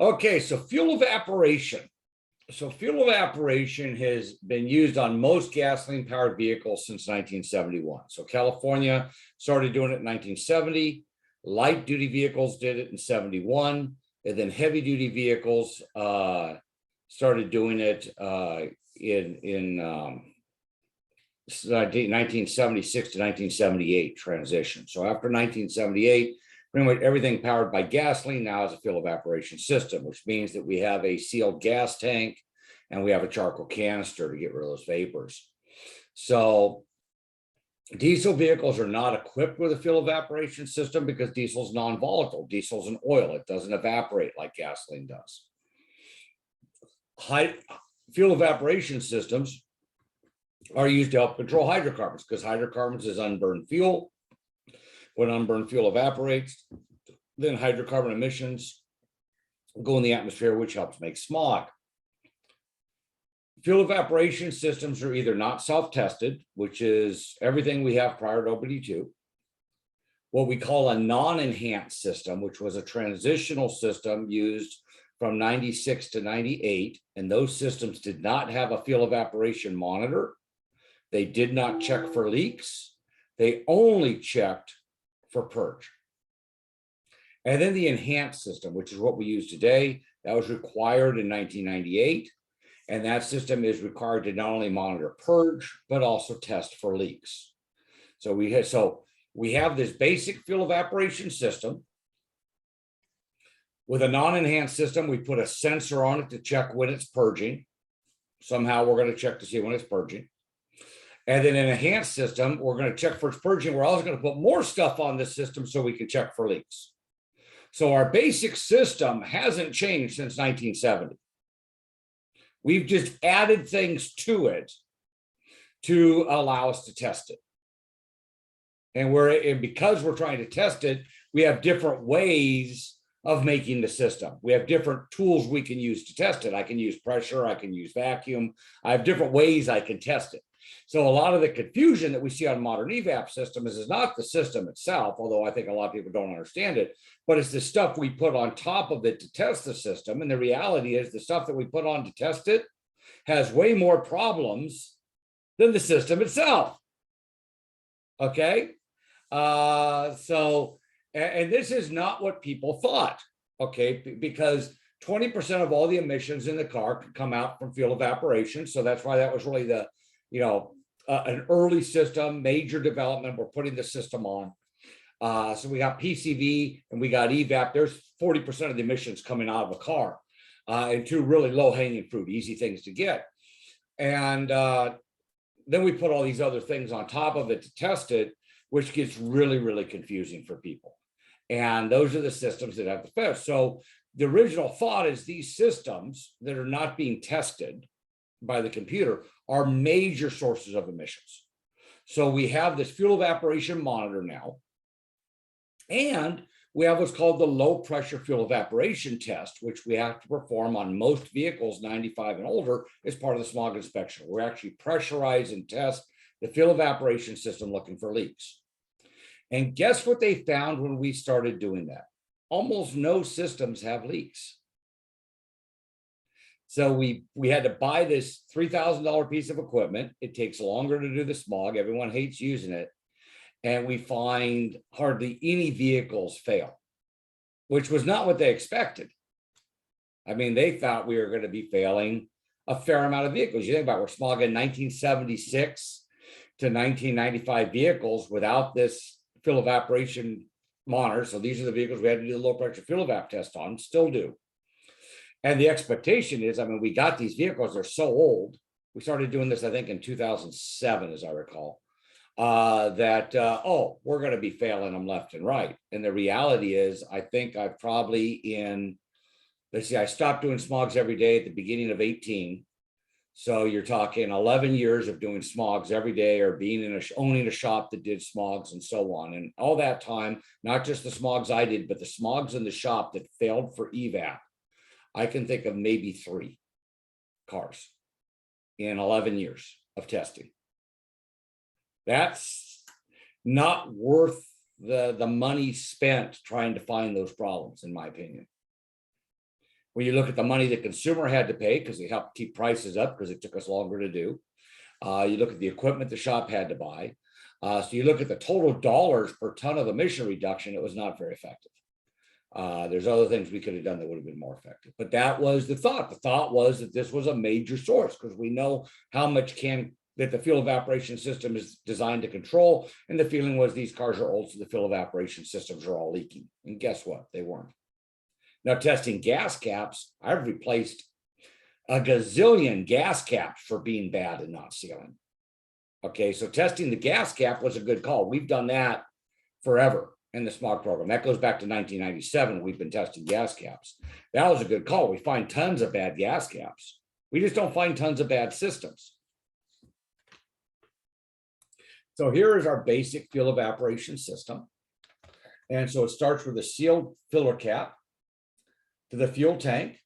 Okay, so fuel evaporation. So fuel evaporation has been used on most gasoline-powered vehicles since 1971. So California started doing it in 1970. Light-duty vehicles did it in 71, and then heavy-duty vehicles started doing it in 1976 to 1978 transition. So after 1978, pretty much everything powered by gasoline now is a fuel evaporation system, which means that we have a sealed gas tank and we have a charcoal canister to get rid of those vapors. So diesel vehicles are not equipped with a fuel evaporation system because diesel is non-volatile. Diesel is an oil. It doesn't evaporate like gasoline does. Fuel evaporation systems are used to help control hydrocarbons because hydrocarbons is unburned fuel. When unburned fuel evaporates, then hydrocarbon emissions go in the atmosphere, which helps make smog. Fuel evaporation systems are either not self-tested, which is everything we have prior to OBD2, what we call a non-enhanced system, which was a transitional system used from 96 to 98, and those systems did not have a fuel evaporation monitor. They did not check for leaks. They only checked for purge. And then the enhanced system, which is what we use today, that was required in 1998. And that system is required to not only monitor purge, but also test for leaks. So we have this basic fuel evaporation system. With a non-enhanced system, we put a sensor on it to check when it's purging. Somehow we're going to check to see when it's purging. And then in an enhanced system, we're going to check for its purging. We're also going to put more stuff on this system so we can check for leaks. So our basic system hasn't changed since 1970. We've just added things to it to allow us to test it. And because we're trying to test it, we have different ways of making the system. We have different tools we can use to test it. I can use pressure, I can use vacuum. I have different ways I can test it. So a lot of the confusion that we see on modern evap systems is not the system itself, although I think a lot of people don't understand it, but it's the stuff we put on top of it to test the system. And the reality is the stuff that we put on to test it has way more problems than the system itself. Okay. And this is not what people thought. Okay. Because 20% of all the emissions in the car could come out from fuel evaporation. So that's why that was really an early system, major development. We're putting the system on. So we got PCV and we got evap. There's 40% of the emissions coming out of a car, and two really low hanging fruit, easy things to get. And then we put all these other things on top of it to test it, which gets really, really confusing for people. And those are the systems that have the best. So the original thought is these systems that are not being tested by the computer are major sources of emissions. So we have this fuel evaporation monitor now, and we have what's called the low pressure fuel evaporation test, which we have to perform on most vehicles 95 and older as part of the smog inspection. We're actually pressurize and test the fuel evaporation system looking for leaks. And guess what they found when we started doing that? Almost no systems have leaks. So we had to buy this $3,000 piece of equipment. It takes longer to do the smog. Everyone hates using it. And we find hardly any vehicles fail, which was not what they expected. I mean, they thought we were going to be failing a fair amount of vehicles. You think about it, we're smogging 1976 to 1995 vehicles without this fuel evaporation monitor. So these are the vehicles we had to do the low pressure fuel evap test on, still do. And the expectation is, I mean, we got these vehicles, they're so old. We started doing this, I think, in 2007, as I recall, we're going to be failing them left and right. And the reality is, I think I've probably I stopped doing smogs every day at the beginning of 18. So you're talking 11 years of doing smogs every day, or being owning a shop that did smogs and so on. And all that time, not just the smogs I did, but the smogs in the shop that failed for evap. I can think of maybe 3 cars in 11 years of testing. That's not worth the money spent trying to find those problems, in my opinion. When you look at the money the consumer had to pay because they helped keep prices up because it took us longer to do. You look at the equipment the shop had to buy. So you look at the total dollars per ton of emission reduction, it was not very effective. There's other things we could have done that would have been more effective, but that was the thought. The thought was that this was a major source because we know how much that the fuel evaporation system is designed to control. And the feeling was these cars are old, so the fuel evaporation systems are all leaking. And guess what? They weren't. Now, testing gas caps, I've replaced a gazillion gas caps for being bad and not sealing. Okay, so testing the gas cap was a good call. We've done that forever in the smog program. That goes back to 1997. We've been testing gas caps. That was a good call. We find tons of bad gas caps. We just don't find tons of bad systems. So here is our basic fuel evaporation system. And so it starts with a sealed filler cap to the fuel tank.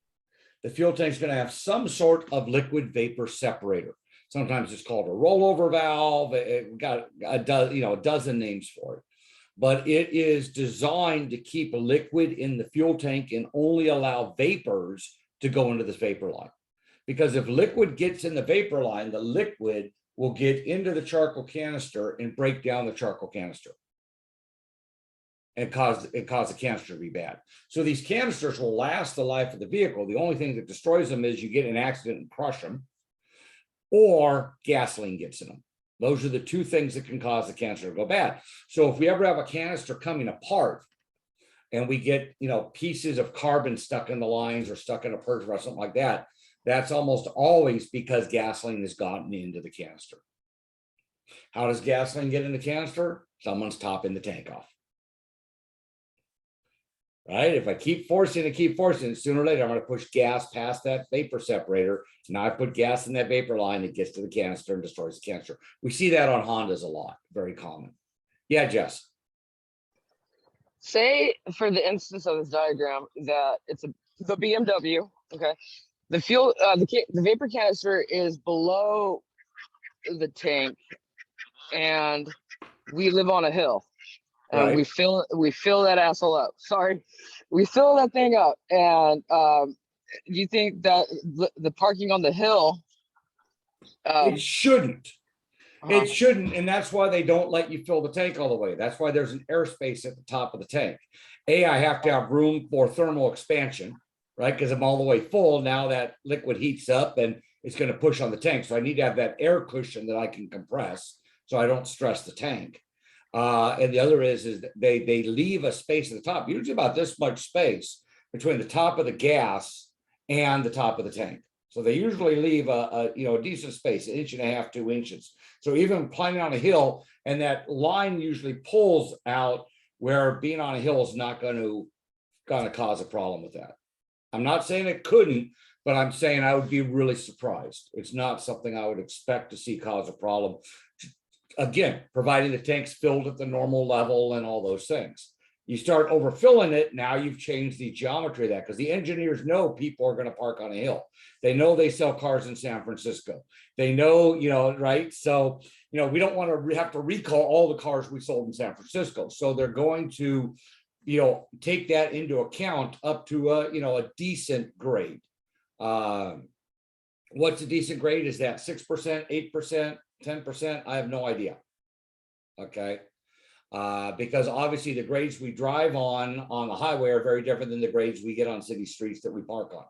The fuel tank is going to have some sort of liquid vapor separator. Sometimes it's called a rollover valve. It got a dozen names for it. But it is designed to keep a liquid in the fuel tank and only allow vapors to go into this vapor line. Because if liquid gets in the vapor line, the liquid will get into the charcoal canister and break down the charcoal canister and cause the canister to be bad. So these canisters will last the life of the vehicle. The only thing that destroys them is you get an accident and crush them, or gasoline gets in them. Those are the two things that can cause the canister to go bad. So if we ever have a canister coming apart and we get, pieces of carbon stuck in the lines or stuck in a purge or something like that, that's almost always because gasoline has gotten into the canister. How does gasoline get in the canister? Someone's topping the tank off. Right? If I keep forcing it, sooner or later, I'm going to push gas past that vapor separator. Now I put gas in that vapor line, it gets to the canister and destroys the canister. We see that on Hondas a lot, very common. Yeah, Jess. Say for the instance of this diagram that it's the BMW, okay? The fuel, the vapor canister is below the tank, and we live on a hill, and Right. we fill that asshole up. Sorry, we fill that thing up, and you think that the parking on the hill? It shouldn't. It shouldn't, and that's why they don't let you fill the tank all the way. That's why there's an airspace at the top of the tank. I have to have room for thermal expansion, right? Because I'm all the way full. Now that liquid heats up and it's going to push on the tank. So I need to have that air cushion that I can compress so I don't stress the tank. And the other is that they leave a space at the top, usually about this much space between the top of the gas and the top of the tank. So they usually leave a decent space, 1.5 inches, 2 inches. So even climbing on a hill, and that line usually pulls out where being on a hill is not going to cause a problem with that. I'm not saying it couldn't, but I'm saying I would be really surprised. It's not something I would expect to see cause a problem. Again, providing the tank's filled at the normal level and all those things. You start overfilling it, now you've changed the geometry of that, because the engineers know people are going to park on a hill. They know they sell cars in San Francisco. They know, right? So, we don't want to have to recall all the cars we sold in San Francisco. So they're going to, take that into account up to a decent grade. What's a decent grade? Is that 6%, 8%, 10%? I have no idea. Okay. Because obviously the grades we drive on the highway are very different than the grades we get on city streets that we park on.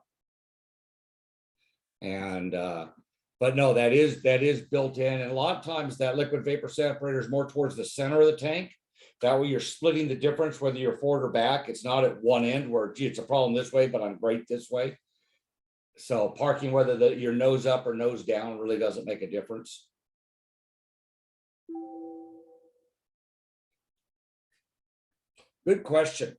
And but no, that is built in, and a lot of times that liquid vapor separator is more towards the center of the tank. That way you're splitting the difference whether you're forward or back. It's not at one end where, gee, it's a problem this way, but I'm great this way. So parking whether your nose up or nose down really doesn't make a difference. Good question.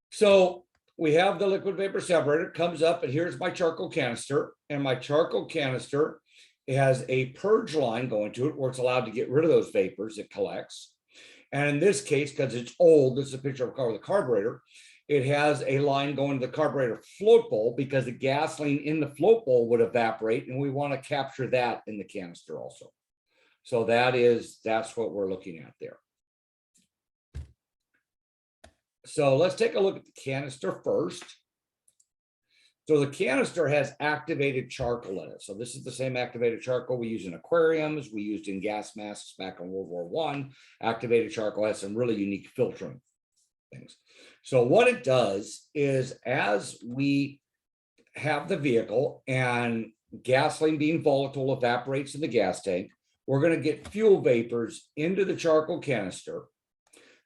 So we have the liquid vapor separator, comes up, and here's my charcoal canister. And my charcoal canister has a purge line going to it where it's allowed to get rid of those vapors it collects. And in this case, because it's old, this is a picture of a car with a carburetor, it has a line going to the carburetor float bowl because the gasoline in the float bowl would evaporate, and we want to capture that in the canister also. So that's what we're looking at there. So let's take a look at the canister first. So the canister has activated charcoal in it. So this is the same activated charcoal we use in aquariums, we used in gas masks back in World War I. Activated charcoal has some really unique filtering things. So what it does is, as we have the vehicle and gasoline being volatile evaporates in the gas tank, we're going to get fuel vapors into the charcoal canister.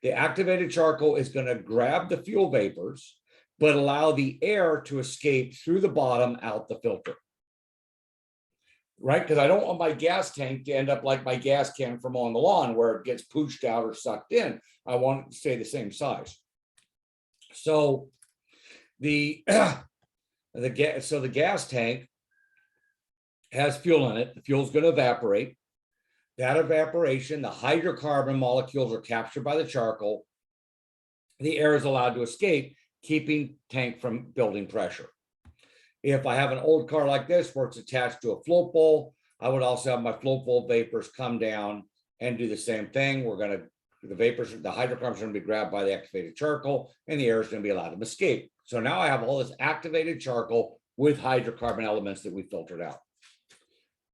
The activated charcoal is going to grab the fuel vapors, but allow the air to escape through the bottom out the filter. Right? Because I don't want my gas tank to end up like my gas can from on the lawn where it gets pooched out or sucked in. I want it to stay the same size. So the gas tank has fuel in it. The fuel is going to evaporate. That evaporation, the hydrocarbon molecules are captured by the charcoal. The air is allowed to escape, keeping tank from building pressure. If I have an old car like this where it's attached to a float bowl, I would also have my float bowl vapors come down and do the same thing. The hydrocarbons are going to be grabbed by the activated charcoal, and the air is going to be allowed to escape. So now I have all this activated charcoal with hydrocarbon elements that we filtered out.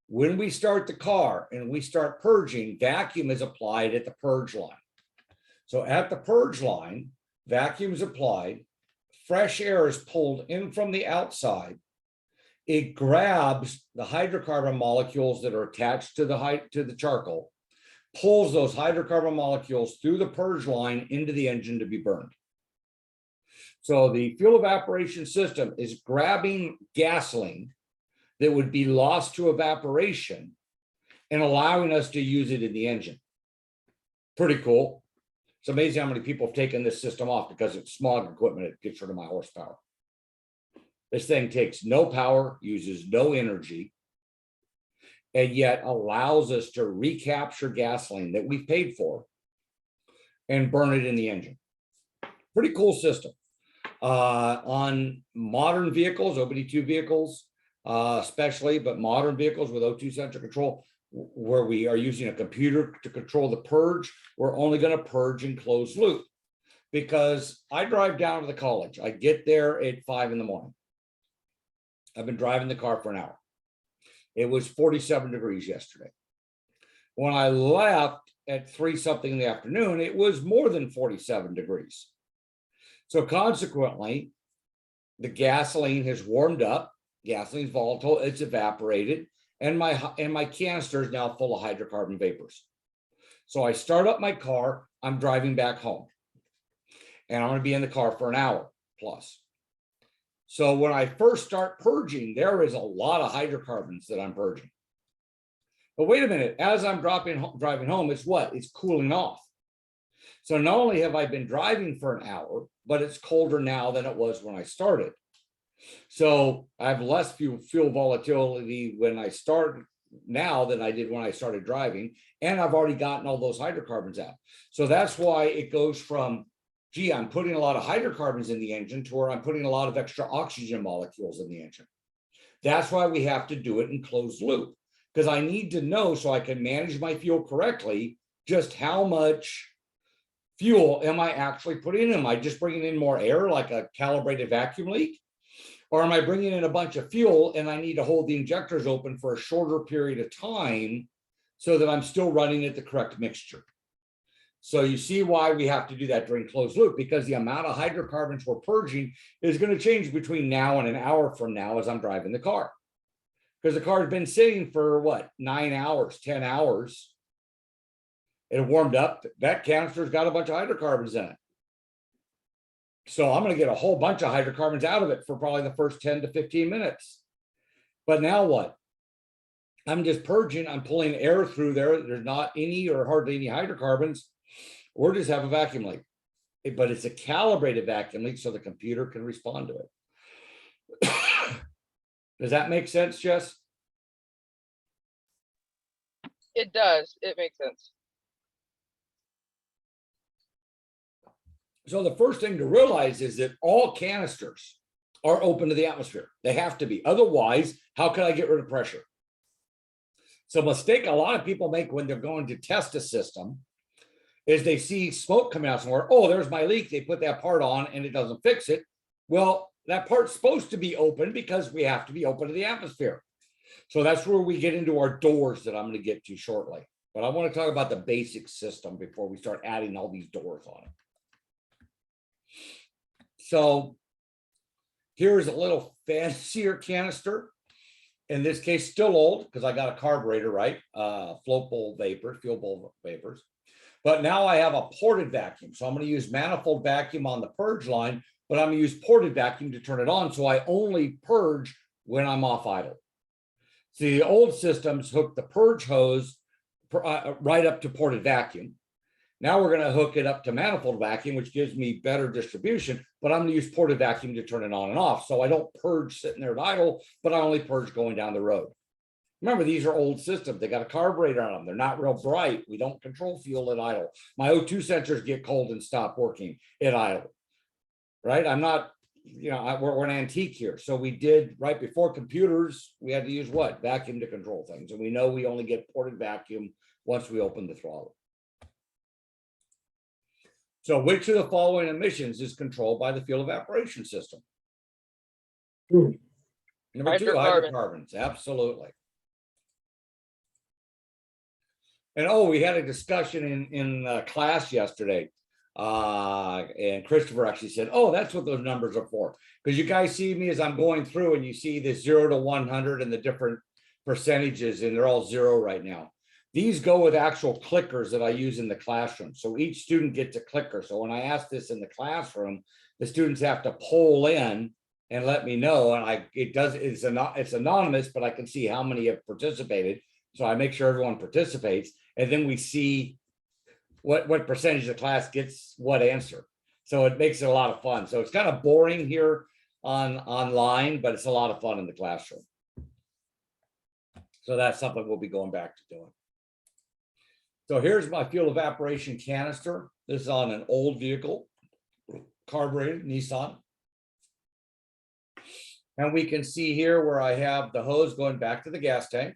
When we start the car and we start purging, vacuum is applied at the purge line. So at the purge line, vacuum is applied, fresh air is pulled in from the outside. It grabs the hydrocarbon molecules that are attached to the charcoal, pulls those hydrocarbon molecules through the purge line into the engine to be burned. So the fuel evaporation system is grabbing gasoline that would be lost to evaporation and allowing us to use it in the engine. Pretty cool. It's amazing how many people have taken this system off because it's smog equipment. It gets rid of my horsepower. This thing takes no power, uses no energy, and yet allows us to recapture gasoline that we've paid for and burn it in the engine. Pretty cool system. On modern vehicles, OBD2 vehicles, especially, but modern vehicles with O2 sensor control, where we are using a computer to control the purge, we're only going to purge in closed loop. Because I drive down to the college. I get there at 5 in the morning. I've been driving the car for an hour. It was 47 degrees yesterday. When I left at 3 something in the afternoon, it was more than 47 degrees. So consequently, the gasoline has warmed up. Gasoline is volatile, it's evaporated, and my canister is now full of hydrocarbon vapors. So I start up my car, I'm driving back home, and I'm going to be in the car for an hour plus. So when I first start purging, there is a lot of hydrocarbons that I'm purging. But wait a minute, as I'm driving home, it's cooling off. So not only have I been driving for an hour, but it's colder now than it was when I started. So I have less fuel volatility when I start now than I did when I started driving, and I've already gotten all those hydrocarbons out. So that's why it goes from, gee, I'm putting a lot of hydrocarbons in the engine to where I'm putting a lot of extra oxygen molecules in the engine. That's why we have to do it in closed loop, because I need to know, so I can manage my fuel correctly, just how much fuel am I actually putting in? Am I just bringing in more air like a calibrated vacuum leak? Or am I bringing in a bunch of fuel and I need to hold the injectors open for a shorter period of time so that I'm still running at the correct mixture? So you see why we have to do that during closed loop, because the amount of hydrocarbons we're purging is going to change between now and an hour from now as I'm driving the car. Because the car has been sitting for what, 9 hours, 10 hours. It warmed up. That canister's got a bunch of hydrocarbons in it. So I'm going to get a whole bunch of hydrocarbons out of it for probably the first 10 to 15 minutes. But now what? I'm just purging. I'm pulling air through there. There's not any or hardly any hydrocarbons, or just have a vacuum leak. But it's a calibrated vacuum leak, so the computer can respond to it. Does that make sense, Jess? It does. It makes sense. So the first thing to realize is that all canisters are open to the atmosphere. They have to be. Otherwise, how can I get rid of pressure? So a mistake a lot of people make when they're going to test a system is they see smoke coming out somewhere. Oh, there's my leak. They put that part on and it doesn't fix it. Well, that part's supposed to be open because we have to be open to the atmosphere. So that's where we get into our doors that I'm going to get to shortly. But I want to talk about the basic system before we start adding all these doors on it. So here's a little fancier canister. In this case, still old because I got a carburetor, right? Float bowl vapor, fuel bowl vapors. But now I have a ported vacuum. So I'm going to use manifold vacuum on the purge line, but I'm going to use ported vacuum to turn it on. So I only purge when I'm off idle. See, the old systems hook the purge hose right up to ported vacuum. Now we're going to hook it up to manifold vacuum, which gives me better distribution, but I'm going to use ported vacuum to turn it on and off. So I don't purge sitting there at idle, but I only purge going down the road. Remember, these are old systems. They got a carburetor on them. They're not real bright. We don't control fuel at idle. My O2 sensors get cold and stop working at idle, right? I'm not, we're an antique here. So we did right before computers, we had to use what? Vacuum to control things. And we know we only get ported vacuum once we open the throttle. So which of the following emissions is controlled by the fuel evaporation system? Number 2, hydrocarbons. Absolutely. And we had a discussion in class yesterday. And Christopher actually said, that's what those numbers are for. Because you guys see me as I'm going through and you see the 0 to 100 and the different percentages, and they're all 0 right now. These go with actual clickers that I use in the classroom. So each student gets a clicker. So when I ask this in the classroom, the students have to poll in and let me know. And it's anonymous, but I can see how many have participated. So I make sure everyone participates. And then we see what percentage of the class gets what answer. So it makes it a lot of fun. So it's kind of boring here online, but it's a lot of fun in the classroom. So that's something we'll be going back to doing. So here's my fuel evaporation canister. This is on an old vehicle, carbureted Nissan. And we can see here where I have the hose going back to the gas tank.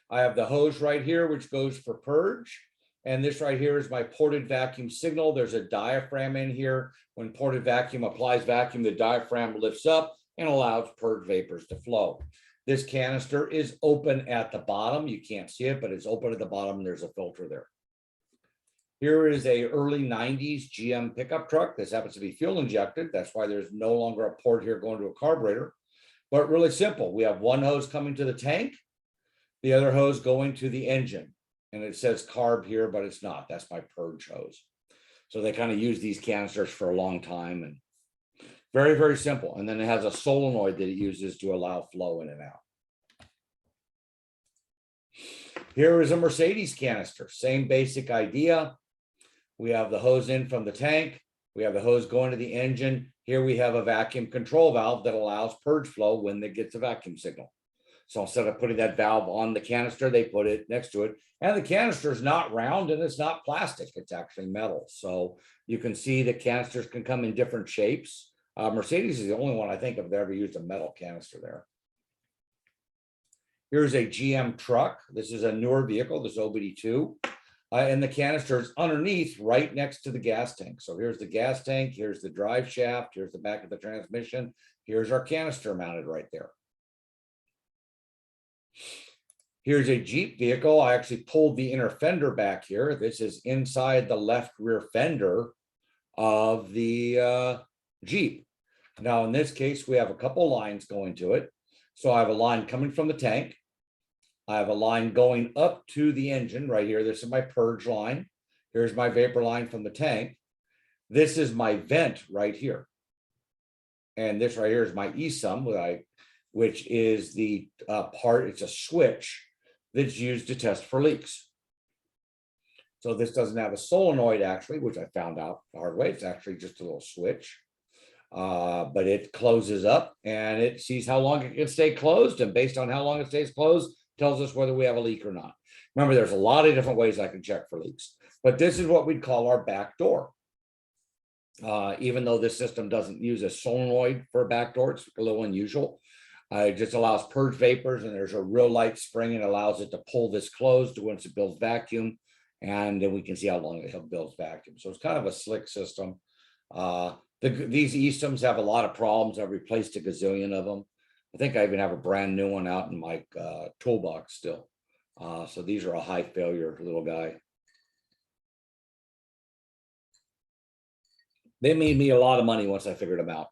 I have the hose right here, which goes for purge. And this right here is my ported vacuum signal. There's a diaphragm in here. When ported vacuum applies vacuum, the diaphragm lifts up and allows purge vapors to flow. This canister is open at the bottom. You can't see it, but it's open at the bottom and there's a filter there. Here is a early 90s GM pickup truck. This happens to be fuel injected. That's why there's no longer a port here going to a carburetor. But really simple. We have one hose coming to the tank, the other hose going to the engine. And it says carb here, but it's not. That's my purge hose. So they kind of use these canisters for a long time, and very, very simple. And then it has a solenoid that it uses to allow flow in and out. Here is a Mercedes canister. Same basic idea. We have the hose in from the tank. We have the hose going to the engine. Here we have a vacuum control valve that allows purge flow when it gets a vacuum signal. So instead of putting that valve on the canister, they put it next to it. And the canister is not round and it's not plastic. It's actually metal. So you can see the canisters can come in different shapes. Mercedes is the only one I think of that ever used a metal canister there. Here's a GM truck. This is a newer vehicle, this OBD2. And the canister is underneath right next to the gas tank. So here's the gas tank, here's the drive shaft, here's the back of the transmission. Here's our canister mounted right there. Here's a Jeep vehicle. I actually pulled the inner fender back here. This is inside the left rear fender of the Jeep. Now, in this case, we have a couple lines going to it. So I have a line coming from the tank. I have a line going up to the engine right here. This is my purge line. Here's my vapor line from the tank. This is my vent right here. And this right here is my ESUM, which is the part, it's a switch that's used to test for leaks. So this doesn't have a solenoid actually, which I found out the hard way. It's actually just a little switch. But it closes up and it sees how long it can stay closed, and based on how long it stays closed tells us whether we have a leak or not. Remember, there's a lot of different ways I can check for leaks, but this is what we'd call our back door. Even though this system doesn't use a solenoid for a back door, it's a little unusual. It just allows purge vapors, and there's a real light spring and allows it to pull this closed once it builds vacuum, and then we can see how long it builds vacuum. So it's kind of a slick system. These E-Systems have a lot of problems. I've replaced a gazillion of them. I think I even have a brand new one out in my toolbox still. So these are a high failure little guy. They made me a lot of money once I figured them out.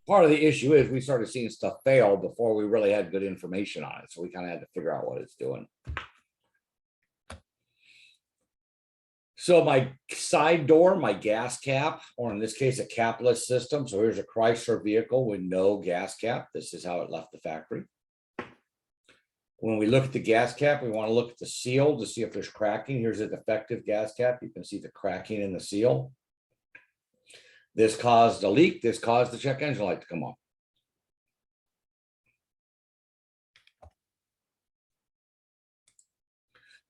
Part of the issue is we started seeing stuff fail before we really had good information on it. So we kind of had to figure out what it's doing. So my side door, my gas cap, or in this case, a capless system. So here's a Chrysler vehicle with no gas cap. This is how it left the factory. When we look at the gas cap, we want to look at the seal to see if there's cracking. Here's a defective gas cap. You can see the cracking in the seal. This caused a leak. This caused the check engine light to come on.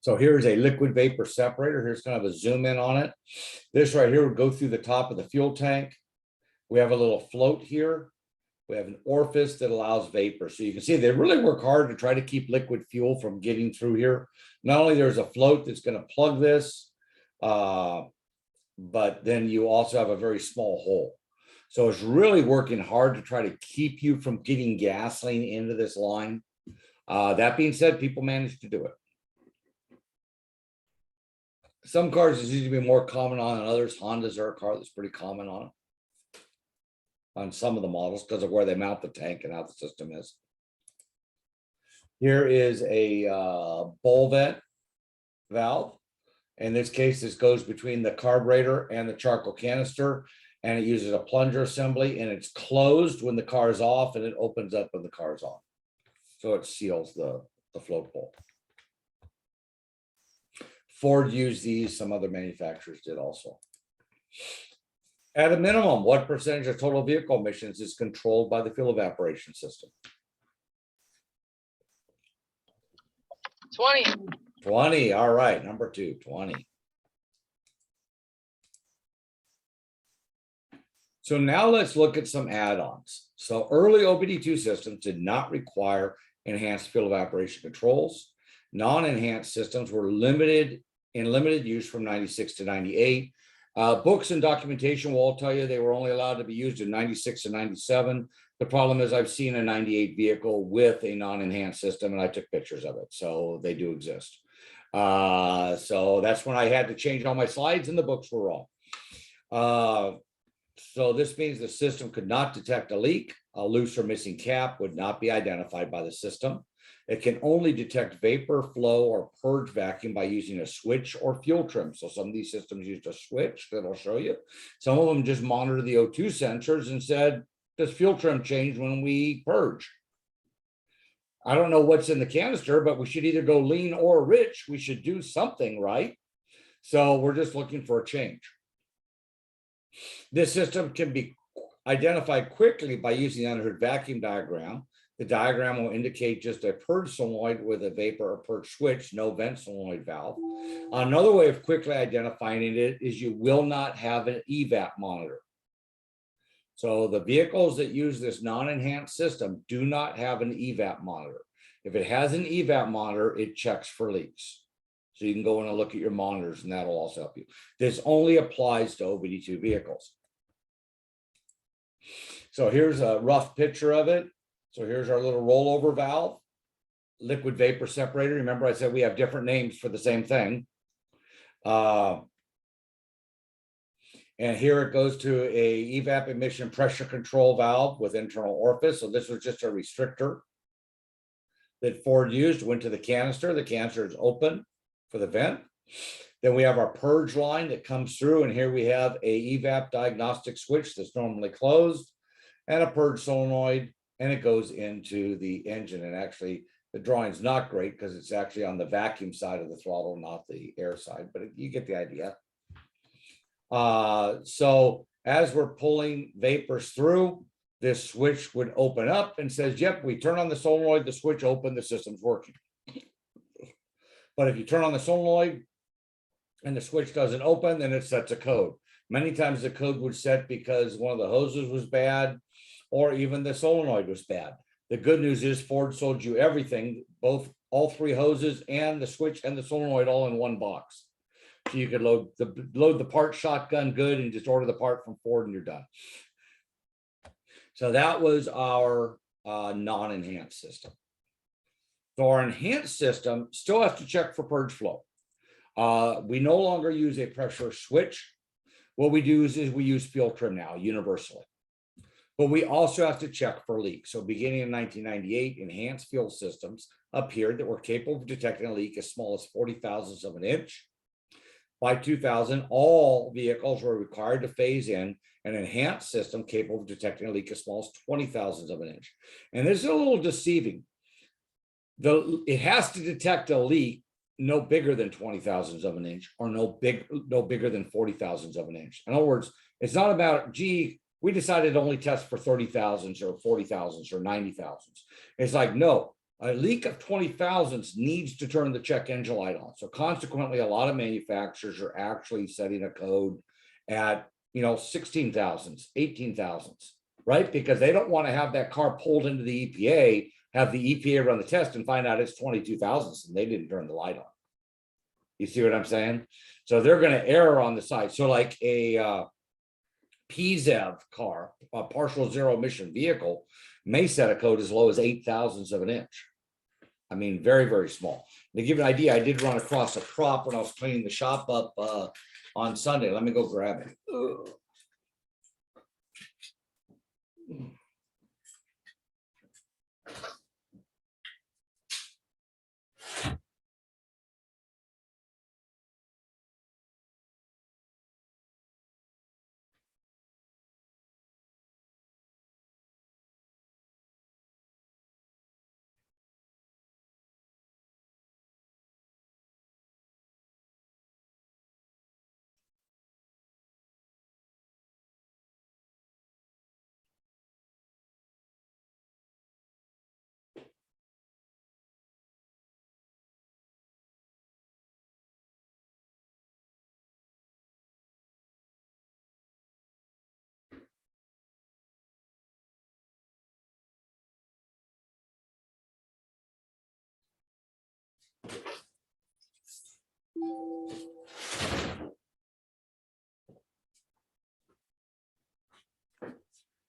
So here's a liquid vapor separator. Here's kind of a zoom in on it. This right here would go through the top of the fuel tank. We have a little float here. We have an orifice that allows vapor. So you can see they really work hard to try to keep liquid fuel from getting through here. Not only there's a float that's going to plug this, but then you also have a very small hole. So it's really working hard to try to keep you from getting gasoline into this line. That being said, people manage to do it. Some cars is usually be more common on than others. Hondas are a car that's pretty common on some of the models because of where they mount the tank and how the system is. Here is a bowl vent valve. In this case, this goes between the carburetor and the charcoal canister, and it uses a plunger assembly, and it's closed when the car is off, and it opens up when the car is on. So it seals the float bowl. Ford used these, some other manufacturers did also. At a minimum, what percentage of total vehicle emissions is controlled by the fuel evaporation system? 20. 20, all right, number 2, 20. So now let's look at some add-ons. So early OBD2 systems did not require enhanced fuel evaporation controls. Non-enhanced systems were limited use from 96 to 98. Books and documentation will all tell you they were only allowed to be used in 96 and 97. The problem is I've seen a 98 vehicle with a non-enhanced system, and I took pictures of it. So they do exist. So that's when I had to change all my slides, and the books were wrong. So this means the system could not detect a leak. A loose or missing cap would not be identified by the system. It can only detect vapor flow or purge vacuum by using a switch or fuel trim. So some of these systems used a switch that I'll show you. Some of them just monitor the O2 sensors and said, does fuel trim change when we purge? I don't know what's in the canister, but we should either go lean or rich. We should do something, right? So we're just looking for a change. This system can be identified quickly by using the unhood vacuum diagram. The diagram will indicate just a purge solenoid with a vapor or purge switch, no vent solenoid valve. Another way of quickly identifying it is you will not have an evap monitor. So the vehicles that use this non-enhanced system do not have an evap monitor. If it has an evap monitor, it checks for leaks. So you can go in and look at your monitors, and that'll also help you. This only applies to OBD2 vehicles. So here's a rough picture of it. So here's our little rollover valve, liquid vapor separator. Remember I said we have different names for the same thing. And here it goes to a evap emission pressure control valve with internal orifice. So this was just a restrictor that Ford used, went to the canister. The canister is open for the vent. Then we have our purge line that comes through, and here we have a evap diagnostic switch that's normally closed and a purge solenoid, and it goes into the engine. And actually the drawing's not great because it's actually on the vacuum side of the throttle, not the air side, but you get the idea. So as we're pulling vapors through, this switch would open up and says, yep, we turn on the solenoid, the switch open, the system's working. But if you turn on the solenoid and the switch doesn't open, then it sets a code. Many times the code would set because one of the hoses was bad, or even the solenoid was bad. The good news is Ford sold you everything, all 3 hoses and the switch and the solenoid all in one box. So you could load the part shotgun good and just order the part from Ford and you're done. So that was our non-enhanced system. So our enhanced system still has to check for purge flow. We no longer use a pressure switch. What we do is we use fuel trim now universally. But we also have to check for leaks. So beginning in 1998, enhanced fuel systems appeared that were capable of detecting a leak as small as 40 thousandths of an inch. By 2000, all vehicles were required to phase in an enhanced system capable of detecting a leak as small as 20 thousandths of an inch. And this is a little deceiving. It has to detect a leak no bigger than 20 thousandths of an inch or no bigger than 40 thousandths of an inch. In other words, it's not about, gee, we decided to only test for 30 thousandths or 40 thousandths or 90 thousandths. It's like, no, a leak of 20 thousandths needs to turn the check engine light on. So consequently, a lot of manufacturers are actually setting a code at, 16 thousandths, 18 thousandths, right? Because they don't want to have that car pulled into the EPA, have the EPA run the test and find out it's 22 thousandths and they didn't turn the light on. You see what I'm saying? So they're going to err on the side. So like a PZEV car, a partial zero emission vehicle, may set a code as low as 8 thousandths of an inch. I mean, very, very small. To give you an idea, I did run across a prop when I was cleaning the shop up on Sunday. Let me go grab it.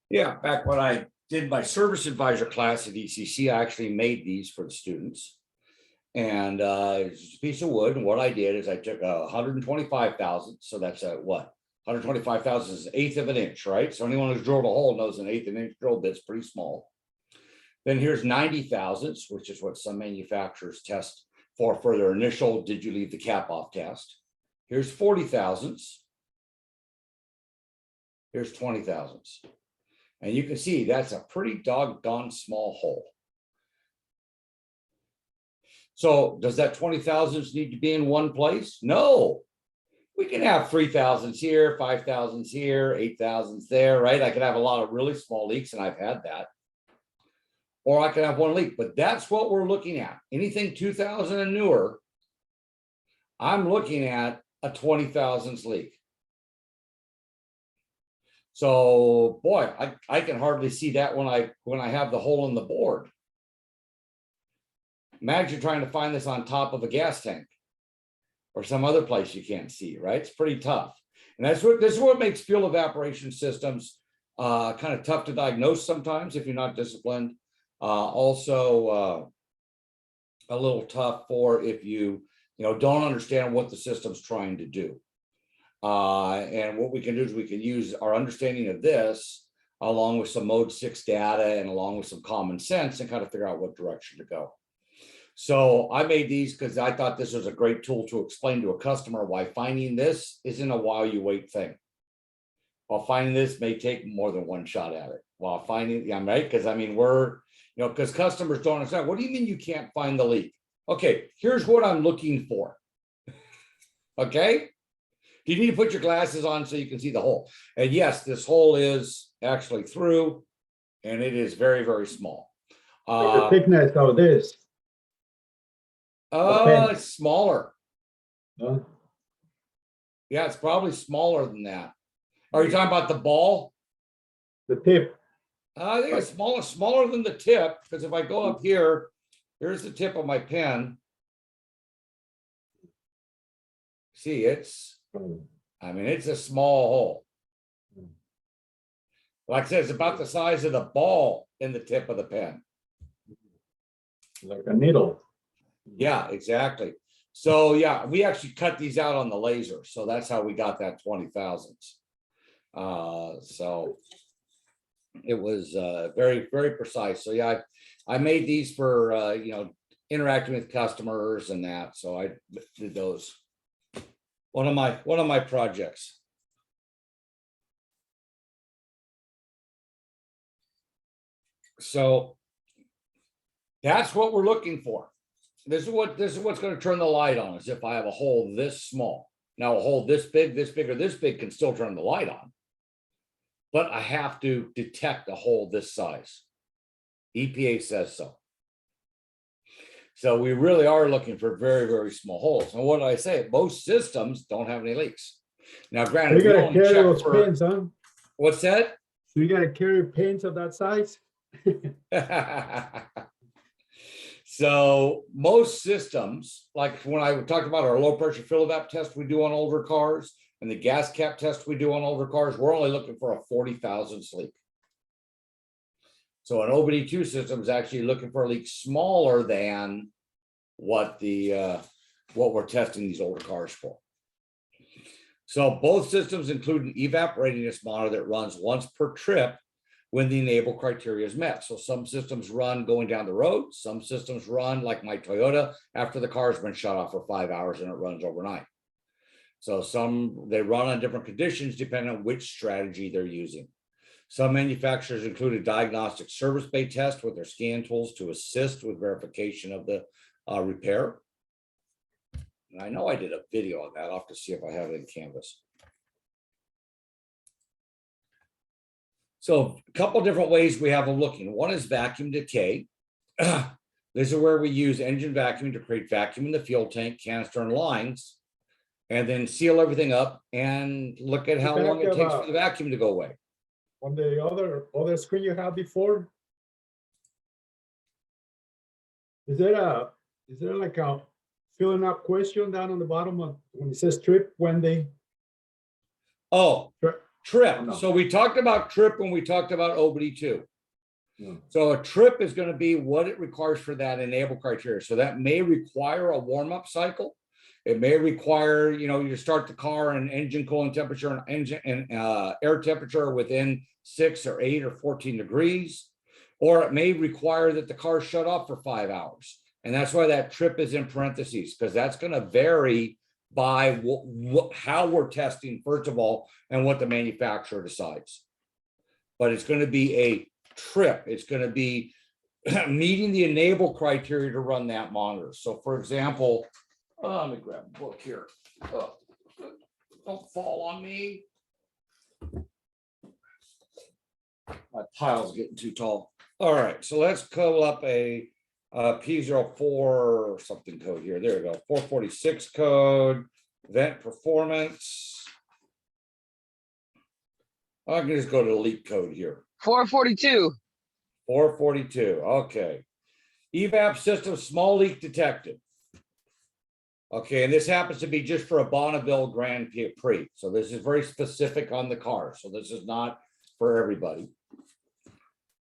Yeah, back when I did my service advisor class at ECC, I actually made these for the students. And it's a piece of wood. And what I did is I took 125 thousandths. So that's a what? 125 thousandths is an eighth of an inch, right? So anyone who's drilled a hole knows an eighth of an inch drill bit's pretty small. Then here's 90 thousandths, which is what some manufacturers test for their initial did you leave the cap off test. Here's 40 thousandths. Here's 20 thousandths. And you can see that's a pretty doggone small hole. So does that 20 thousandths need to be in one place? No. We can have 3 thousandths here, 5 thousandths here, 8 thousandths there, right? I could have a lot of really small leaks, and I've had that. Or I could have one leak, but that's what we're looking at. Anything 2000 and newer, I'm looking at a 20 thousandths leak. So boy, I can hardly see that when I have the hole in the board. Imagine trying to find this on top of a gas tank or some other place you can't see, right? It's pretty tough. And this is what makes fuel evaporation systems kind of tough to diagnose sometimes if you're not disciplined. Also a little tough for if you don't understand what the system's trying to do. And what we can do is we can use our understanding of this along with some mode 6 data and along with some common sense and kind of figure out what direction to go. So I made these because I thought this was a great tool to explain to a customer why finding this isn't a while you wait thing. While finding this may take more than one shot at it. While finding, yeah, right? Because I mean, because customers don't understand. What do you mean you can't find the leak? Okay, here's what I'm looking for. Okay. You need to put your glasses on so you can see the hole. And yes, this hole is actually through, and it is very, very small. The thickness of this. It's smaller. Huh? Yeah, it's probably smaller than that. Are you talking about the ball? The tip. I think it's smaller than the tip, because if I go up here, here's the tip of my pen. See, Oh, I mean, it's a small hole. Mm. Like I said, it's about the size of the ball in the tip of the pen. like a needle. Yeah, exactly. So yeah, we actually cut these out on the laser. So that's how we got that 20,000s. So it was very, very precise. So yeah, I made these for interacting with customers and that. So I did those. One of my projects. So that's what we're looking for. This is what's going to turn the light on, is if I have a hole this small. Now a hole this big, or this big can still turn the light on. But I have to detect a hole this size. EPA says so. So we really are looking for very, very small holes. And what do I say? Most systems don't have any leaks. Now, So granted, you we gotta only carry check those for pins, huh? what's that? So you gotta carry pins of that size? So most systems, like when I talked about our low pressure fill evap test we do on older cars and the gas cap test we do on older cars, we're only looking for a 40,000 leak. So an OBD2 system is actually looking for a leak smaller than what we're testing these older cars for. So both systems include an evaporatiness monitor that runs once per trip when the enable criteria is met. So some systems run going down the road. Some systems run like my Toyota after the car has been shut off for 5 hours and it runs overnight. So they run on different conditions depending on which strategy they're using. Some manufacturers include a diagnostic service bay test with their scan tools to assist with verification of the repair. And I know I did a video on that. I'll have to see if I have it in Canvas. So a couple different ways we have of looking. One is vacuum decay. This is where we use engine vacuum to create vacuum in the fuel tank, canister, and lines, and then seal everything up and look at how long it takes for the vacuum to go away. On the other screen you had before? Is there like a filling up question down on the bottom of when it says trip when they? Oh, Trip. trip. No. So we talked about trip when we talked about OBD2. No. So a trip is going to be what it requires for that enable criteria. So that may require a warm-up cycle. It may require, you start the car and engine cooling temperature and engine and air temperature within 6 or 8 or 14 degrees, or it may require that the car shut off for 5 hours. And that's why that trip is in parentheses, because that's going to vary by how we're testing, first of all, and what the manufacturer decides. But it's going to be a trip. It's going to be meeting the enable criteria to run that monitor. So for example, let me grab a book here. Oh, don't fall on me. My pile's getting too tall. All right, so let's call up a P04 something code here. There we go. 446 code, vent performance. I can just go to the leak code here. 442. 442. Okay. Evap system small leak detected. Okay, and this happens to be just for a Bonneville Grand Prix. So this is very specific on the car. So this is not for everybody.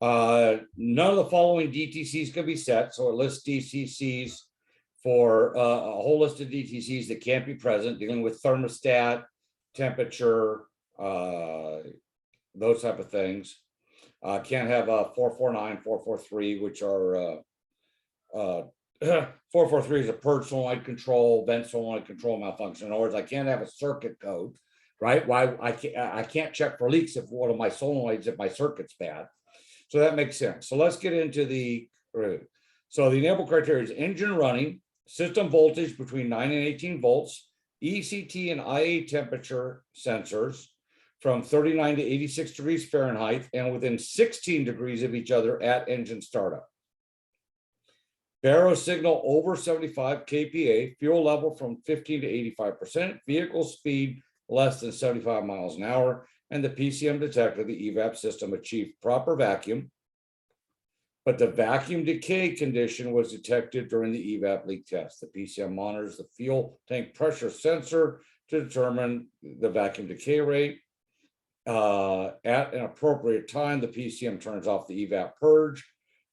None of the following DTCs can be set. So it lists DTCs for a whole list of DTCs that can't be present, dealing with thermostat, temperature, those type of things. Can't have 449, 443, which are 443 is a purge solenoid control, vent solenoid control malfunction. In other words, I can't have a circuit code, right? Why I can't check for leaks if one of my solenoids, if my circuit's bad. So that makes sense. So let's get into so the enable criteria is engine running, system voltage between 9 and 18 volts, ECT and IA temperature sensors from 39 to 86 degrees Fahrenheit and within 16 degrees of each other at engine startup. Baro signal over 75 kPa, fuel level from 15 to 85%, vehicle speed less than 75 miles an hour, and the PCM detector, the evap system, achieved proper vacuum. but the vacuum decay condition was detected during the evap leak test. The PCM monitors the fuel tank pressure sensor to determine the vacuum decay rate. At an appropriate time, the PCM turns off the evap purge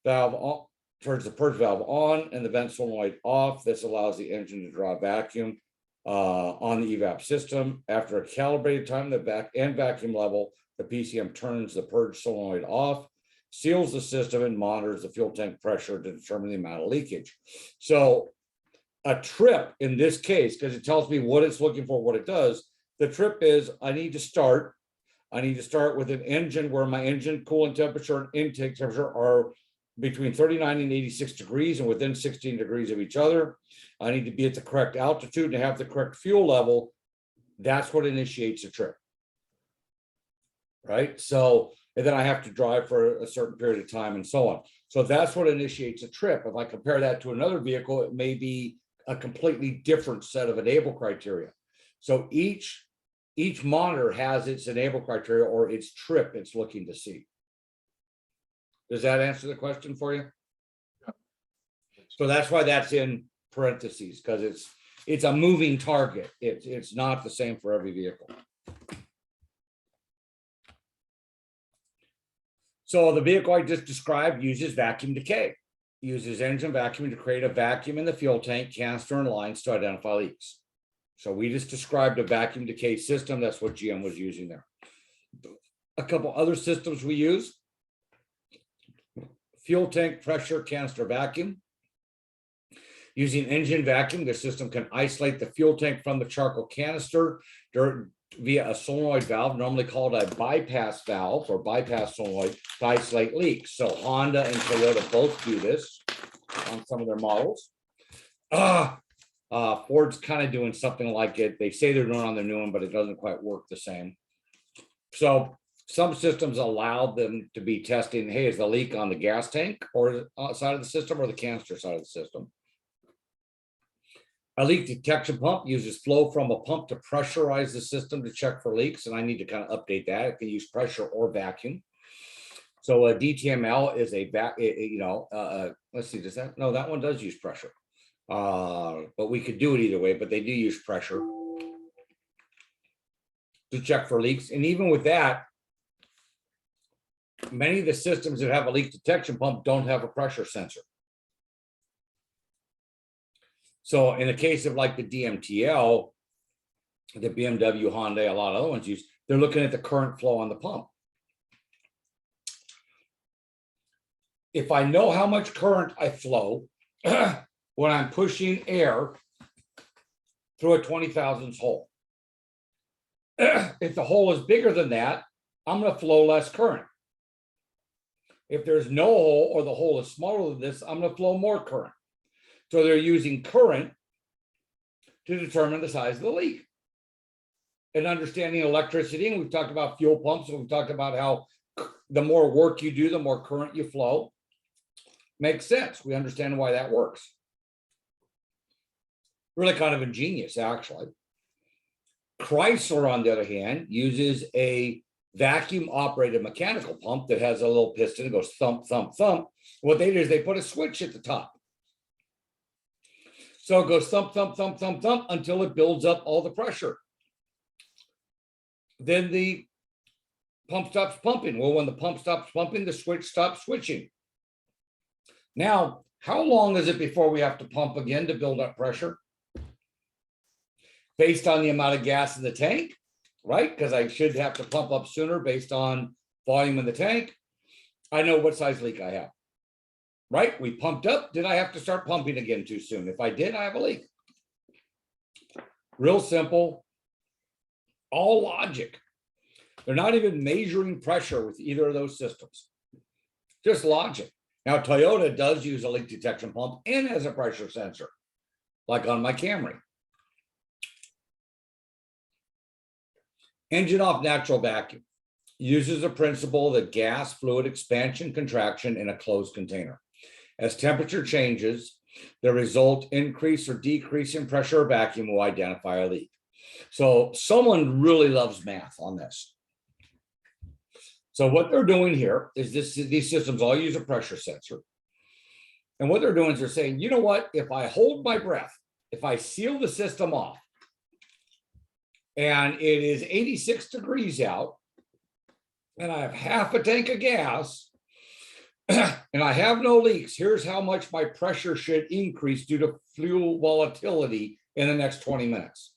valve on, turns the purge valve on and the vent solenoid off. This allows the engine to draw vacuum on the evap system. After a calibrated time, the vacuum level, the PCM turns the purge solenoid off, seals the system, and monitors the fuel tank pressure to determine the amount of leakage. So a trip in this case, because it tells me what it's looking for, what it does, the trip is I need to start with an engine where my engine coolant temperature and intake temperature are between 39 and 86 degrees and within 16 degrees of each other. I need to be at the correct altitude and have the correct fuel level. That's what initiates a trip. Right? So, and then I have to drive for a certain period of time and so on. So that's what initiates a trip. If I compare that to another vehicle, it may be a completely different set of enable criteria. So each monitor has its enable criteria or its trip it's looking to see. Does that answer the question for you? So that's why that's in parentheses, because it's a moving target. It's not the same for every vehicle. So the vehicle I just described uses vacuum decay, uses engine vacuum to create a vacuum in the fuel tank, canister, and lines to identify leaks. So we just described a vacuum decay system. That's what GM was using there. A couple other systems we use: fuel tank pressure canister vacuum. Using engine vacuum, the system can isolate the fuel tank from the charcoal canister via a solenoid valve, normally called a bypass valve or bypass solenoid, to isolate leaks. So Honda and Toyota both do this on some of their models. Ford's kind of doing something like it. They say they're doing it on the new one, but it doesn't quite work the same. So some systems allow them to be testing, hey, is the leak on the gas tank or side of the system or the canister side of the system? A leak detection pump uses flow from a pump to pressurize the system to check for leaks, and I need to kind of update that. It can use pressure or vacuum. So a DTML is let's see, does that? No, that one does use pressure. But we could do it either way, but they do use pressure to check for leaks. And even with that, many of the systems that have a leak detection pump don't have a pressure sensor. So in the case of like the DMTL, the BMW, Honda, a lot of other ones use, they're looking at the current flow on the pump. If I know how much current I flow when I'm pushing air through a 20 thousandths hole, if the hole is bigger than that, I'm going to flow less current. If there's no hole or the hole is smaller than this, I'm going to flow more current. So they're using current to determine the size of the leak. And understanding electricity, and we've talked about fuel pumps, and we've talked about how the more work you do, the more current you flow. Makes sense. We understand why that works. Really kind of ingenious, actually. Chrysler, on the other hand, uses a vacuum-operated mechanical pump that has a little piston that goes thump, thump, thump. What they do is they put a switch at the top. So it goes thump, thump, thump, thump, thump until it builds up all the pressure. Then the pump stops pumping. Well, when the pump stops pumping, the switch stops switching. Now, how long is it before we have to pump again to build up pressure? Based on the amount of gas in the tank, right? Because I should have to pump up sooner based on volume in the tank. I know what size leak I have. Right? We pumped up. Did I have to start pumping again too soon? If I did, I have a leak. Real simple. All logic. They're not even measuring pressure with either of those systems. Just logic. Now, Toyota does use a leak detection pump and has a pressure sensor, like on my Camry. Engine off natural vacuum uses a principle that gas fluid expansion contraction in a closed container. As temperature changes, the result increase or decrease in pressure or vacuum will identify a leak. So someone really loves math on this. So what they're doing here is these systems all use a pressure sensor. And what they're doing is they're saying, you know what, if I hold my breath, if I seal the system off, and it is 86 degrees out, and I have half a tank of gas, and I have no leaks, here's how much my pressure should increase due to fuel volatility in the next 20 minutes.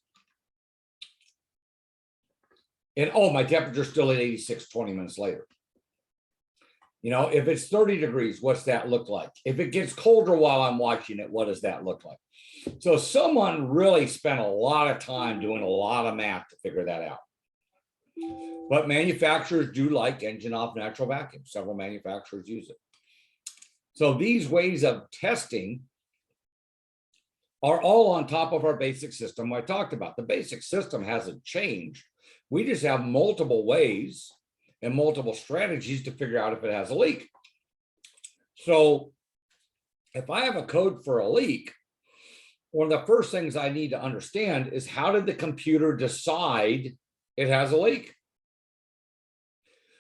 And oh, my temperature's still at 86 20 minutes later. You know, if it's 30 degrees, what's that look like? If it gets colder while I'm watching it, what does that look like? So someone really spent a lot of time doing a lot of math to figure that out. But manufacturers do like engine off natural vacuum. Several manufacturers use it. So these ways of testing are all on top of our basic system I talked about. The basic system hasn't changed. We just have multiple ways and multiple strategies to figure out if it has a leak. So if I have a code for a leak, one of the first things I need to understand is, how did the computer decide it has a leak?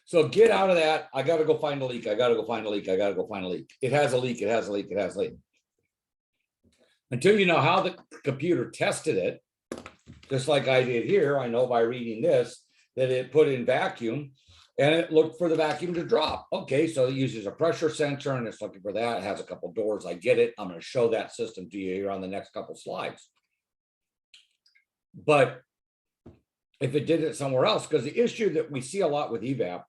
So get out of that. I got to go find a leak. I got to go find a leak. I got to go find a leak. It has a leak. It has a leak. It has a leak. Until you know how the computer tested it, just like I did here, I know by reading this that it put in vacuum and it looked for the vacuum to drop. Okay, so it uses a pressure sensor and it's looking for that. It has a couple doors. I get it. I'm going to show that system to you here on the next couple slides. But if it did it somewhere else, because the issue that we see a lot with evap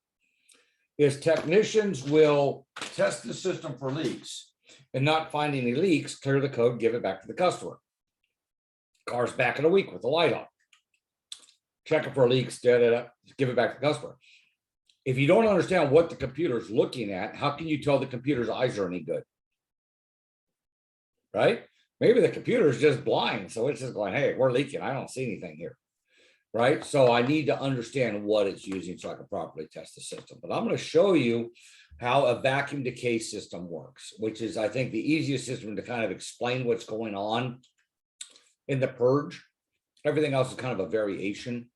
is technicians will test the system for leaks and not find any leaks, clear the code, give it back to the customer. Car's back in a week with the light on. Check it for leaks, give it back to the customer. If you don't understand what the computer's looking at, how can you tell the computer's eyes are any good? Right? Maybe the computer is just blind, so it's just going, hey, we're leaking. I don't see anything here. Right? So I need to understand what it's using so I can properly test the system. But I'm going to show you how a vacuum decay system works, which is, I think, the easiest system to kind of explain what's going on in the purge. Everything else is kind of a variation.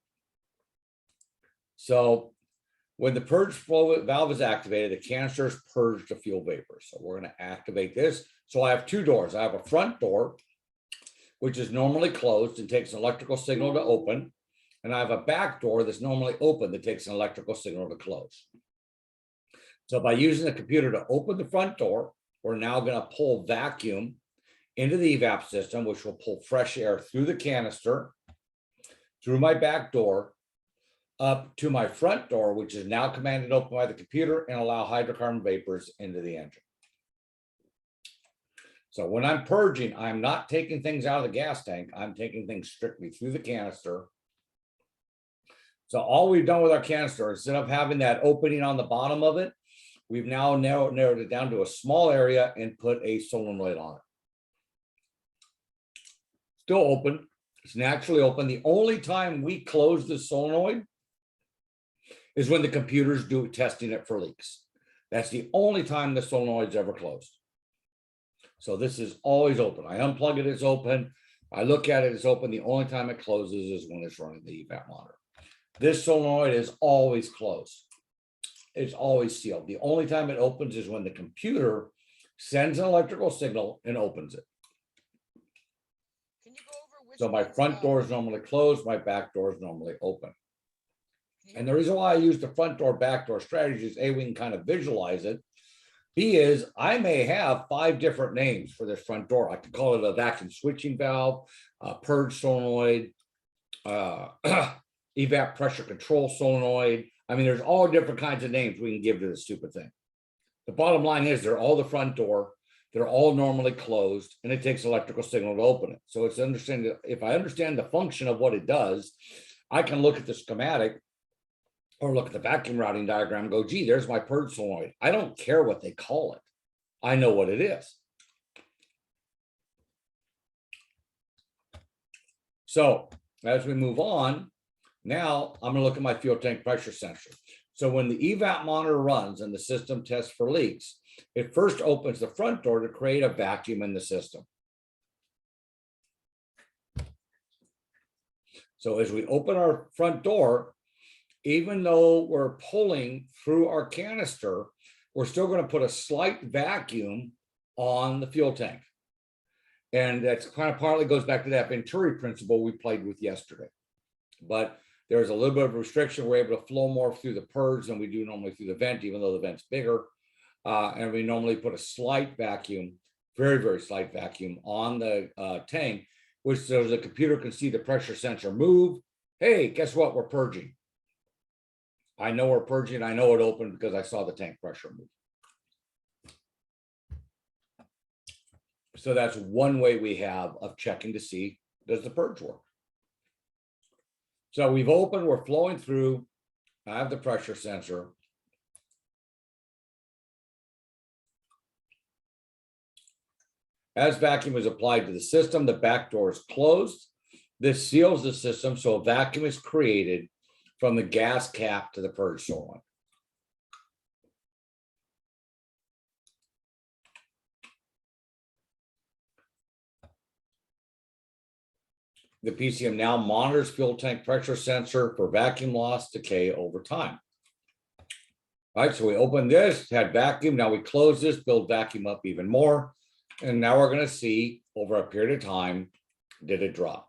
So when the purge flow valve is activated, the canisters purge the fuel vapor. So we're going to activate this. So I have two doors. I have a front door, which is normally closed and takes an electrical signal to open. And I have a back door that's normally open that takes an electrical signal to close. So by using the computer to open the front door, we're now going to pull vacuum into the evap system, which will pull fresh air through the canister, through my back door, up to my front door, which is now commanded open by the computer, and allow hydrocarbon vapors into the engine. So when I'm purging, I'm not taking things out of the gas tank. I'm taking things strictly through the canister. So all we've done with our canister, instead of having that opening on the bottom of it, we've now narrowed it down to a small area and put a solenoid on it. Still open. It's naturally open. The only time we close the solenoid is when the computer's testing it for leaks. That's the only time the solenoid's ever closed. So this is always open. I unplug it, it's open. I look at it, it's open. The only time it closes is when it's running the evap monitor. This solenoid is always closed. It's always sealed. The only time it opens is when the computer sends an electrical signal and opens it. Can you go over which So my ones, front door is normally closed, my back door is normally open. And the reason why I use the front door, back door strategy is A, we can kind of visualize it. B is, I may have 5 different names for this front door. I could call it a vacuum switching valve, purge solenoid, evap pressure control solenoid. I mean, there's all different kinds of names we can give to this stupid thing. The bottom line is they're all the front door. They're all normally closed, and it takes electrical signal to open it. So it's understanding, if I understand the function of what it does, I can look at the schematic or look at the vacuum routing diagram and go, gee, there's my purge solenoid. I don't care what they call it. I know what it is. So as we move on, now I'm going to look at my fuel tank pressure sensor. So when the evap monitor runs and the system tests for leaks, it first opens the front door to create a vacuum in the system. So as we open our front door, even though we're pulling through our canister, we're still going to put a slight vacuum on the fuel tank. And that's kind of partly goes back to that Venturi principle we played with yesterday. But there's a little bit of restriction. We're able to flow more through the purge than we do normally through the vent, even though the vent's bigger. And we normally put a slight vacuum, very, very slight vacuum on the tank, which so the computer can see the pressure sensor move. Hey, guess what? We're purging. I know we're purging. I know it opened because I saw the tank pressure move. So that's one way we have of checking to see, does the purge work? So we've opened, we're flowing through. I have the pressure sensor. As vacuum is applied to the system, the back door is closed. This seals the system, so a vacuum is created from the gas cap to the purge solenoid. The PCM now monitors fuel tank pressure sensor for vacuum loss decay over time. All right, so we open this, had vacuum. Now we close this, build vacuum up even more. And now we're going to see over a period of time, did it drop?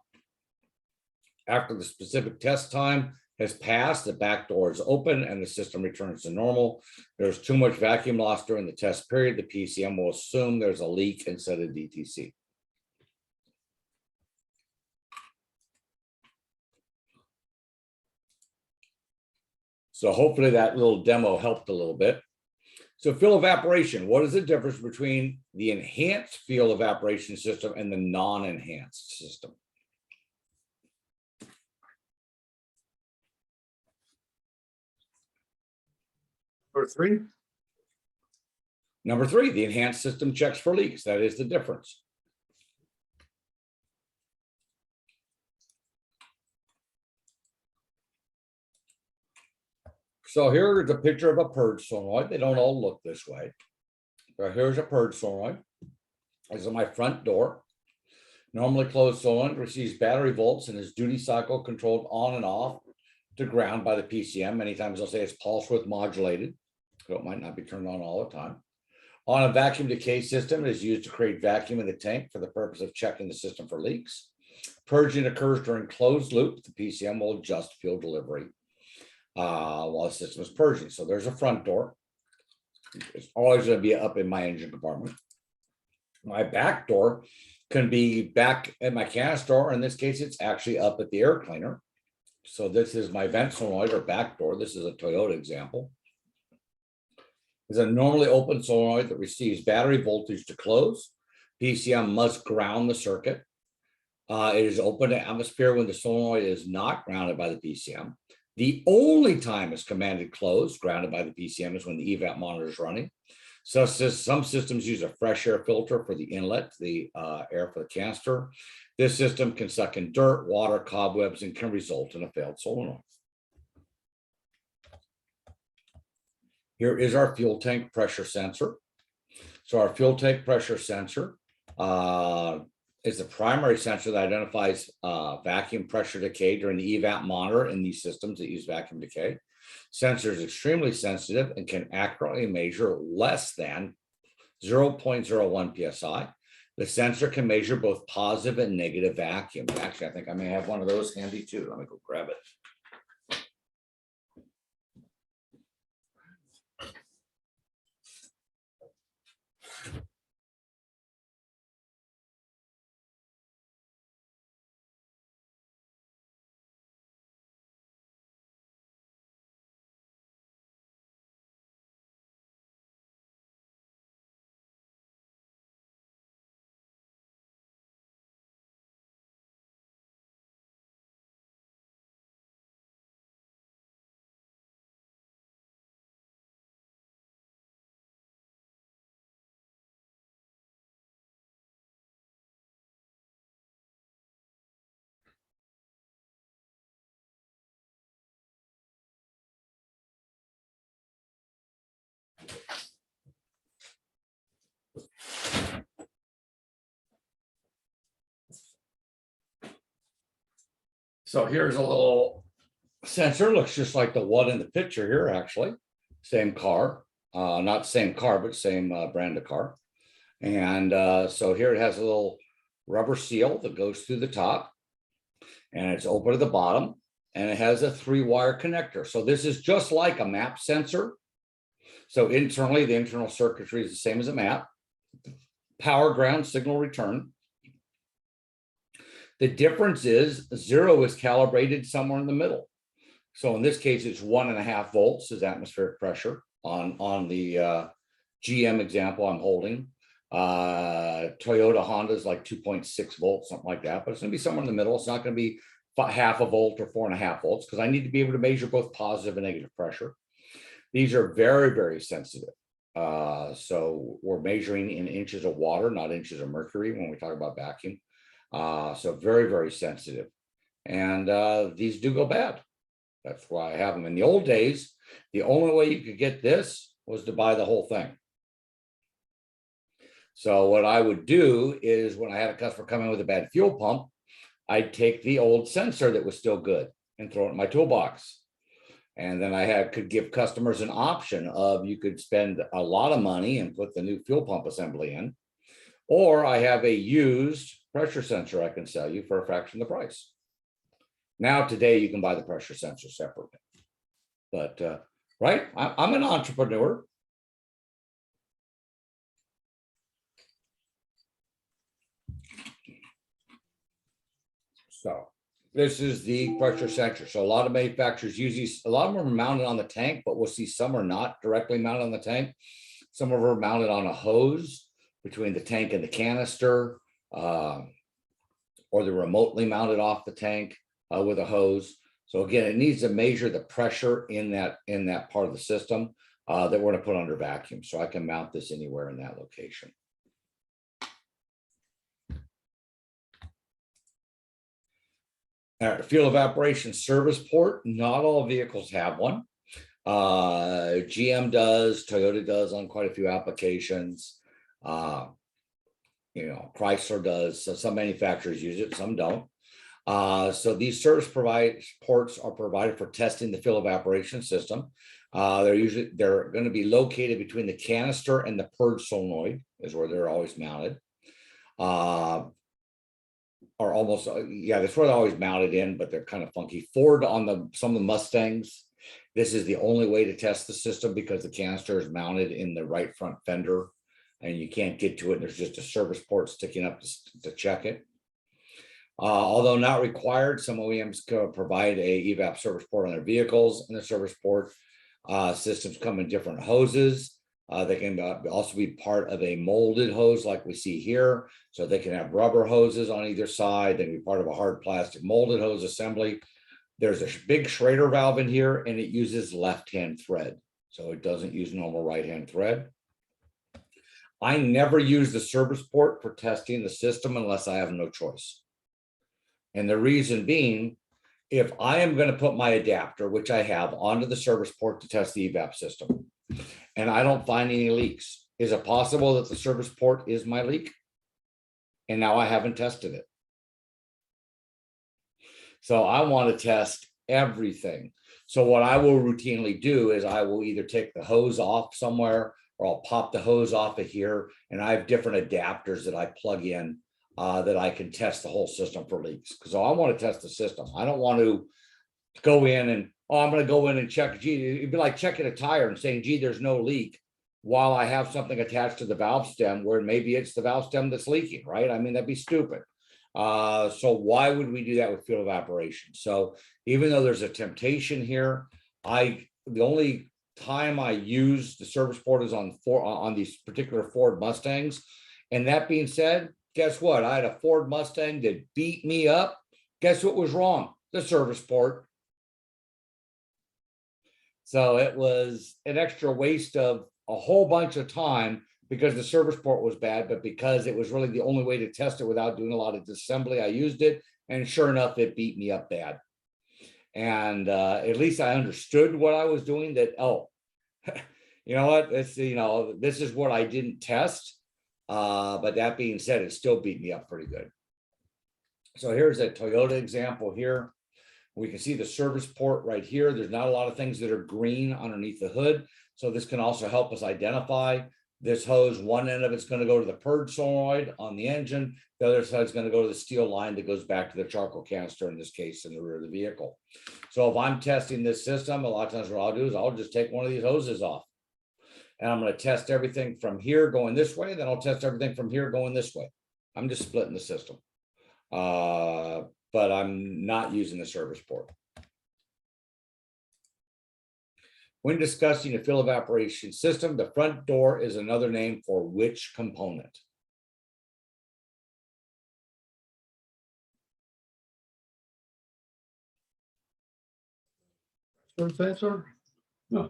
After the specific test time has passed, the back door is open and the system returns to normal. There's too much vacuum loss during the test period. The PCM will assume there's a leak instead of DTC. So hopefully that little demo helped a little bit. So fuel evaporation, what is the difference between the enhanced fuel evaporation system and the non-enhanced system? Number three, the enhanced system checks for leaks. That is the difference. So here is a picture of a purge solenoid. They don't all look this way. But here's a purge solenoid. This is my front door. Normally closed solenoid receives battery volts and is duty cycle controlled on and off to ground by the PCM. Many times they'll say it's pulse width modulated, so it might not be turned on all the time. On a vacuum decay system, it is used to create vacuum in the tank for the purpose of checking the system for leaks. Purging occurs during closed loop. The PCM will adjust fuel delivery while the system is purging. So there's a front door. It's always going to be up in my engine compartment. My back door can be back at my canister, or in this case, it's actually up at the air cleaner. So this is my vent solenoid or back door. This is a Toyota example. It's a normally open solenoid that receives battery voltage to close. PCM must ground the circuit. It is open to atmosphere when the solenoid is not grounded by the PCM. The only time it's commanded closed, grounded by the PCM, is when the evap monitor is running. So some systems use a fresh air filter for the inlet, the air for the canister. This system can suck in dirt, water, cobwebs, and can result in a failed solenoid. Here is our fuel tank pressure sensor. So our fuel tank pressure sensor is the primary sensor that identifies vacuum pressure decay during the evap monitor in these systems that use vacuum decay. Sensor is extremely sensitive and can accurately measure less than 0.01 psi. The sensor can measure both positive and negative vacuum. Actually, I think I may have one of those handy too. Let me go grab it. So here's a little sensor looks just like the one in the picture here, actually. Same car, not same car, but same brand of car. And so here it has a little rubber seal that goes through the top, and it's open at the bottom, and it has a 3-wire connector. So this is just like a map sensor. So internally, the internal circuitry is the same as a map. Power, ground, signal return. The difference is 0 is calibrated somewhere in the middle. So in this case, it's 1.5 volts is atmospheric pressure on the GM example I'm holding. Toyota Honda is like 2.6 volts, something like that, but it's going to be somewhere in the middle. It's not going to be 0.5 volt or 4.5 volts, because I need to be able to measure both positive and negative pressure. These are very, very sensitive. So we're measuring in inches of water, not inches of mercury when we talk about vacuum. So very, very sensitive. And these do go bad. That's why I have them. In the old days, the only way you could get this was to buy the whole thing. So what I would do is when I had a customer come in with a bad fuel pump, I'd take the old sensor that was still good and throw it in my toolbox. And then I could give customers an option of, you could spend a lot of money and put the new fuel pump assembly in, or I have a used pressure sensor I can sell you for a fraction of the price. Now, today, you can buy the pressure sensor separately. But, right, I'm an entrepreneur. So this is the pressure sensor. So a lot of manufacturers use these. A lot of them are mounted on the tank, but we'll see some are not directly mounted on the tank. Some of them are mounted on a hose between the tank and the canister, or they're remotely mounted off the tank with a hose. So again, it needs to measure the pressure in that part of the system that we're going to put under vacuum. So I can mount this anywhere in that location. All right, fuel evaporation service port. Not all vehicles have one. GM does, Toyota does on quite a few applications. Chrysler does. So some manufacturers use it, some don't. So these service ports are provided for testing the fuel evaporation system. They're going to be located between the canister and the purge solenoid, is where they're always mounted. Or almost, that's where they're always mounted in, but they're kind of funky. Ford on some of the Mustangs, this is the only way to test the system, because the canister is mounted in the right front fender and you can't get to it. There's just a service port sticking up to check it. Although not required, some OEMs can provide a evap service port on their vehicles, and the service port systems come in different hoses. They can also be part of a molded hose like we see here. So they can have rubber hoses on either side. They can be part of a hard plastic molded hose assembly. There's a big Schrader valve in here, and it uses left-hand thread. So it doesn't use normal right-hand thread. I never use the service port for testing the system unless I have no choice. And the reason being, if I am going to put my adapter, which I have, onto the service port to test the evap system, and I don't find any leaks, is it possible that the service port is my leak? And now I haven't tested it. So I want to test everything. So what I will routinely do is I will either take the hose off somewhere, or I'll pop the hose off of here. And I have different adapters that I plug in that I can test the whole system for leaks. Because I want to test the system. I don't want to go in and, I'm going to go in and check. Gee, it'd be like checking a tire and saying, gee, there's no leak, while I have something attached to the valve stem where maybe it's the valve stem that's leaking, right? I mean, that'd be stupid. So why would we do that with fuel evaporation? So even though there's a temptation here, the only time I use the service port is on these particular Ford Mustangs. And that being said, guess what? I had a Ford Mustang that beat me up. Guess what was wrong? The service port. So it was an extra waste of a whole bunch of time because the service port was bad, but because it was really the only way to test it without doing a lot of disassembly, I used it. And sure enough, it beat me up bad. And at least I understood what I was doing, that, oh, you know what, this is what I didn't test. But that being said, it still beat me up pretty good. So here's a Toyota example here. We can see the service port right here. There's not a lot of things that are green underneath the hood. So this can also help us identify this hose. One end of it's going to go to the purge solenoid on the engine. The other side is going to go to the steel line that goes back to the charcoal canister, in this case, in the rear of the vehicle. So if I'm testing this system, a lot of times what I'll do is I'll just take one of these hoses off. And I'm going to test everything from here going this way. Then I'll test everything from here going this way. I'm just splitting the system. But I'm not using the service port. When discussing a fuel evaporation system, the front door is another name for which component? Sensor? No.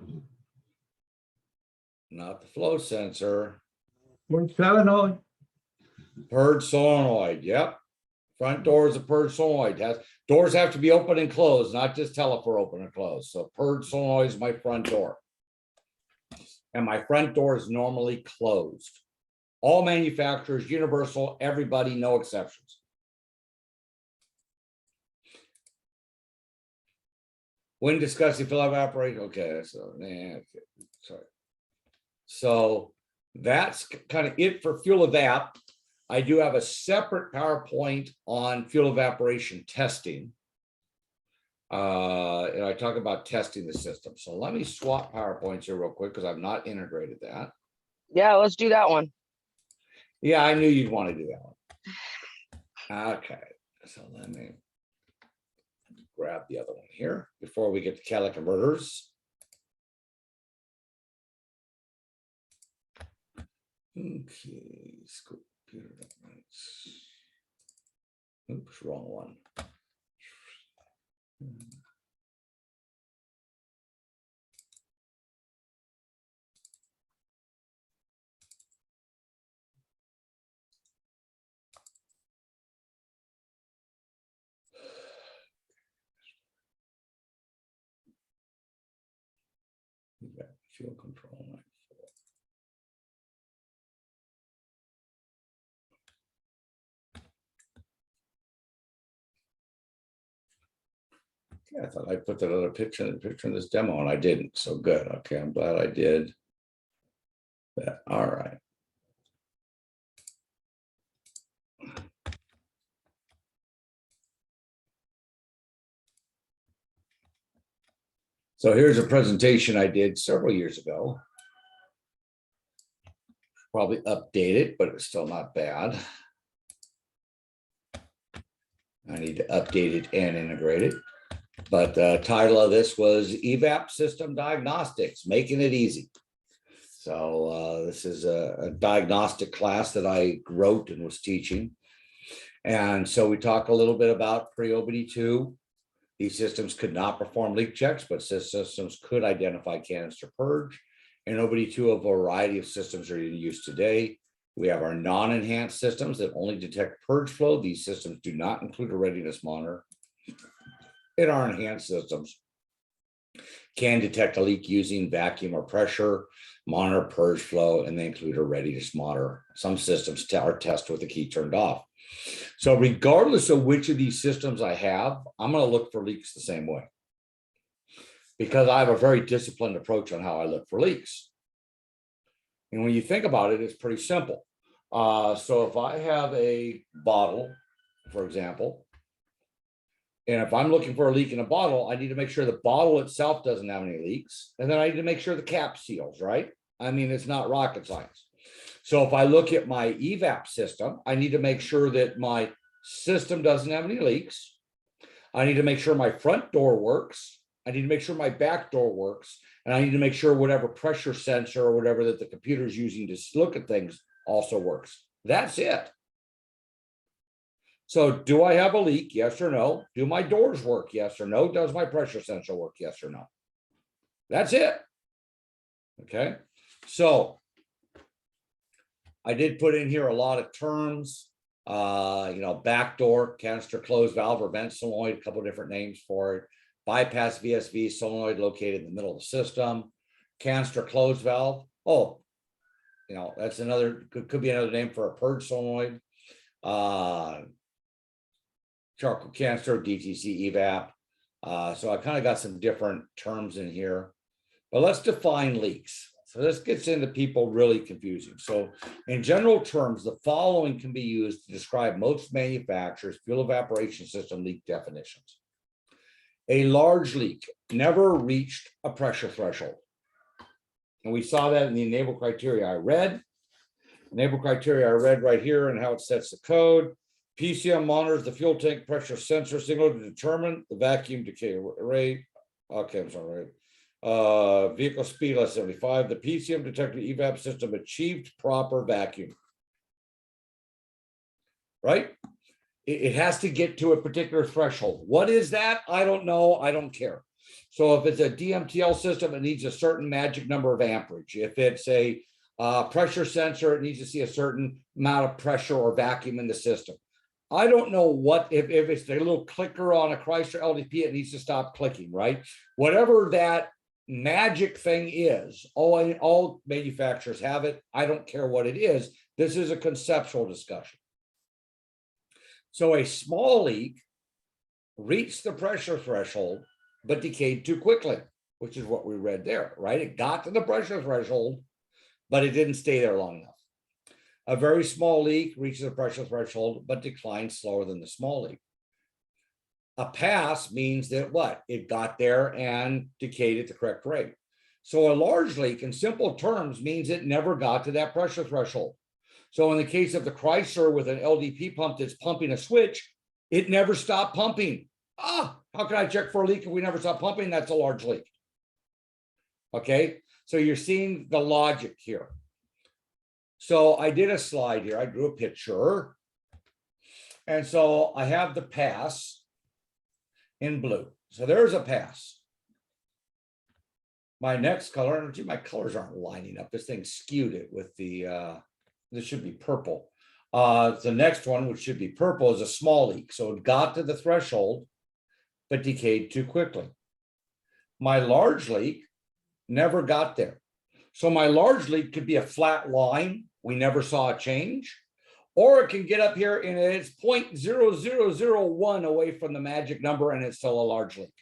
Not the flow sensor. Point solenoid? Purge solenoid. Yep. Front door is a purge solenoid. Doors have to be open and closed, not just tell if we're open or closed. So purge solenoid is my front door. And my front door is normally closed. All manufacturers, universal, everybody, no exceptions. When discussing fuel evaporation, okay, so okay, sorry. So that's kind of it for fuel evap. I do have a separate PowerPoint on fuel evaporation testing. And I talk about testing the system. So let me swap PowerPoints here real quick because I've not integrated that. Yeah, let's do that one. Yeah, I knew you'd want to do that one. Okay, so let me grab the other one here before we get to catalytic converters. Okay, computer. Oops, wrong one. Fuel control. Yeah, I thought I put that other picture in this demo and I didn't. So good. Okay, I'm glad I did that. All right. So here's a presentation I did several years ago. Probably updated, but it's still not bad. I need to update it and integrate it. But the title of this was Evap System Diagnostics, Making It Easy. So this is a diagnostic class that I wrote and was teaching. And so we talk a little bit about pre-OBD2. These systems could not perform leak checks, but systems could identify canister purge. In OBD2, a variety of systems are in use today. We have our non-enhanced systems that only detect purge flow. These systems do not include a readiness monitor. In our enhanced systems, can detect a leak using vacuum or pressure, monitor purge flow, and they include a readiness monitor. Some systems are tested with the key turned off. So regardless of which of these systems I have, I'm going to look for leaks the same way, because I have a very disciplined approach on how I look for leaks. And when you think about it, it's pretty simple. So if I have a bottle, for example, and if I'm looking for a leak in a bottle, I need to make sure the bottle itself doesn't have any leaks. And then I need to make sure the cap seals, right? I mean, it's not rocket science. So if I look at my evap system, I need to make sure that my system doesn't have any leaks. I need to make sure my front door works. I need to make sure my back door works. And I need to make sure whatever pressure sensor or whatever that the computer is using to look at things also works. That's it. So do I have a leak? Yes or no? Do my doors work? Yes or no? Does my pressure sensor work? Yes or no? That's it. Okay. So I did put in here a lot of terms, back door, canister closed valve or vent solenoid, a couple of different names for it. Bypass VSV solenoid located in the middle of the system. Canister closed valve. Oh, that's another, could be another name for a purge solenoid. Charcoal canister, DTC evap, So I kind of got some different terms in here, but let's define leaks. So this gets into people really confusing. So in general terms, the following can be used to describe most manufacturers' fuel evaporation system leak definitions. A large leak never reached a pressure threshold. And we saw that in the enable criteria I read. Enable criteria I read right here and how it sets the code. PCM monitors the fuel tank pressure sensor signal to determine the vacuum decay rate. Okay, I'm sorry. Vehicle speed less 75. The PCM detected evap system achieved proper vacuum. Right? It has to get to a particular threshold. What is that? I don't know. I don't care. So if it's a DMTL system, it needs a certain magic number of amperage. If it's a pressure sensor, it needs to see a certain amount of pressure or vacuum in the system. I don't know what, if it's a little clicker on a Chrysler LDP, it needs to stop clicking, right? Whatever that magic thing is, all manufacturers have it. I don't care what it is. This is a conceptual discussion. So a small leak reached the pressure threshold, but decayed too quickly, which is what we read there, right? It got to the pressure threshold, but it didn't stay there long enough. A very small leak reaches the pressure threshold, but declines slower than the small leak. A pass means that what? It got there and decayed at the correct rate. So a large leak, in simple terms, means it never got to that pressure threshold. So in the case of the Chrysler with an LDP pump that's pumping a switch, it never stopped pumping. How can I check for a leak if we never stop pumping? That's a large leak. Okay, so you're seeing the logic here. So I did a slide here. I drew a picture. And so I have the pass in blue. So there's a pass. My next color, my colors aren't lining up. This thing skewed it with the, this should be purple. The next one, which should be purple, is a small leak. So it got to the threshold, but decayed too quickly. My large leak never got there. So my large leak could be a flat line. We never saw a change. Or it can get up here and it's 0.0001 away from the magic number and it's still a large leak.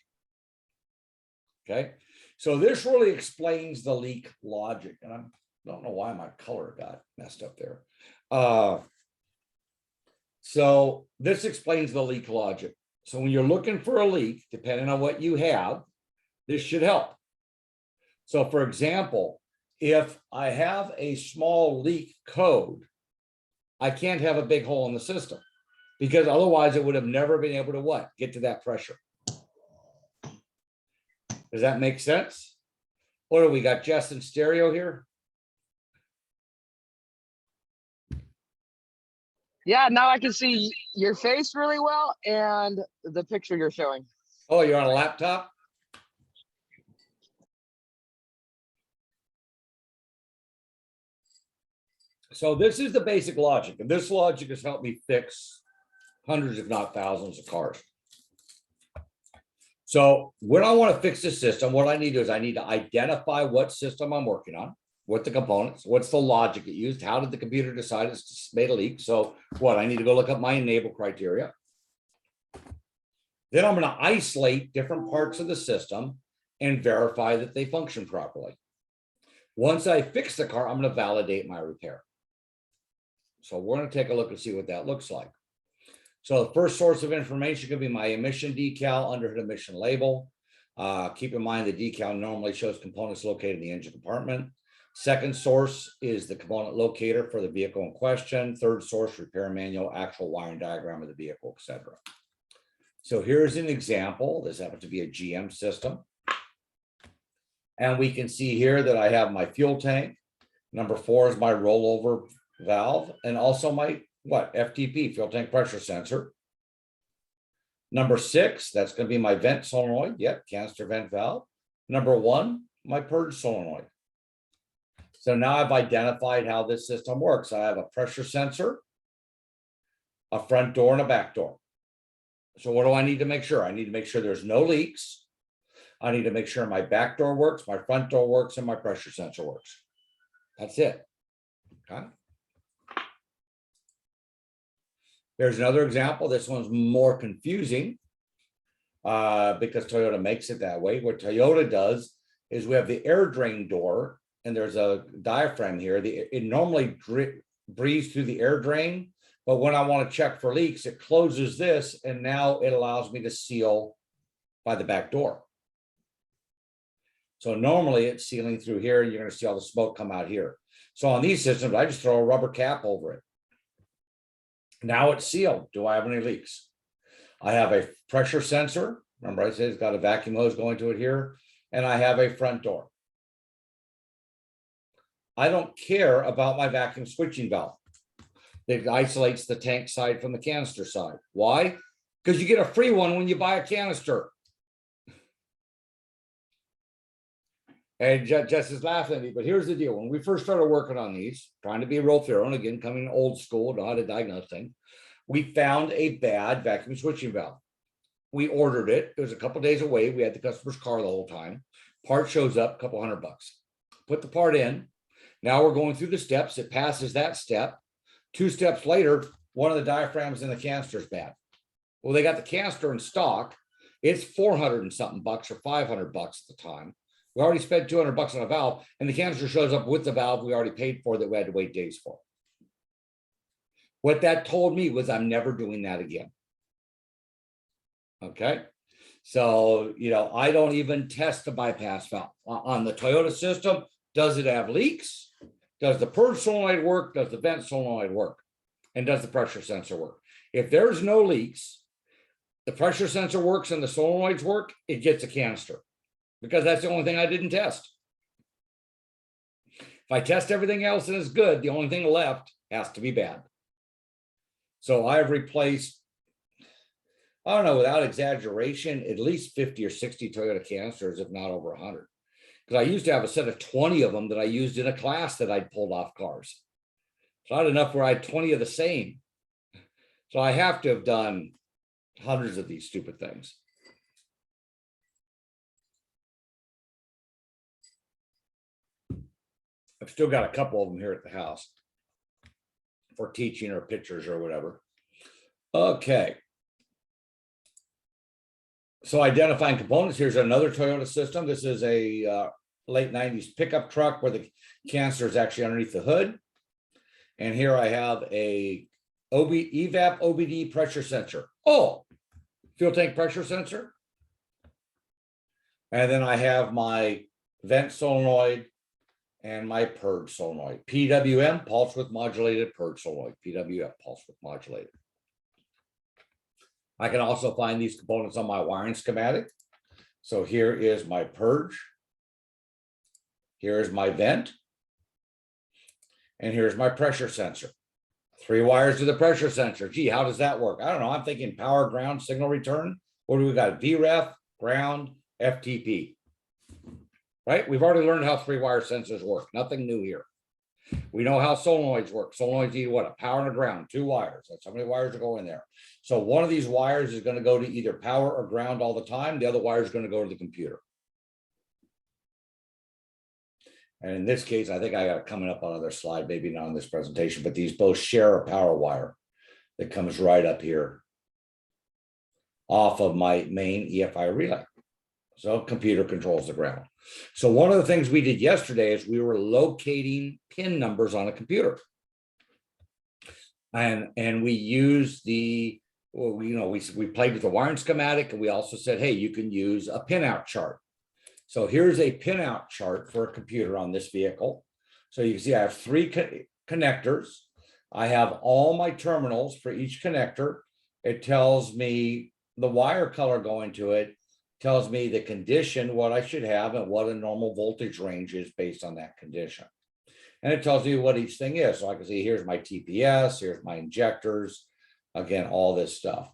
Okay. So this really explains the leak logic. And I don't know why my color got messed up there. So this explains the leak logic. So when you're looking for a leak, depending on what you have, this should help. So for example, if I have a small leak code, I can't have a big hole in the system because otherwise it would have never been able to what? Get to that pressure. Does that make sense? What do we got? Jess in stereo here? Yeah, now I can see your face really well and the picture you're showing. Oh, you're on a laptop? So this is the basic logic, and this logic has helped me fix hundreds, if not thousands, of cars. So when I want to fix the system, what I need to do is I need to identify what system I'm working on, what the components, what's the logic it used, how did the computer decide it's made a leak? So what, I need to go look up my enable criteria. Then I'm going to isolate different parts of the system and verify that they function properly. Once I fix the car, I'm going to validate my repair. So we're going to take a look and see what that looks like. So the first source of information could be my emission decal under the emission label. Keep in mind the decal normally shows components located in the engine compartment. Second source is the component locator for the vehicle in question. Third source, repair manual, actual wiring diagram of the vehicle, etc. So here's an example. This happens to be a GM system. And we can see here that I have my fuel tank. Number 4 is my rollover valve and also my FTP, fuel tank pressure sensor. Number 6, that's going to be my vent solenoid. Yep, canister vent valve. Number 1, my purge solenoid. So now I've identified how this system works. I have a pressure sensor, a front door, and a back door. So what do I need to make sure? I need to make sure there's no leaks. I need to make sure my back door works, my front door works, and my pressure sensor works. That's it. Okay. There's another example. This one's more confusing. because Toyota makes it that way. What Toyota does is we have the air drain door, and there's a diaphragm here. It normally breathes through the air drain, but when I want to check for leaks, it closes this, and now it allows me to seal by the back door. So normally it's sealing through here, and you're going to see all the smoke come out here. So on these systems, I just throw a rubber cap over it. Now it's sealed. Do I have any leaks? I have a pressure sensor. Remember I said it's got a vacuum hose going to it here, and I have a front door. I don't care about my vacuum switching valve. It isolates the tank side from the canister side. Why? Because you get a free one when you buy a canister. And Jess is laughing at me, but here's the deal. When we first started working on these, trying to be real thorough, and again, coming old school, know how to diagnose things, we found a bad vacuum switching valve. We ordered it. It was a couple days away. We had the customer's car the whole time. Part shows up, a couple $100. Put the part in. Now we're going through the steps. It passes that step. 2 steps later, one of the diaphragms in the canister is bad. Well, they got the canister in stock. It's 400 and something bucks or 500 bucks at the time. We already spent 200 bucks on a valve, and the canister shows up with the valve we already paid for that we had to wait days for. What that told me was I'm never doing that again. Okay. So, I don't even test the bypass valve on the Toyota system. Does it have leaks? Does the purge solenoid work? Does the vent solenoid work? And does the pressure sensor work? If there's no leaks, the pressure sensor works and the solenoids work, it gets a canister, because that's the only thing I didn't test. If I test everything else and it's good, the only thing left has to be bad. So I've replaced, I don't know, without exaggeration, at least 50 or 60 Toyota canisters, if not over 100. Because I used to have a set of 20 of them that I used in a class that I'd pulled off cars. So I had enough where I had 20 of the same. So I have to have done hundreds of these stupid things. I've still got a couple of them here at the house for teaching or pictures or whatever. Okay. So identifying components, here's another Toyota system. This is a late 90s pickup truck where the canister is actually underneath the hood. And here I have a Evap OBD pressure sensor. Oh, fuel tank pressure sensor. And then I have my vent solenoid and my purge solenoid. PWM, pulse width modulated purge solenoid. PWM, pulse width modulated. I can also find these components on my wiring schematic. So here is my purge. Here's my vent. And here's my pressure sensor. 3 wires to the pressure sensor. Gee, how does that work? I don't know. I'm thinking power, ground, signal return. What do we got? VREF, ground, FTP. Right? We've already learned how 3-wire sensors work. Nothing new here. We know how solenoids work. Solenoids need what? A power and a ground, 2 wires. That's how many wires are going there. So one of these wires is going to go to either power or ground all the time. The other wire is going to go to the computer. And in this case, I think I got it coming up on another slide, maybe not on this presentation, but these both share a power wire that comes right up here off of my main EFI relay. So computer controls the ground. So one of the things we did yesterday is we were locating pin numbers on a computer. And we used the, well, we played with the wiring schematic, and we also said, hey, you can use a pinout chart. So here's a pinout chart for a computer on this vehicle. So you can see I have 3 connectors. I have all my terminals for each connector. It tells me the wire color going to it, tells me the condition, what I should have, and what a normal voltage range is based on that condition. And it tells me what each thing is. So I can see here's my TPS, here's my injectors, again, all this stuff.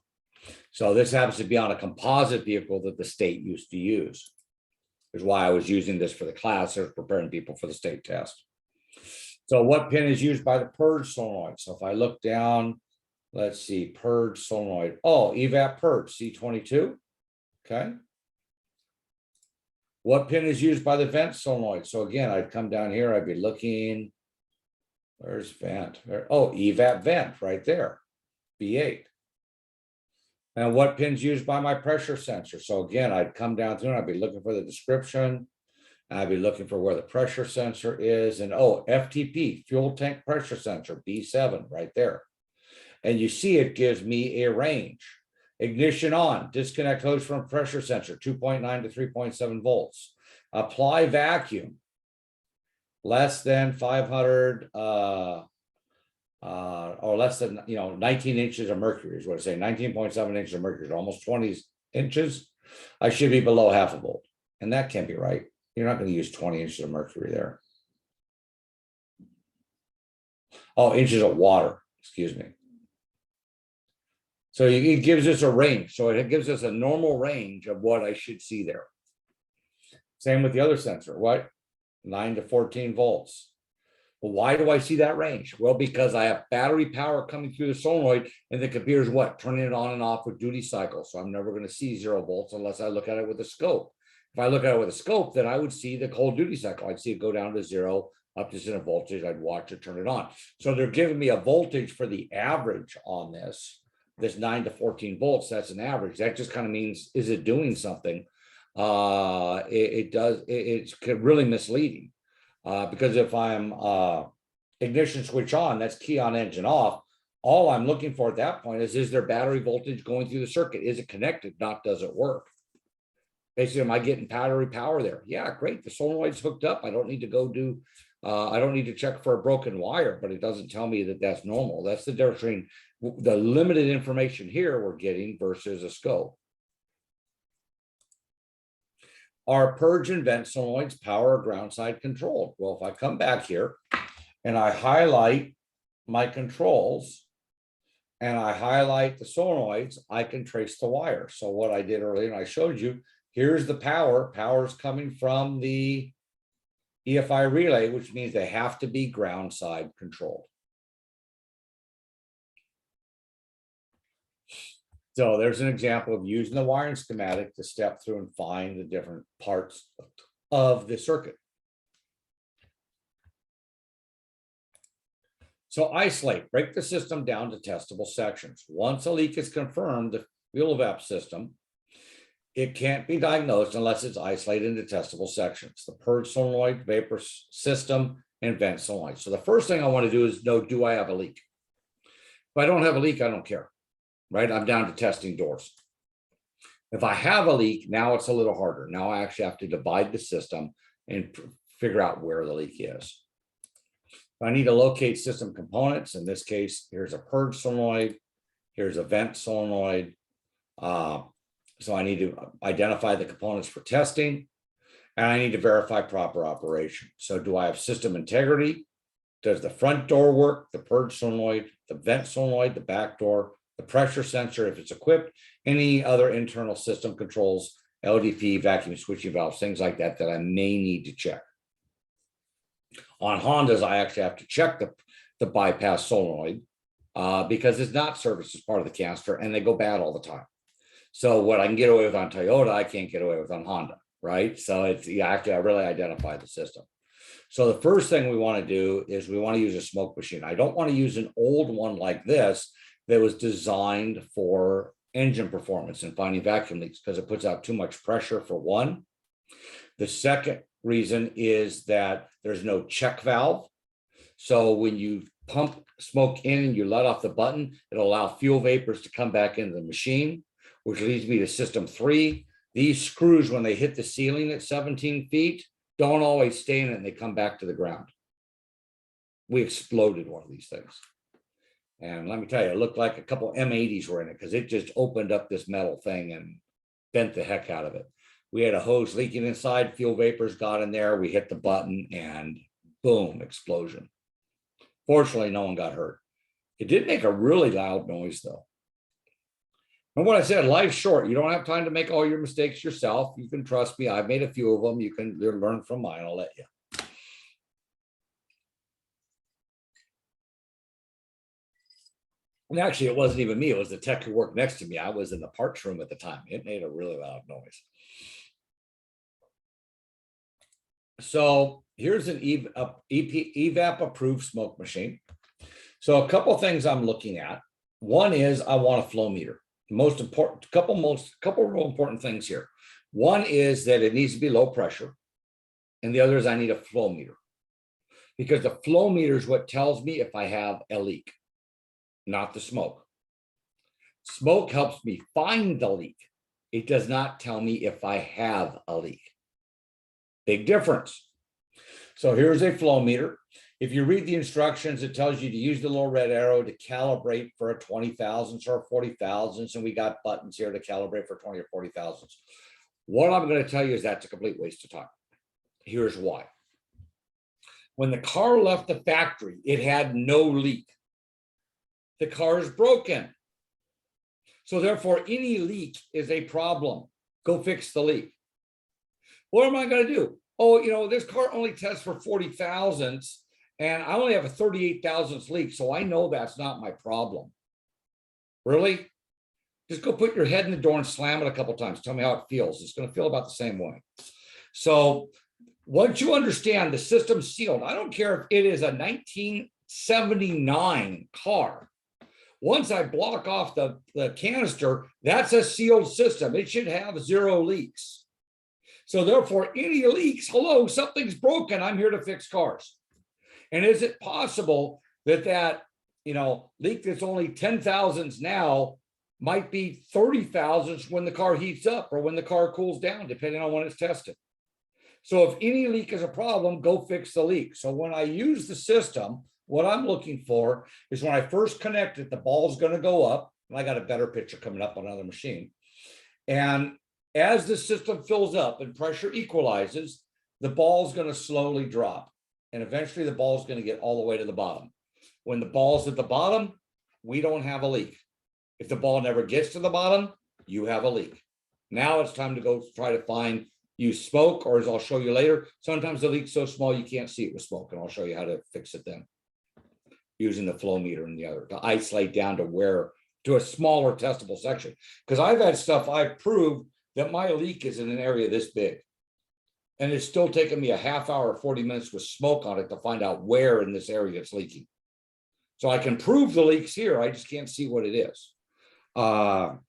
So this happens to be on a composite vehicle that the state used to use. Is why I was using this for the class. I was preparing people for the state test. So what pin is used by the purge solenoid? So if I look down, let's see, purge solenoid. Oh, evap purge, C22. Okay. What pin is used by the vent solenoid? So again, I'd come down here, I'd be looking, where's vent? Oh, evap vent right there, B8. And what pin's used by my pressure sensor? So again, I'd come down through and I'd be looking for the description. I'd be looking for where the pressure sensor is, and oh, FTP, fuel tank pressure sensor, B7, right there. And you see it gives me a range. Ignition on, disconnect hose from pressure sensor, 2.9 to 3.7 volts. Apply vacuum, less than 500, or less than, 19 inches of mercury is what I say, 19.7 inches of mercury, almost 20 inches. I should be below half a volt. And that can't be right. You're not going to use 20 inches of mercury there. Oh, inches of water, excuse me. So it gives us a range. So it gives us a normal range of what I should see there. Same with the other sensor, what? 9 to 14 volts. Well, why do I see that range? Well, because I have battery power coming through the solenoid, and the computer's what? Turning it on and off with duty cycle. So I'm never going to see 0 volts unless I look at it with a scope. If I look at it with a scope, then I would see the whole duty cycle. I'd see it go down to 0, up to 0 voltage. I'd watch it turn it on. So they're giving me a voltage for the average on this 9 to 14 volts. That's an average. That just kind of means, is it doing something? It's really misleading. Because if I'm ignition switch on, that's key on engine off. All I'm looking for at that point is there battery voltage going through the circuit? Is it connected? Not does it work? Basically, am I getting battery power there? Yeah, great. The solenoid's hooked up. I don't need to go do, I don't need to check for a broken wire, but it doesn't tell me that that's normal. That's the difference between the limited information here we're getting versus a scope. Are purge and vent solenoids power or ground side controlled? Well, if I come back here and I highlight my controls and I highlight the solenoids, I can trace the wire. So what I did earlier, and I showed you, here's the power. Power is coming from the EFI relay, which means they have to be ground side controlled. So there's an example of using the wiring schematic to step through and find the different parts of the circuit. So isolate, break the system down to testable sections. Once a leak is confirmed, the fuel evap system, it can't be diagnosed unless it's isolated into testable sections. The purge solenoid, vapor system, and vent solenoid. So the first thing I want to do is know, do I have a leak? If I don't have a leak, I don't care. Right? I'm down to testing doors. If I have a leak, now it's a little harder. Now I actually have to divide the system and figure out where the leak is. I need to locate system components. In this case, here's a purge solenoid. Here's a vent solenoid. So I need to identify the components for testing, and I need to verify proper operation. So do I have system integrity? Does the front door work? The purge solenoid, the vent solenoid, the back door, the pressure sensor, if it's equipped, any other internal system controls, LDP, vacuum switching valves, things like that, that I may need to check. On Hondas, I actually have to check the bypass solenoid because it's not serviced as part of the canister and they go bad all the time. So what I can get away with on Toyota, I can't get away with on Honda, right? So it's, you have to really identify the system. So the first thing we want to do is we want to use a smoke machine. I don't want to use an old one like this that was designed for engine performance and finding vacuum leaks because it puts out too much pressure for one. The second reason is that there's no check valve. So when you pump smoke in and you let off the button, it'll allow fuel vapors to come back into the machine, which leads me to system 3. These screws, when they hit the ceiling at 17 feet, don't always stay in it and they come back to the ground. We exploded one of these things. And let me tell you, it looked like a couple M80s were in it because it just opened up this metal thing and bent the heck out of it. We had a hose leaking inside, fuel vapors got in there, we hit the button and boom, explosion. Fortunately, no one got hurt. It did make a really loud noise though. And what I said, life's short. You don't have time to make all your mistakes yourself. You can trust me. I've made a few of them. You can learn from mine. I'll let you. And actually, it wasn't even me. It was the tech who worked next to me. I was in the parts room at the time. It made a really loud noise. So here's an evap approved smoke machine. So a couple of things I'm looking at. One is I want a flow meter. couple real important things here. One is that it needs to be low pressure, and the other is I need a flow meter, because the flow meter is what tells me if I have a leak, not the smoke. Smoke helps me find the leak. It does not tell me if I have a leak. Big difference. So here's a flow meter. If you read the instructions, it tells you to use the little red arrow to calibrate for a 20 thousandths or 40 thousandths, and we got buttons here to calibrate for 20 or 40 thousandths. What I'm going to tell you is that's a complete waste of time. Here's why. When the car left the factory, it had no leak. The car is broken. So therefore, any leak is a problem. Go fix the leak. What am I going to do? Oh, you know, this car only tests for 40 thousandths, and I only have a 38 thousandths leak, so I know that's not my problem. Really? Just go put your head in the door and slam it a couple times. Tell me how it feels. It's going to feel about the same way. So once you understand the system's sealed, I don't care if it is a 1979 car. Once I block off the canister, that's a sealed system. It should have 0 leaks. So therefore, any leaks, hello, something's broken. I'm here to fix cars. And is it possible that leak that's only 10 thousandths now might be 30 thousandths when the car heats up or when the car cools down, depending on when it's tested. So if any leak is a problem, go fix the leak. So when I use the system, what I'm looking for is when I first connect it, the ball's going to go up. And I got a better picture coming up on another machine. And as the system fills up and pressure equalizes, the ball's going to slowly drop. And eventually the ball's going to get all the way to the bottom. When the ball's at the bottom, we don't have a leak. If the ball never gets to the bottom, you have a leak. Now it's time to go try to use smoke, or as I'll show you later, sometimes the leak's so small you can't see it with smoke, and I'll show you how to fix it then, using the flow meter and the other to isolate down to a smaller testable section. Because I've had stuff I've proved that my leak is in an area this big, and it's still taken me a half hour, 40 minutes with smoke on it to find out where in this area it's leaking. So I can prove the leaks here, I just can't see what it is. So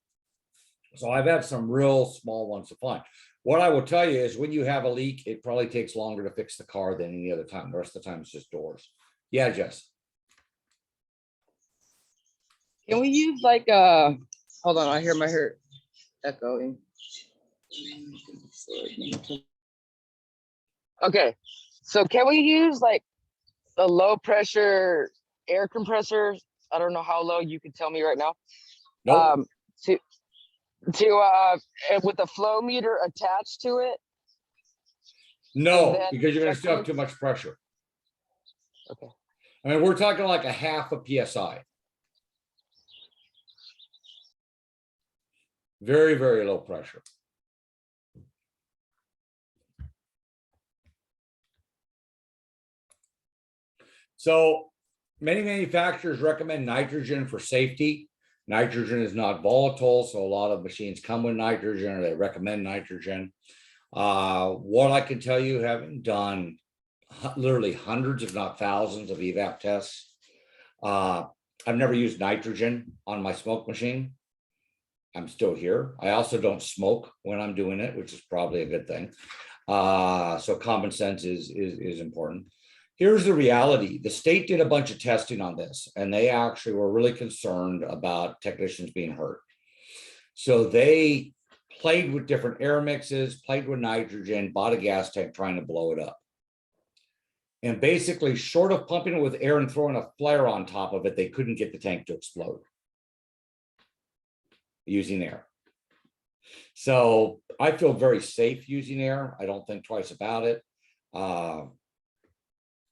I've had some real small ones to find. What I will tell you is when you have a leak, it probably takes longer to fix the car than any other time. The rest of the time it's just doors. Yeah, Jess. Can we use like hold on, I hear my hair echoing. Okay, so can we use like the low pressure air compressor? I don't know how low, you can tell me right now. Nope. And with the flow meter attached to it? No, because you're going to still have too much pressure. Okay. I mean, we're talking like a half a PSI. Very, very low pressure. So many manufacturers recommend nitrogen for safety. Nitrogen is not volatile, so a lot of machines come with nitrogen, or they recommend nitrogen. What I can tell you, having done literally hundreds, if not thousands, of evap tests, I've never used nitrogen on my smoke machine. I'm still here. I also don't smoke when I'm doing it, which is probably a good thing. So common sense is important. Here's the reality. The state did a bunch of testing on this, and they actually were really concerned about technicians being hurt. So they played with different air mixes, played with nitrogen, bought a gas tank trying to blow it up. And basically, short of pumping it with air and throwing a flare on top of it, they couldn't get the tank to explode using air. So I feel very safe using air. I don't think twice about it.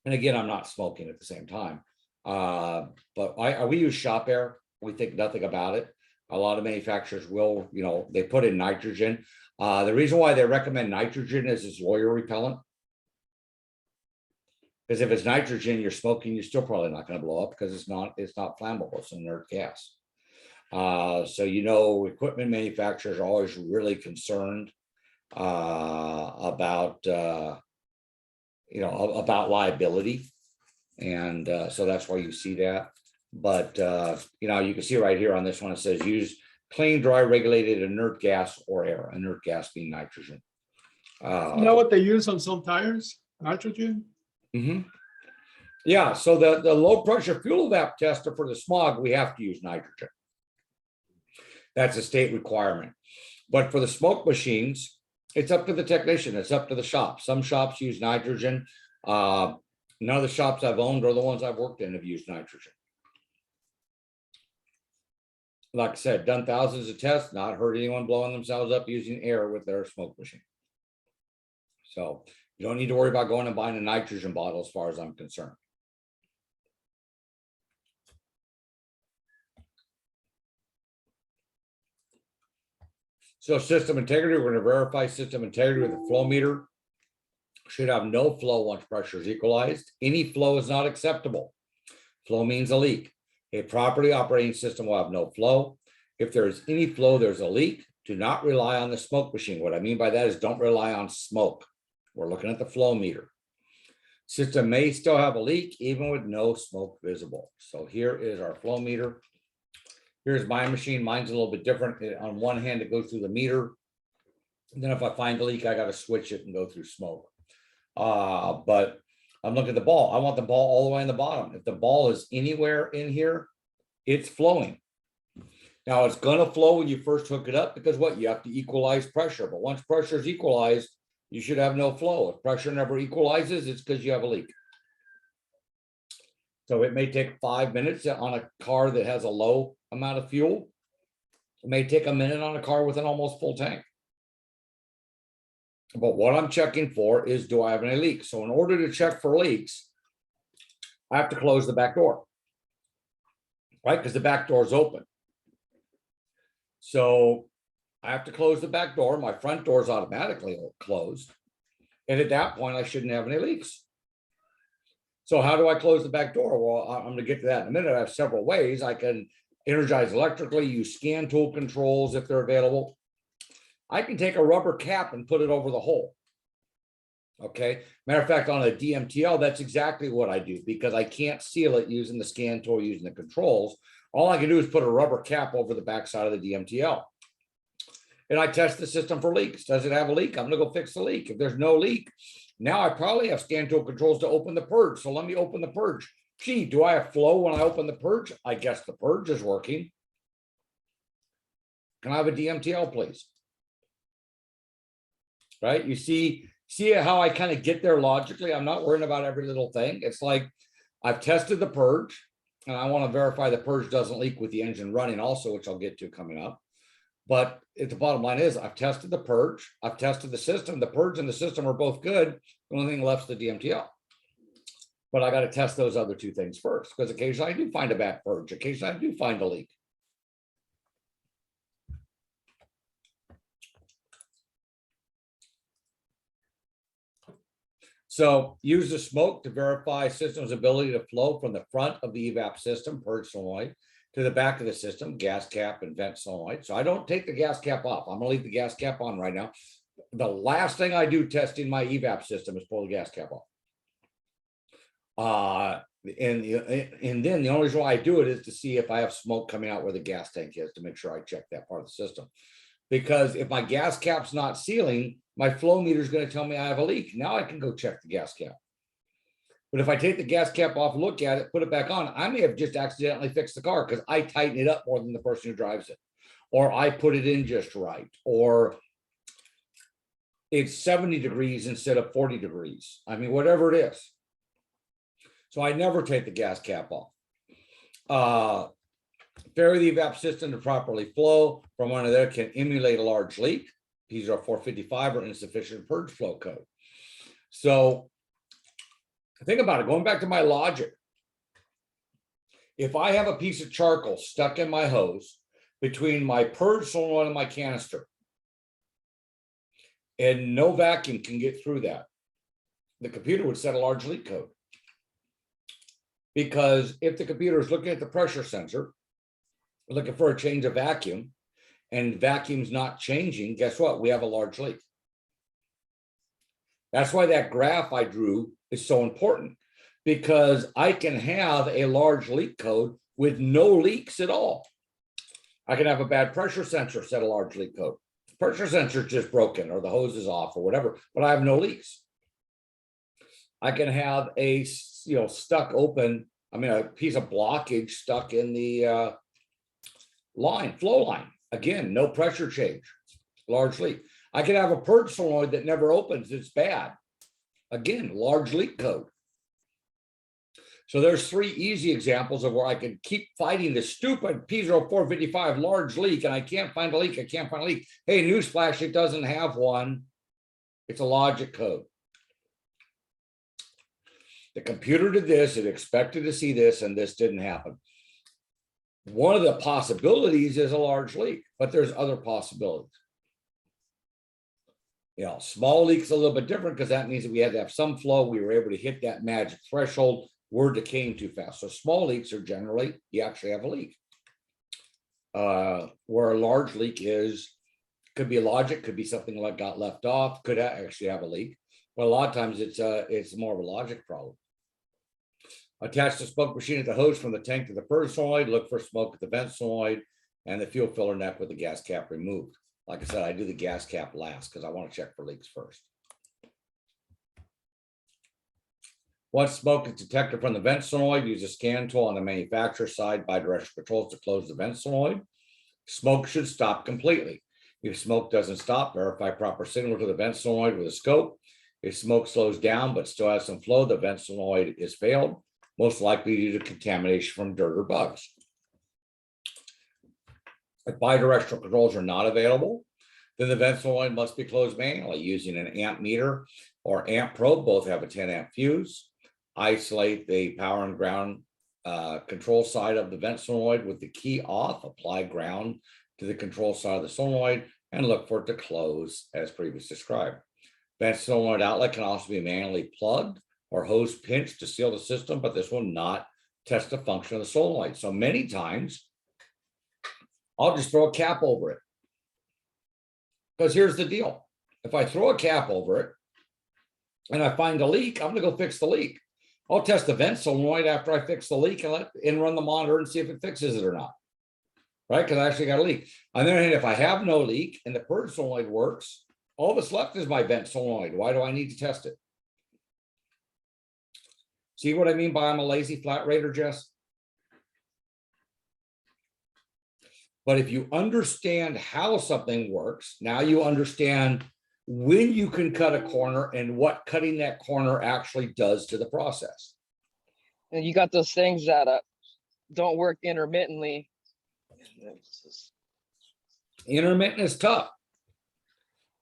And again, I'm not smoking at the same time. But we use shop air. We think nothing about it. A lot of manufacturers will, they put in nitrogen. The reason why they recommend nitrogen is it's oil repellent. Because if it's nitrogen you're smoking, you're still probably not going to blow up because it's not flammable. It's an inert gas. So, equipment manufacturers are always really concerned about liability. And so that's why you see that. But, you can see right here on this one, it says use clean, dry, regulated inert gas or air, inert gas being nitrogen. Isn't that what they use on some tires? Nitrogen? Mhm. Yeah, so the low pressure fuel evap tester for the smog, we have to use nitrogen. That's a state requirement. But for the smoke machines, it's up to the technician, it's up to the shop. Some shops use nitrogen. None of the shops I've owned or the ones I've worked in have used nitrogen. Like I said, done thousands of tests, not heard anyone blowing themselves up using air with their smoke machine. So you don't need to worry about going and buying a nitrogen bottle as far as I'm concerned. So system integrity, we're going to verify system integrity with a flow meter. Should have no flow once pressure is equalized. Any flow is not acceptable. Flow means a leak. A properly operating system will have no flow. If there is any flow, there's a leak. Do not rely on the smoke machine. What I mean by that is don't rely on smoke. We're looking at the flow meter. System may still have a leak even with no smoke visible. So here is our flow meter. Here's my machine. Mine's a little bit different. On one hand, it goes through the meter. And then if I find a leak, I got to switch it and go through smoke. But I'm looking at the ball. I want the ball all the way in the bottom. If the ball is anywhere in here, it's flowing. Now it's going to flow when you first hook it up because what? You have to equalize pressure. But once pressure is equalized, you should have no flow. If pressure never equalizes, it's because you have a leak. So it may take 5 minutes on a car that has a low amount of fuel. It may take a minute on a car with an almost full tank. But what I'm checking for is, do I have any leaks? So in order to check for leaks, I have to close the back door, right? Because the back door is open. So I have to close the back door. My front door is automatically closed. And at that point, I shouldn't have any leaks. So how do I close the back door? Well, I'm going to get to that in a minute. I have several ways. I can energize electrically, use scan tool controls if they're available. I can take a rubber cap and put it over the hole. Okay. Matter of fact, on a DMTL, that's exactly what I do because I can't seal it using the scan tool, using the controls. All I can do is put a rubber cap over the backside of the DMTL. And I test the system for leaks. Does it have a leak? I'm going to go fix the leak. If there's no leak, now I probably have scan tool controls to open the purge. So let me open the purge. Gee, do I have flow when I open the purge? I guess the purge is working. Can I have a DMTL, please? Right? You see how I kind of get there logically? I'm not worrying about every little thing. It's like I've tested the purge and I want to verify the purge doesn't leak with the engine running also, which I'll get to coming up. But the bottom line is I've tested the purge, I've tested the system. The purge and the system are both good. The only thing left is the DMTL. But I got to test those other two things first because occasionally I do find a bad purge. Occasionally I do find a leak. So use the smoke to verify system's ability to flow from the front of the evap system, purge solenoid, to the back of the system, gas cap and vent solenoid. So I don't take the gas cap off. I'm gonna leave the gas cap on right now. The last thing I do testing my evap system is pull the gas cap off. And then the only reason why I do it is to see if I have smoke coming out where the gas tank is to make sure I check that part of the system. Because if my gas cap's not sealing, my flow meter is going to tell me I have a leak. Now I can go check the gas cap. But if I take the gas cap off, look at it, put it back on, I may have just accidentally fixed the car because I tighten it up more than the person who drives it. Or I put it in just right. Or it's 70 degrees instead of 40 degrees. I mean, whatever it is. So I never take the gas cap off. Vary the evap system to properly flow from under there can emulate a large leak. These are 455 or insufficient purge flow code. So think about it, going back to my logic. If I have a piece of charcoal stuck in my hose between my purge solenoid and my canister, and no vacuum can get through that, the computer would set a large leak code. Because if the computer is looking at the pressure sensor, looking for a change of vacuum, and vacuum's not changing, guess what? We have a large leak. That's why that graph I drew is so important, because I can have a large leak code with no leaks at all. I can have a bad pressure sensor set a large leak code. Pressure sensor just broken or the hose is off or whatever, but I have no leaks. I can have a, stuck open, a piece of blockage stuck in the flow line. Again, no pressure change, large leak. I can have a purge solenoid that never opens, it's bad. Again, large leak code. So there's 3 easy examples of where I can keep fighting this stupid P0455 large leak and I can't find a leak, I can't find a leak. Hey, newsflash, it doesn't have one. It's a logic code. The computer did this, it expected to see this, and this didn't happen. One of the possibilities is a large leak, but there's other possibilities. Small leaks a little bit different because that means that we had to have some flow. We were able to hit that magic threshold. We're decaying too fast. So small leaks are generally, you actually have a leak. Where a large leak could be a logic, could be something like got left off, could actually have a leak. But a lot of times it's more of a logic problem. Attach the smoke machine at the hose from the tank to the purge solenoid, look for smoke at the vent solenoid and the fuel filler neck with the gas cap removed. Like I said, I do the gas cap last because I want to check for leaks first. Once smoke is detected from the vent solenoid, use a scan tool on the manufacturer side bidirectional controls to close the vent solenoid. Smoke should stop completely. If smoke doesn't stop, verify proper signal to the vent solenoid with a scope. If smoke slows down but still has some flow, the vent solenoid is failed, most likely due to contamination from dirt or bugs. If bidirectional controls are not available, then the vent solenoid must be closed manually using an amp meter or amp probe. Both have a 10 amp fuse. Isolate the power and ground control side of the vent solenoid with the key off. Apply ground to the control side of the solenoid and look for it to close as previously described. Vent solenoid outlet can also be manually plugged or hose pinched to seal the system, but this will not test the function of the solenoid. So many times, I'll just throw a cap over it. Because here's the deal. If I throw a cap over it and I find a leak, I'm going to go fix the leak. I'll test the vent solenoid after I fix the leak and run the monitor and see if it fixes it or not. Right? Because I actually got a leak. On the other hand, if I have no leak and the purge solenoid works, all that's left is my vent solenoid. Why do I need to test it? See what I mean by I'm a lazy flat rater, Jess? But if you understand how something works, now you understand when you can cut a corner and what cutting that corner actually does to the process. And you got those things that don't work intermittently. Intermittent is tough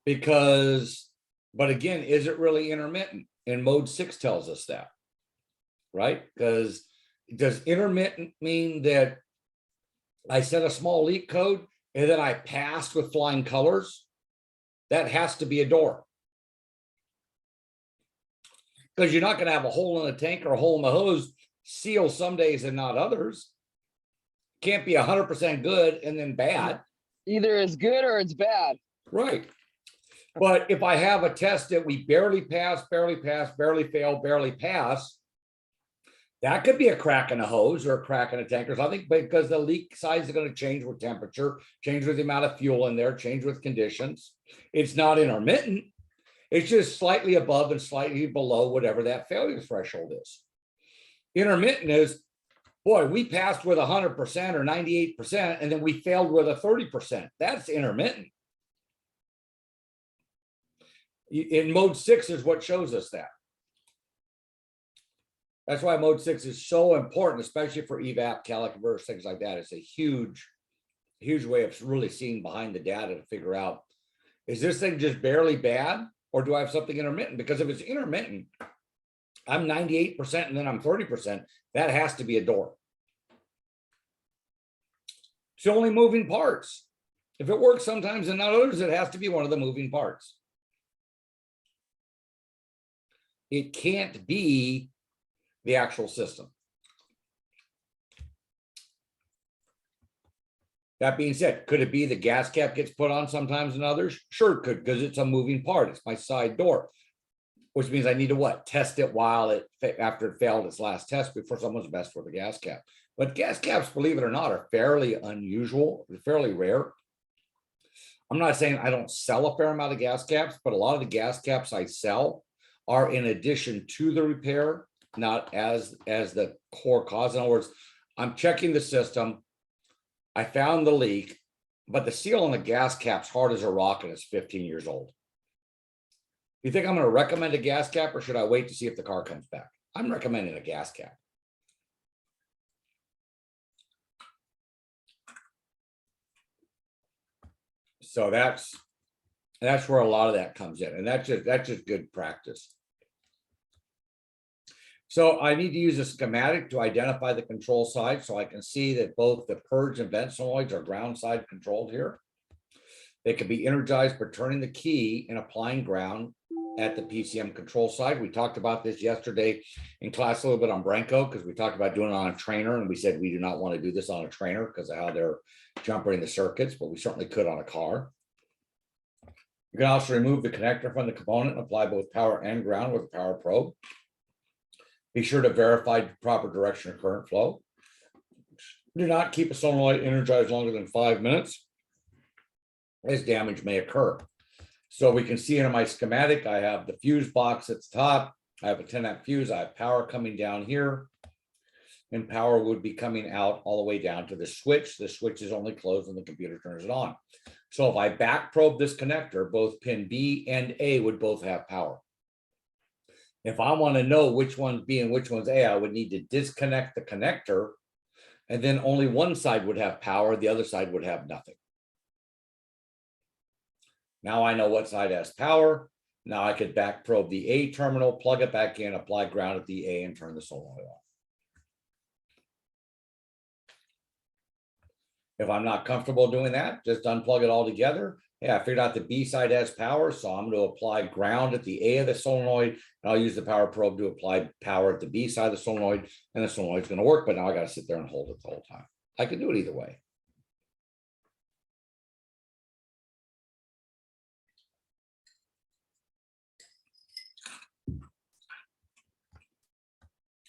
because, but again, is it really intermittent? And mode 6 tells us that, right? Because does intermittent mean that I set a small leak code and then I passed with flying colors? That has to be a door. Because you're not going to have a hole in the tank or a hole in the hose seal some days and not others. Can't be 100% good and then bad. Either it's good or it's bad. Right. But if I have a test that we barely pass, barely fail, barely pass, that could be a crack in a hose or a crack in a tank or something, because the leak size is going to change with temperature, change with the amount of fuel in there, change with conditions. It's not intermittent. It's just slightly above and slightly below whatever that failure threshold is. Intermittent is, boy, we passed with 100% or 98%, and then we failed with a 30%. That's intermittent. In mode 6 is what shows us that. That's why mode 6 is so important, especially for evap, caliconverse, things like that. It's a huge way of really seeing behind the data to figure out, is this thing just barely bad or do I have something intermittent? Because if it's intermittent, I'm 98% and then I'm 30%, that has to be a door. It's only moving parts. If it works sometimes and not others, it has to be one of the moving parts. It can't be the actual system. That being said, could it be the gas cap gets put on sometimes and others? Sure, it could, because it's a moving part. It's my side door, which means I need to what? Test it while after it failed its last test before someone's messed with the gas cap. But gas caps, believe it or not, are fairly unusual, fairly rare. I'm not saying I don't sell a fair amount of gas caps, but a lot of the gas caps I sell are in addition to the repair, not as the core cause. In other words, I'm checking the system. I found the leak, but the seal on the gas cap's hard as a rock and it's 15 years old. You think I'm going to recommend a gas cap, or should I wait to see if the car comes back? I'm recommending a gas cap. So that's where a lot of that comes in, and that's just good practice. So I need to use a schematic to identify the control side, so I can see that both the purge and vent solenoids are ground side controlled here. They can be energized by turning the key and applying ground at the PCM control side. We talked about this yesterday in class a little bit on Branco, because we talked about doing it on a trainer, and we said we do not want to do this on a trainer because of how they're jumpering the circuits, but we certainly could on a car. You can also remove the connector from the component and apply both power and ground with a power probe. Be sure to verify proper direction of current flow. Do not keep a solenoid energized longer than 5 minutes, as damage may occur. So we can see in my schematic, I have the fuse box at the top. I have a 10-amp fuse. I have power coming down here, and power would be coming out all the way down to the switch. The switch is only closed when the computer turns it on. So if I back probe this connector, both pin B and A would both have power. If I want to know which one's B and which one's A, I would need to disconnect the connector, and then only one side would have power, the other side would have nothing. Now I know what side has power. Now I could back probe the A terminal, plug it back in, apply ground at the A, and turn the solenoid off. If I'm not comfortable doing that, just unplug it all together. Yeah, I figured out the B side has power, so I'm going to apply ground at the A of the solenoid, and I'll use the power probe to apply power at the B side of the solenoid, and the solenoid's going to work, but now I got to sit there and hold it the whole time. I can do it either way.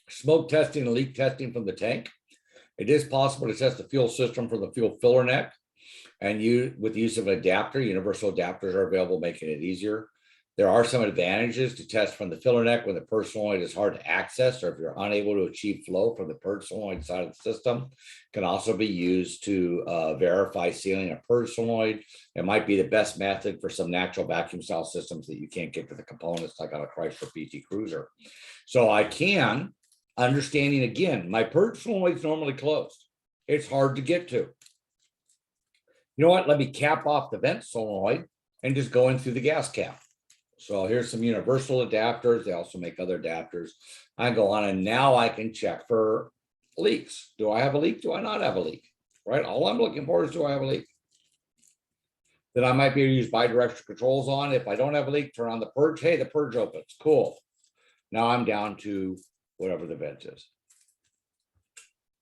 Smoke testing and leak testing from the tank. It is possible to test the fuel system from the fuel filler neck, and with the use of an adapter. Universal adapters are available, making it easier. There are some advantages to test from the filler neck when the purge solenoid is hard to access, or if you're unable to achieve flow from the purge solenoid side of the system. It can also be used to verify sealing a purge solenoid. It might be the best method for some natural vacuum style systems that you can't get to the components, like on a Chrysler PT Cruiser. So I can, understanding again, my purge solenoid is normally closed. It's hard to get to. You know what? Let me cap off the vent solenoid and just go in through the gas cap. So here's some universal adapters. They also make other adapters. I go on, and now I can check for leaks. Do I have a leak? Do I not have a leak? Right? All I'm looking for is, do I have a leak? Then I might be able to use bidirectional controls on. If I don't have a leak, turn on the purge. Hey, the purge opens. Cool. Now I'm down to whatever the vent is,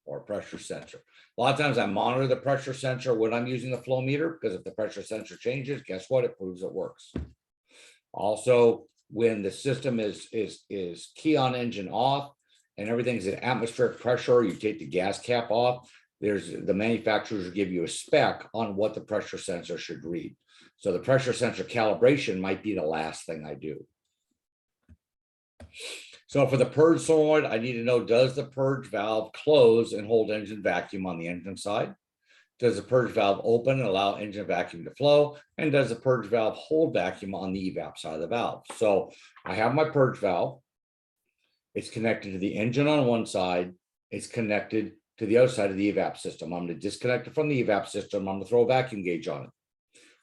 or pressure sensor. A lot of times I monitor the pressure sensor when I'm using the flow meter, because if the pressure sensor changes, guess what? It proves it works. Also, when the system is key on engine off and everything's at atmospheric pressure, you take the gas cap off. The manufacturers give you a spec on what the pressure sensor should read. So the pressure sensor calibration might be the last thing I do. So for the purge solenoid, I need to know, does the purge valve close and hold engine vacuum on the engine side? Does the purge valve open and allow engine vacuum to flow? And does the purge valve hold vacuum on the evap side of the valve? So I have my purge valve. It's connected to the engine on one side. It's connected to the other side of the evap system. I'm going to disconnect it from the evap system. I'm going to throw a vacuum gauge on it.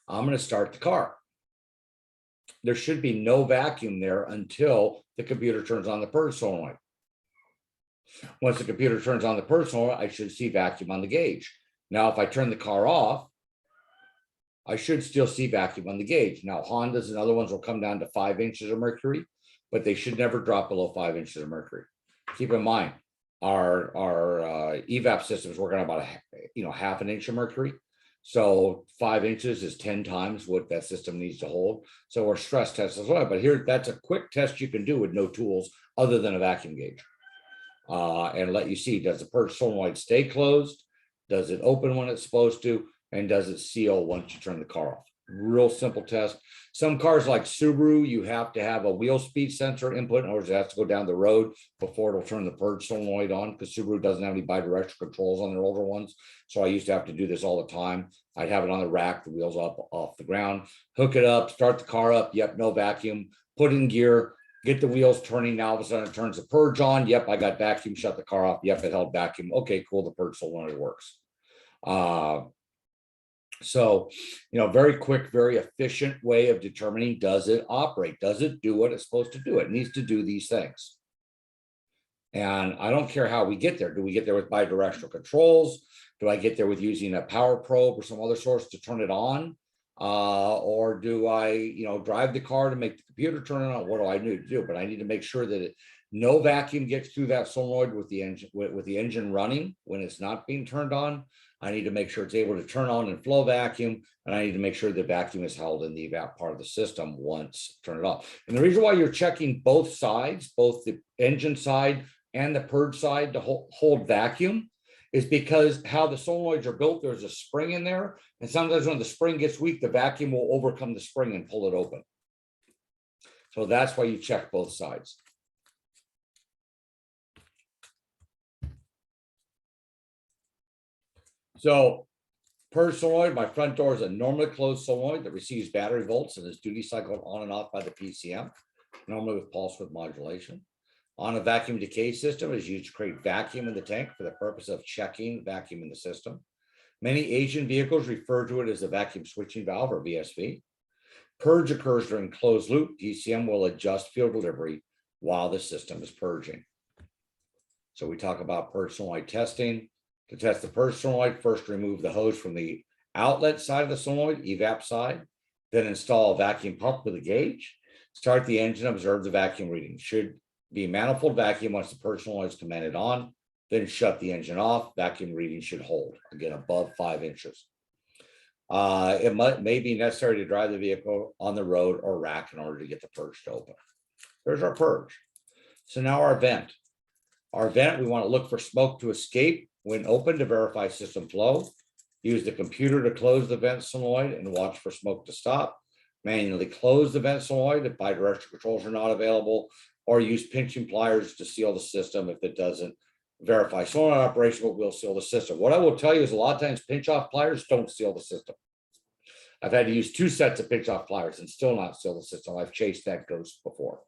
I'm going to start the car. There should be no vacuum there until the computer turns on the purge solenoid. Once the computer turns on the purge solenoid, I should see vacuum on the gauge. Now, if I turn the car off, I should still see vacuum on the gauge. Now, Hondas and other ones will come down to 5 inches of mercury, but they should never drop below 5 inches of mercury. Keep in mind, our evap systems work on about half an inch of mercury. So 5 inches is 10 times what that system needs to hold. So we're stress tests as well. But here, that's a quick test you can do with no tools other than a vacuum gauge. and let you see, does the purge solenoid stay closed? Does it open when it's supposed to? And does it seal once you turn the car off? Real simple test. Some cars like Subaru, you have to have a wheel speed sensor input, in order it has to go down the road before it'll turn the purge solenoid on, because Subaru doesn't have any bidirectional controls on their older ones. So I used to have to do this all the time. I'd have it on the rack, the wheels up off the ground, hook it up, start the car up. Yep, no vacuum. Put in gear, get the wheels turning. Now all of a sudden it turns the purge on. Yep, I got vacuum, shut the car off. Yep, it held vacuum. Okay, cool, the purge solenoid works. So, very quick, very efficient way of determining, does it operate? Does it do what it's supposed to do? It needs to do these things. And I don't care how we get there. Do we get there with bidirectional controls? Do I get there with using a power probe or some other source to turn it on? Or do I, drive the car to make the computer turn it on? What do I need to do? But I need to make sure that no vacuum gets through that solenoid with the engine running when it's not being turned on. I need to make sure it's able to turn on and flow vacuum, and I need to make sure the vacuum is held in the evap part of the system once turn it off. And the reason why you're checking both sides, both the engine side and the purge side, to hold vacuum, is because how the solenoids are built, there's a spring in there, and sometimes when the spring gets weak, the vacuum will overcome the spring and pull it open. So that's why you check both sides. So purge solenoid, my front door is a normally closed solenoid that receives battery volts and is duty cycled on and off by the PCM, normally with pulse width modulation. On a vacuum decay system, it is used to create vacuum in the tank for the purpose of checking vacuum in the system. Many Asian vehicles refer to it as a vacuum switching valve, or VSV. Purge occurs during closed loop. PCM will adjust fuel delivery while the system is purging. So we talk about purge solenoid testing. To test the purge solenoid, first remove the hose from the outlet side of the solenoid, evap side, then install a vacuum pump with a gauge. Start the engine, observe the vacuum reading. Should be manifold vacuum once the purge solenoid is commanded on, then shut the engine off. Vacuum reading should hold, again, above 5 inches. It may be necessary to drive the vehicle on the road or rack in order to get the purge to open. There's our purge. So now our vent. Our vent, we want to look for smoke to escape when open to verify system flow. Use the computer to close the vent solenoid and watch for smoke to stop. Manually close the vent solenoid if bidirectional controls are not available, or use pinching pliers to seal the system if it doesn't verify solenoid operation, but will seal the system. What I will tell you is a lot of times pinch off pliers don't seal the system. I've had to use 2 sets of pinch off pliers and still not seal the system. I've chased that ghost before.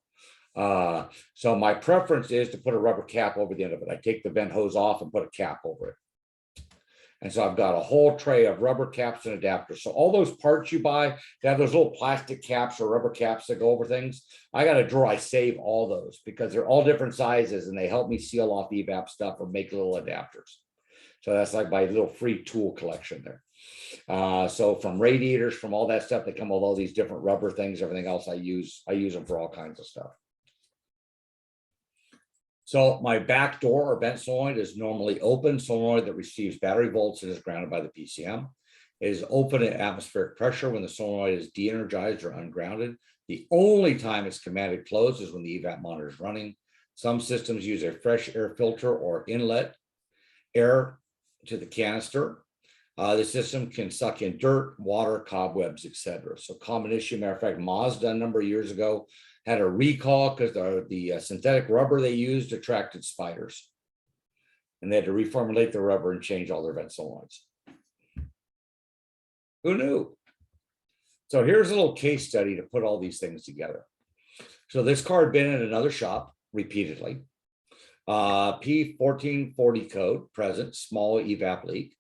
So my preference is to put a rubber cap over the end of it. I take the vent hose off and put a cap over it. And so I've got a whole tray of rubber caps and adapters. So all those parts you buy, they have those little plastic caps or rubber caps that go over things. I got a drawer, I save all those because they're all different sizes and they help me seal off evap stuff or make little adapters. So that's like my little free tool collection there. So from radiators, from all that stuff, they come with all these different rubber things, everything else I use them for all kinds of stuff. So my back door or vent solenoid is normally open solenoid that receives battery volts and is grounded by the PCM. It is open at atmospheric pressure when the solenoid is de-energized or ungrounded. The only time it's commanded closed is when the evap monitor is running. Some systems use a fresh air filter or inlet air to the canister. The system can suck in dirt, water, cobwebs, etc. So common issue. Matter of fact, Mazda a number of years ago had a recall because the synthetic rubber they used attracted spiders. And they had to reformulate the rubber and change all their vent solenoids. Who knew? So here's a little case study to put all these things together. So this car had been in another shop repeatedly. P1440 code present, small evap leak.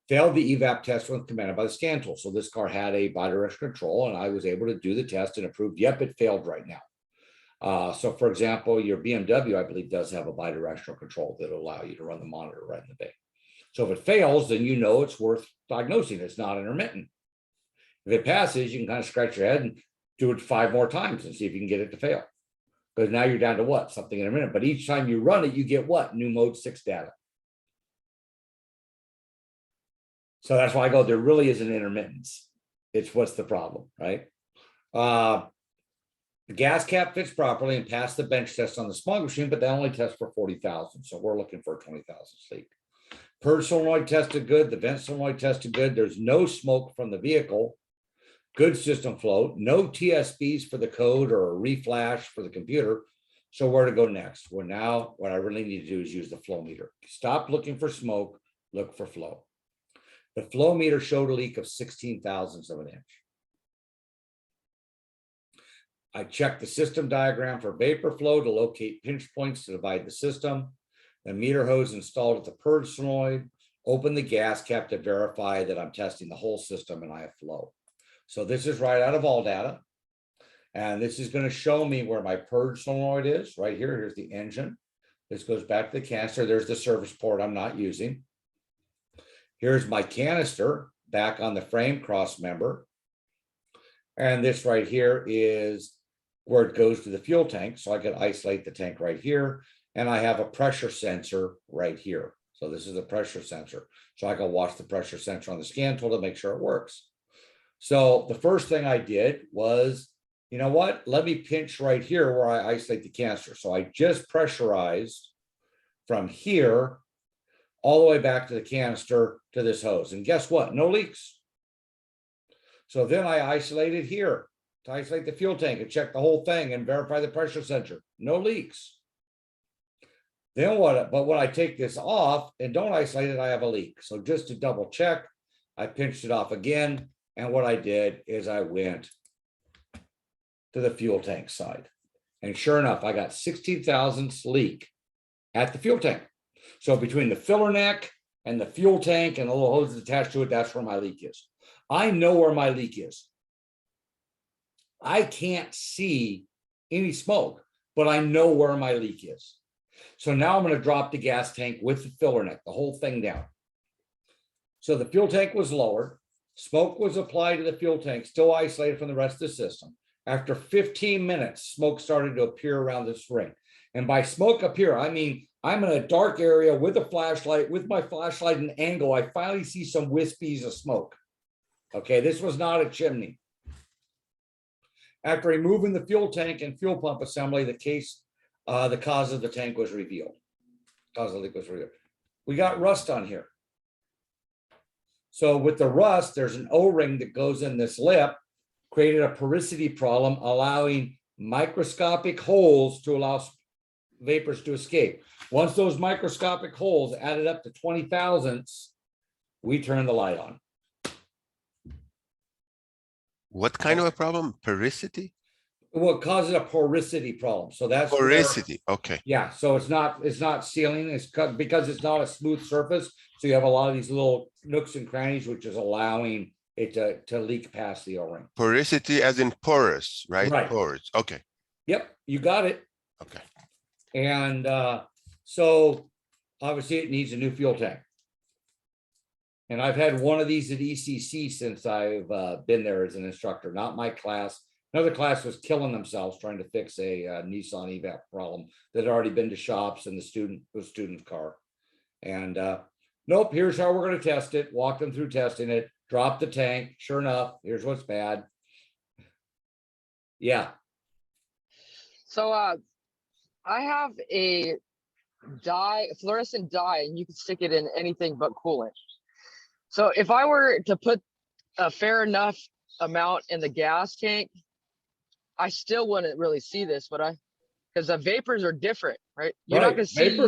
Failed the evap test when commanded by the scan tool. So this car had a bidirectional control and I was able to do the test and approved, yep, it failed right now. So for example, your BMW, I believe, does have a bidirectional control that will allow you to run the monitor right in the day. So if it fails, then you know it's worth diagnosing. It's not intermittent. If it passes, you can kind of scratch your head and do it 5 more times and see if you can get it to fail. Because now you're down to what? Something intermittent. But each time you run it, you get what? New mode 6 data. So that's why I go, there really is an intermittence. It's what's the problem, right? The gas cap fits properly and passed the bench test on the smoke machine, but they only test for 40,000. So we're looking for a 20,000 leak. Purge solenoid tested good. The vent solenoid tested good. There's no smoke from the vehicle. Good system flow. No TSBs for the code or a reflash for the computer. So where to go next? Well, now what I really need to do is use the flow meter. Stop looking for smoke, look for flow. The flow meter showed a leak of 16 thousandths of an inch. I checked the system diagram for vapor flow to locate pinch points to divide the system. The meter hose installed at the purge solenoid, open the gas cap to verify that I'm testing the whole system and I have flow. So this is right out of all data. And this is going to show me where my purge solenoid is right here. Here's the engine. This goes back to the canister. There's the service port I'm not using. Here's my canister back on the frame cross member. And this right here is where it goes to the fuel tank. So I can isolate the tank right here. And I have a pressure sensor right here. So this is the pressure sensor. So I can watch the pressure sensor on the scan tool to make sure it works. So the first thing I did was, you know what? Let me pinch right here where I isolate the canister. So I just pressurized from here all the way back to the canister to this hose. And guess what? No leaks. So then I isolated here to isolate the fuel tank and check the whole thing and verify the pressure sensor. No leaks. Then what? But when I take this off and don't isolate it, I have a leak. So just to double check, I pinched it off again. And what I did is I went to the fuel tank side. And sure enough, I got 16 thousandths leak at the fuel tank. So between the filler neck and the fuel tank and the little hoses attached to it, that's where my leak is. I know where my leak is. I can't see any smoke, but I know where my leak is. So now I'm going to drop the gas tank with the filler neck, the whole thing down. So the fuel tank was lowered. Smoke was applied to the fuel tank, still isolated from the rest of the system. After 15 minutes, smoke started to appear around this ring. And by smoke appear, I mean, I'm in a dark area with a flashlight, with my flashlight and angle. I finally see some wispies of smoke. Okay, this was not a chimney. After removing the fuel tank and fuel pump assembly, the cause of the tank was revealed. Cause of the leak was revealed. We got rust on here. So with the rust, there's an O-ring that goes in this lip, created a porosity problem, allowing microscopic holes to allow vapors to escape. Once those microscopic holes added up to 20 thousandths, we turn the light on. What kind of a problem? Porosity? Well, it causes a porosity problem. So that's Porosity. Okay. Yeah, so it's not sealing. It's because it's not a smooth surface. So you have a lot of these little nooks and crannies, which is allowing it to leak past the O-ring. Porosity as in porous, right? Right. Porous. Okay. Yep, you got it. Okay. And so obviously it needs a new fuel tank. And I've had one of these at ECC since I've been there as an instructor, not my class. Another class was killing themselves trying to fix a Nissan Evap problem that had already been to shops in the student's car. And nope, here's how we're going to test it. Walk them through testing it. Drop the tank. Sure enough, here's what's bad. Yeah. So I have a fluorescent dye, and you can stick it in anything but coolant. So if I were to put a fair enough amount in the gas tank, I still wouldn't really see this, would I? Because the vapors are different, right? You're not going to see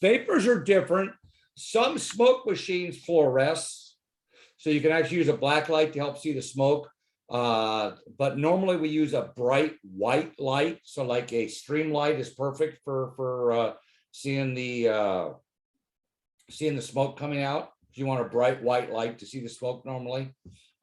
vapors are different. Some smoke machines fluoresce, so you can actually use a black light to help see the smoke. But normally we use a bright white light. So like a stream light is perfect for seeing the smoke coming out. If you want a bright white light to see the smoke normally.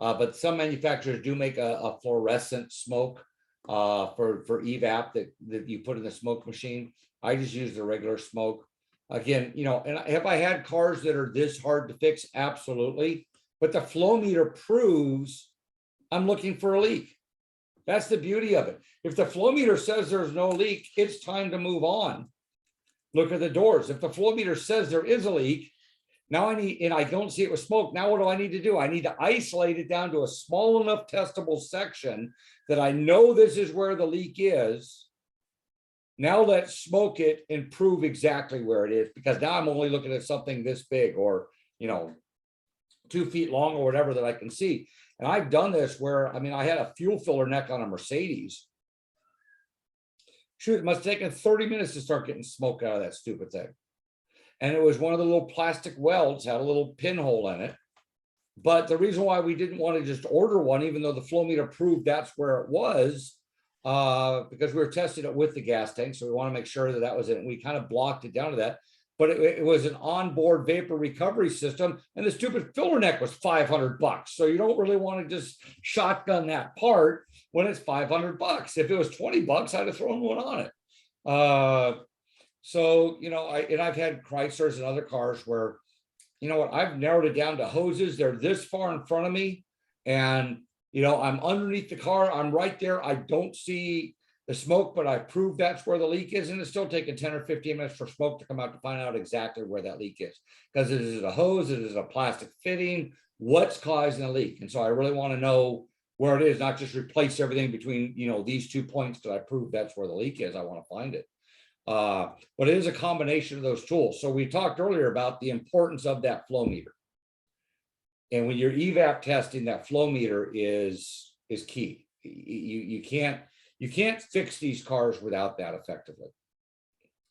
But some manufacturers do make a fluorescent smoke for evap that you put in the smoke machine. I just use the regular smoke. Again, you know, and have I had cars that are this hard to fix? Absolutely. But the flow meter proves I'm looking for a leak. That's the beauty of it. If the flow meter says there's no leak, it's time to move on. Look at the doors. If the flow meter says there is a leak, Now and I don't see it with smoke. Now what do I need to do? I need to isolate it down to a small enough testable section that I know this is where the leak is. Now let's smoke it and prove exactly where it is, because now I'm only looking at something this big, or, 2 feet long or whatever that I can see. And I've done this where, I had a fuel filler neck on a Mercedes. Shoot, it must have taken 30 minutes to start getting smoke out of that stupid thing. And it was one of the little plastic welds, had a little pinhole in it. But the reason why we didn't want to just order one, even though the flow meter proved that's where it was, because we were testing it with the gas tank. So we want to make sure that that was it. And we kind of blocked it down to that. But it was an onboard vapor recovery system. And the stupid filler neck was $500. So you don't really want to just shotgun that part when it's $500. If it was $20, I'd have thrown one on it. So, I've had Chryslers and other cars where, I've narrowed it down to hoses. They're this far in front of me, and, I'm underneath the car. I'm right there. I don't see the smoke, but I proved that's where the leak is. And it's still taking 10 or 15 minutes for smoke to come out to find out exactly where that leak is. Because it is a hose, it is a plastic fitting, what's causing the leak. And so I really want to know where it is, not just replace everything between, these 2 points that I proved that's where the leak is. I want to find it. But it is a combination of those tools. So we talked earlier about the importance of that flow meter. And when you're evap testing, that flow meter is key. You can't fix these cars without that effectively.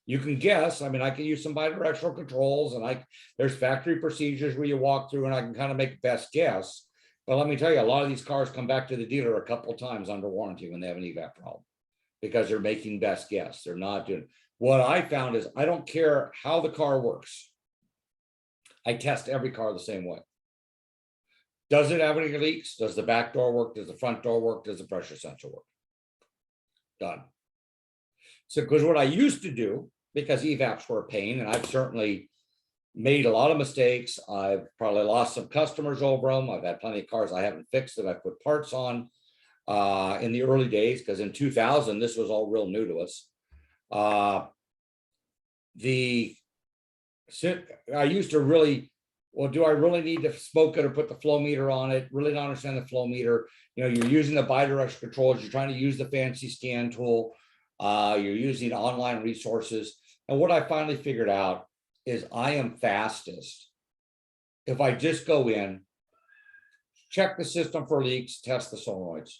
You can guess. I can use some bidirectional controls, and there's factory procedures where you walk through, and I can kind of make best guess. But let me tell you, a lot of these cars come back to the dealer a couple of times under warranty when they have an evap problem, because they're making best guess. They're not doing. What I found is I don't care how the car works. I test every car the same way. Does it have any leaks? Does the back door work? Does the front door work? Does the pressure sensor work? Done. So, because what I used to do, because evaps were a pain, and I've certainly made a lot of mistakes. I've probably lost some customers over them. I've had plenty of cars I haven't fixed that I put parts on in the early days, because in 2000, this was all real new to us. I used to really, well, do I really need to smoke it or put the flow meter on it? Really not understand the flow meter. You're using the bidirectional controls. You're trying to use the fancy scan tool. You're using online resources. And what I finally figured out is I am fastest if I just go in, check the system for leaks, test the solenoids.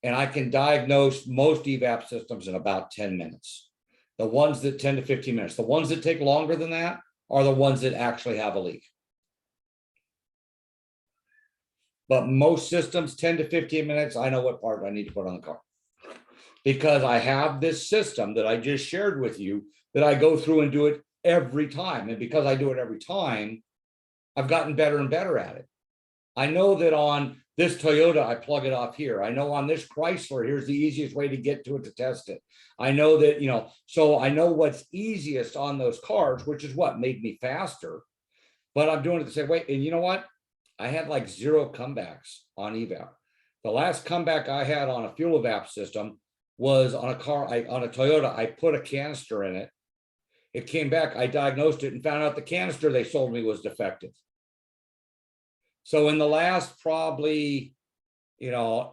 And I can diagnose most evap systems in about 10 minutes. The ones that 10 to 15 minutes, the ones that take longer than that are the ones that actually have a leak. But most systems, 10 to 15 minutes, I know what part I need to put on the car. Because I have this system that I just shared with you that I go through and do it every time. And because I do it every time, I've gotten better and better at it. I know that on this Toyota, I plug it off here. I know on this Chrysler, here's the easiest way to get to it to test it. I know that, so I know what's easiest on those cars, which is what made me faster. But I'm doing it the same way. And you know what? I had like 0 comebacks on evap. The last comeback I had on a fuel evap system was on a car, on a Toyota. I put a canister in it. It came back. I diagnosed it and found out the canister they sold me was defective. So in the last probably, 8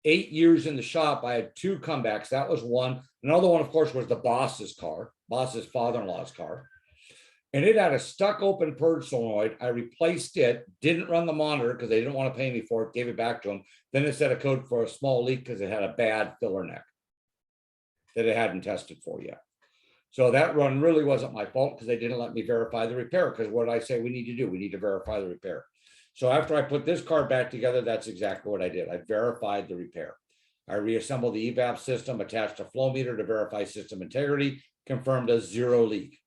years in the shop, I had 2 comebacks. That was one. Another one, of course, was the boss's father-in-law's car. And it had a stuck open purge solenoid. I replaced it, didn't run the monitor because they didn't want to pay me for it, gave it back to them. Then it set a code for a small leak because it had a bad filler neck that it hadn't tested for yet. So that run really wasn't my fault because they didn't let me verify the repair, because what I say we need to do, we need to verify the repair. So after I put this car back together, that's exactly what I did. I verified the repair. I reassembled the evap system, attached a flow meter to verify system integrity, confirmed a 0 leak.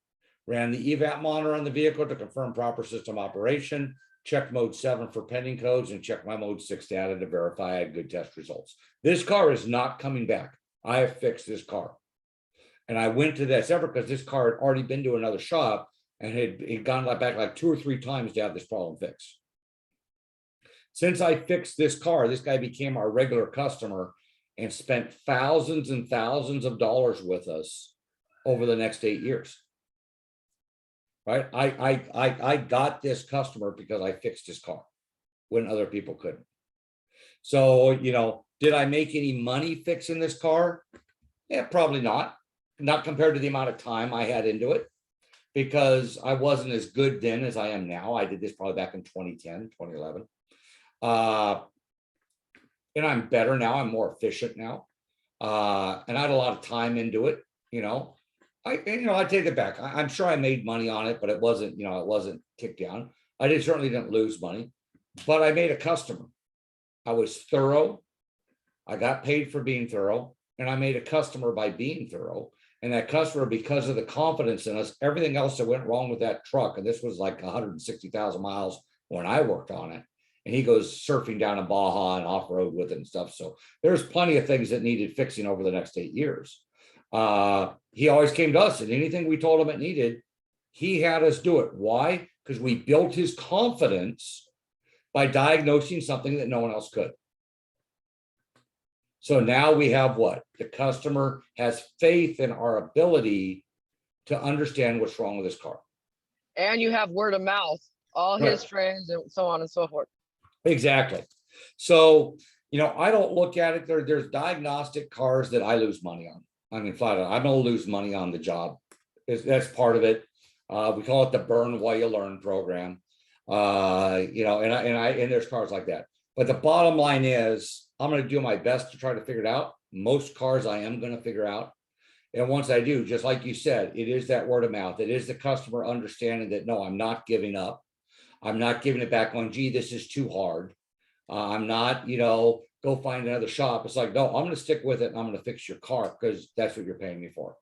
Ran the evap monitor on the vehicle to confirm proper system operation, checked mode 7 for pending codes, and checked my mode 6 data to verify I had good test results. This car is not coming back. I have fixed this car. And I went to this effort because this car had already been to another shop and had gone back like 2 or 3 times to have this problem fixed. Since I fixed this car, this guy became our regular customer and spent thousands and thousands of dollars with us over the next 8 years. right? I got this customer because I fixed his car when other people couldn't. So, you know, did I make any money fixing this car? Yeah, probably not. Not compared to the amount of time I had into it, because I wasn't as good then as I am now. I did this probably back in 2010, 2011. And I'm better now. I'm more efficient now. And I had a lot of time into it, you know. I take it back. I'm sure I made money on it, but it wasn't, you know, it wasn't kicked down. Certainly didn't lose money, but I made a customer. I was thorough. I got paid for being thorough, and I made a customer by being thorough. And that customer, because of the confidence in us, everything else that went wrong with that truck, and this was like 160,000 miles when I worked on it, and he goes surfing down in Baja and off-road with it and stuff. So there's plenty of things that needed fixing over the next 8 years. He always came to us, and anything we told him it needed, he had us do it. Why? Because we built his confidence by diagnosing something that no one else could. So now we have what? The customer has faith in our ability to understand what's wrong with his car. And you have word of mouth, all his Right. friends and so on and so forth. Exactly. So, you know, I don't look at it. There's diagnostic cars that I lose money on. I mean, flat out, I'm going to lose money on the job. That's part of it. We call it the burn while you learn program. You know, and there's cars like that. But the bottom line is, I'm going to do my best to try to figure it out. Most cars I am going to figure out. And once I do, just like you said, it is that word of mouth. It is the customer understanding that, no, I'm not giving up. I'm not giving it back on, gee, this is too hard. I'm not, you know, go find another shop. It's like, no, I'm going to stick with it, and I'm going to fix your car because that's what you're paying me for.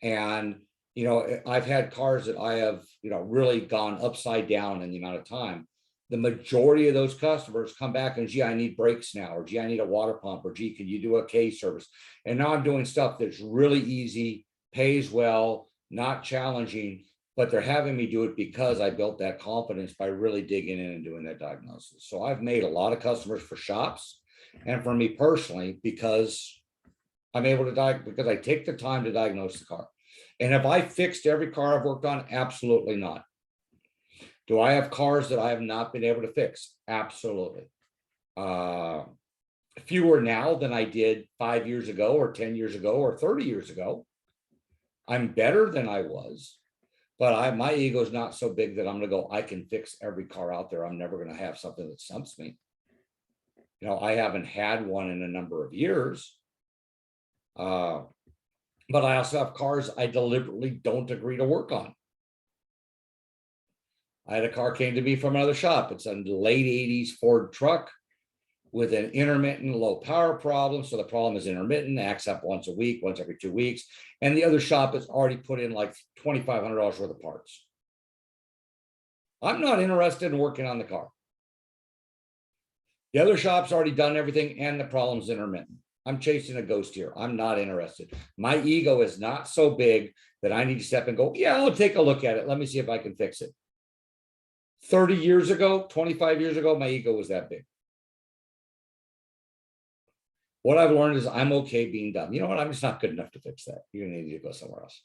And, you know, I've had cars that I have, you know, really gone upside down in the amount of time. The majority of those customers come back and, gee, I need brakes now, or gee, I need a water pump, or gee, can you do a K service? And now I'm doing stuff that's really easy, pays well, not challenging, but they're having me do it because I built that confidence by really digging in and doing that diagnosis. So I've made a lot of customers for shops and for me personally, because I'm able to because I take the time to diagnose the car. And have I fixed every car I've worked on? Absolutely not. Do I have cars that I have not been able to fix? Absolutely. Fewer now than I did 5 years ago, or 10 years ago, or 30 years ago. I'm better than I was, but my ego is not so big that I'm going to go, I can fix every car out there. I'm never going to have something that stumps me. You know, I haven't had one in a number of years. But I also have cars I deliberately don't agree to work on. I had a car came to me from another shop. It's a late 80s Ford truck with an intermittent low power problem. So the problem is intermittent, acts up once a week, once every 2 weeks. And the other shop has already put in like $2,500 worth of parts. I'm not interested in working on the car. The other shop's already done everything, and the problem's intermittent. I'm chasing a ghost here. I'm not interested. My ego is not so big that I need to step and go, yeah, I'll take a look at it. Let me see if I can fix it. 30 years ago, 25 years ago, my ego was that big. What I've learned is I'm okay being dumb. You know what? I'm just not good enough to fix that. You're going to need to go somewhere else.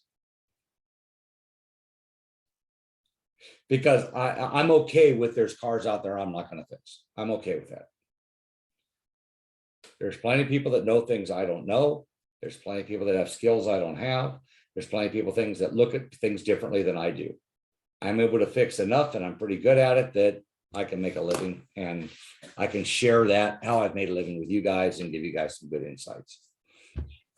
Because I'm okay with there's cars out there I'm not going to fix. I'm okay with that. There's plenty of people that know things I don't know. There's plenty of people that have skills I don't have. There's plenty of people that look at things differently than I do. I'm able to fix enough, and I'm pretty good at it, that I can make a living, and I can share that, how I've made a living, with you guys and give you guys some good insights.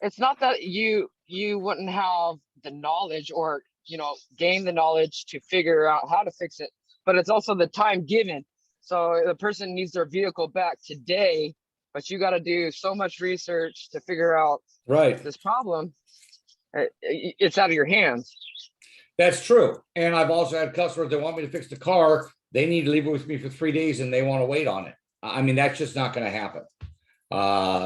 It's not that you wouldn't have the knowledge, or, you know, gain the knowledge to figure out how to fix it, but it's also the time given. So the person needs their vehicle back today, but you got to do so much research to figure out Right. this problem. It's out of your hands. That's true. And I've also had customers that want me to fix the car. They need to leave it with me for 3 days, and they want to wait on it. I mean, that's just not going to happen.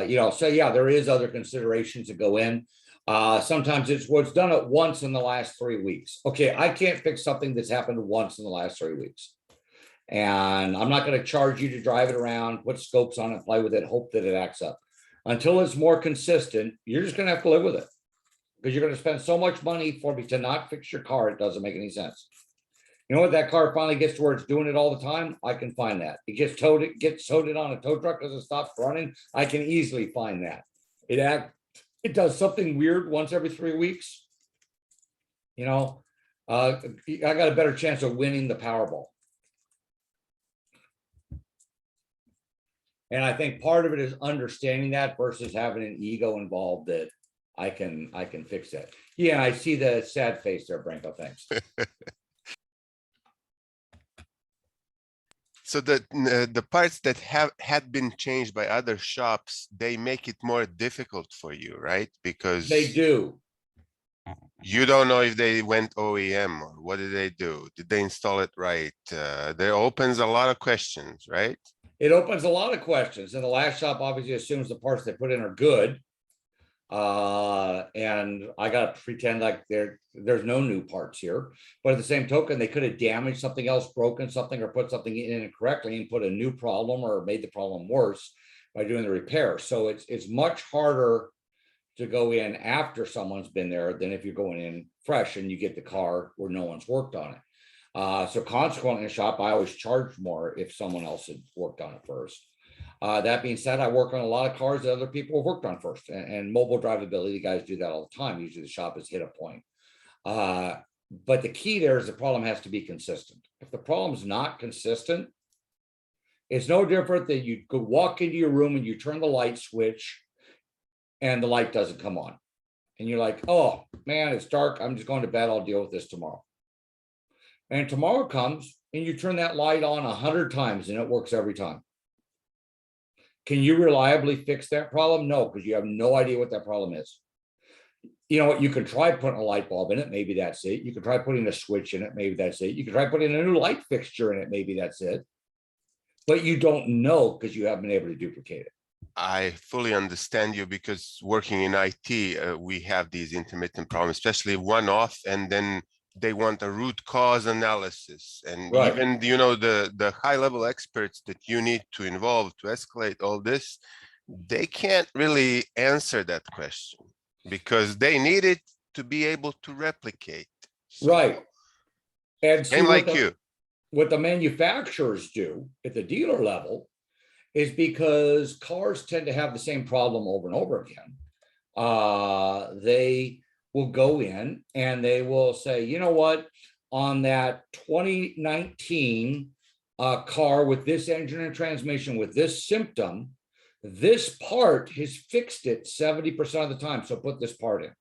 You know, so yeah, there is other considerations that go in. Sometimes it's what's done it once in the last 3 weeks. Okay, I can't fix something that's happened once in the last 3 weeks. And I'm not going to charge you to drive it around, put scopes on it, play with it, hope that it acts up. Until it's more consistent, you're just going to have to live with it. Because you're going to spend so much money for me to not fix your car, it doesn't make any sense. You know what? That car finally gets to where it's doing it all the time. I can find that. It gets towed on a tow truck because it stops running. I can easily find that. It does something weird once every 3 weeks. You know, I got a better chance of winning the Powerball. And I think part of it is understanding that versus having an ego involved that I can fix that. Yeah, I see the sad face there, Branko. Thanks. So the parts that had been changed by other shops, they make it more difficult for you, right? Because They do. you don't know if they went OEM or what did they do? Did they install it right? That opens a lot of questions, right? It opens a lot of questions. And the last shop obviously assumes the parts they put in are good. And I got to pretend like there's no new parts here. But at the same token, they could have damaged something else, broken something, or put something in incorrectly and put a new problem or made the problem worse by doing the repair. So it's much harder to go in after someone's been there than if you're going in fresh and you get the car where no one's worked on it. So consequently, in a shop, I always charge more if someone else had worked on it first. That being said, I work on a lot of cars that other people have worked on first, and mobile drivability guys do that all the time. Usually the shop has hit a point. But the key there is the problem has to be consistent. If the problem is not consistent, it's no different than you could walk into your room and you turn the light switch and the light doesn't come on. And you're like, oh man, it's dark. I'm just going to bed. I'll deal with this tomorrow. And tomorrow comes and you turn that light on 100 times and it works every time. Can you reliably fix that problem? No, because you have no idea what that problem is. You know what? You can try putting a light bulb in it. Maybe that's it. You can try putting a switch in it. Maybe that's it. You can try putting a new light fixture in it. Maybe that's it. But you don't know because you haven't been able to duplicate it. I fully understand you because working in IT, we have these intermittent problems, especially one-off, and then they want a root cause analysis. And Right. even, you know, the high-level experts that you need to involve to escalate all this, they can't really answer that question because they need it to be able to replicate. So, Right. And same like you. What the manufacturers do at the dealer level is because cars tend to have the same problem over and over again. They will go in and they will say, you know what, on that 2019 car with this engine and transmission with this symptom, this part has fixed it 70% of the time. So put this part in.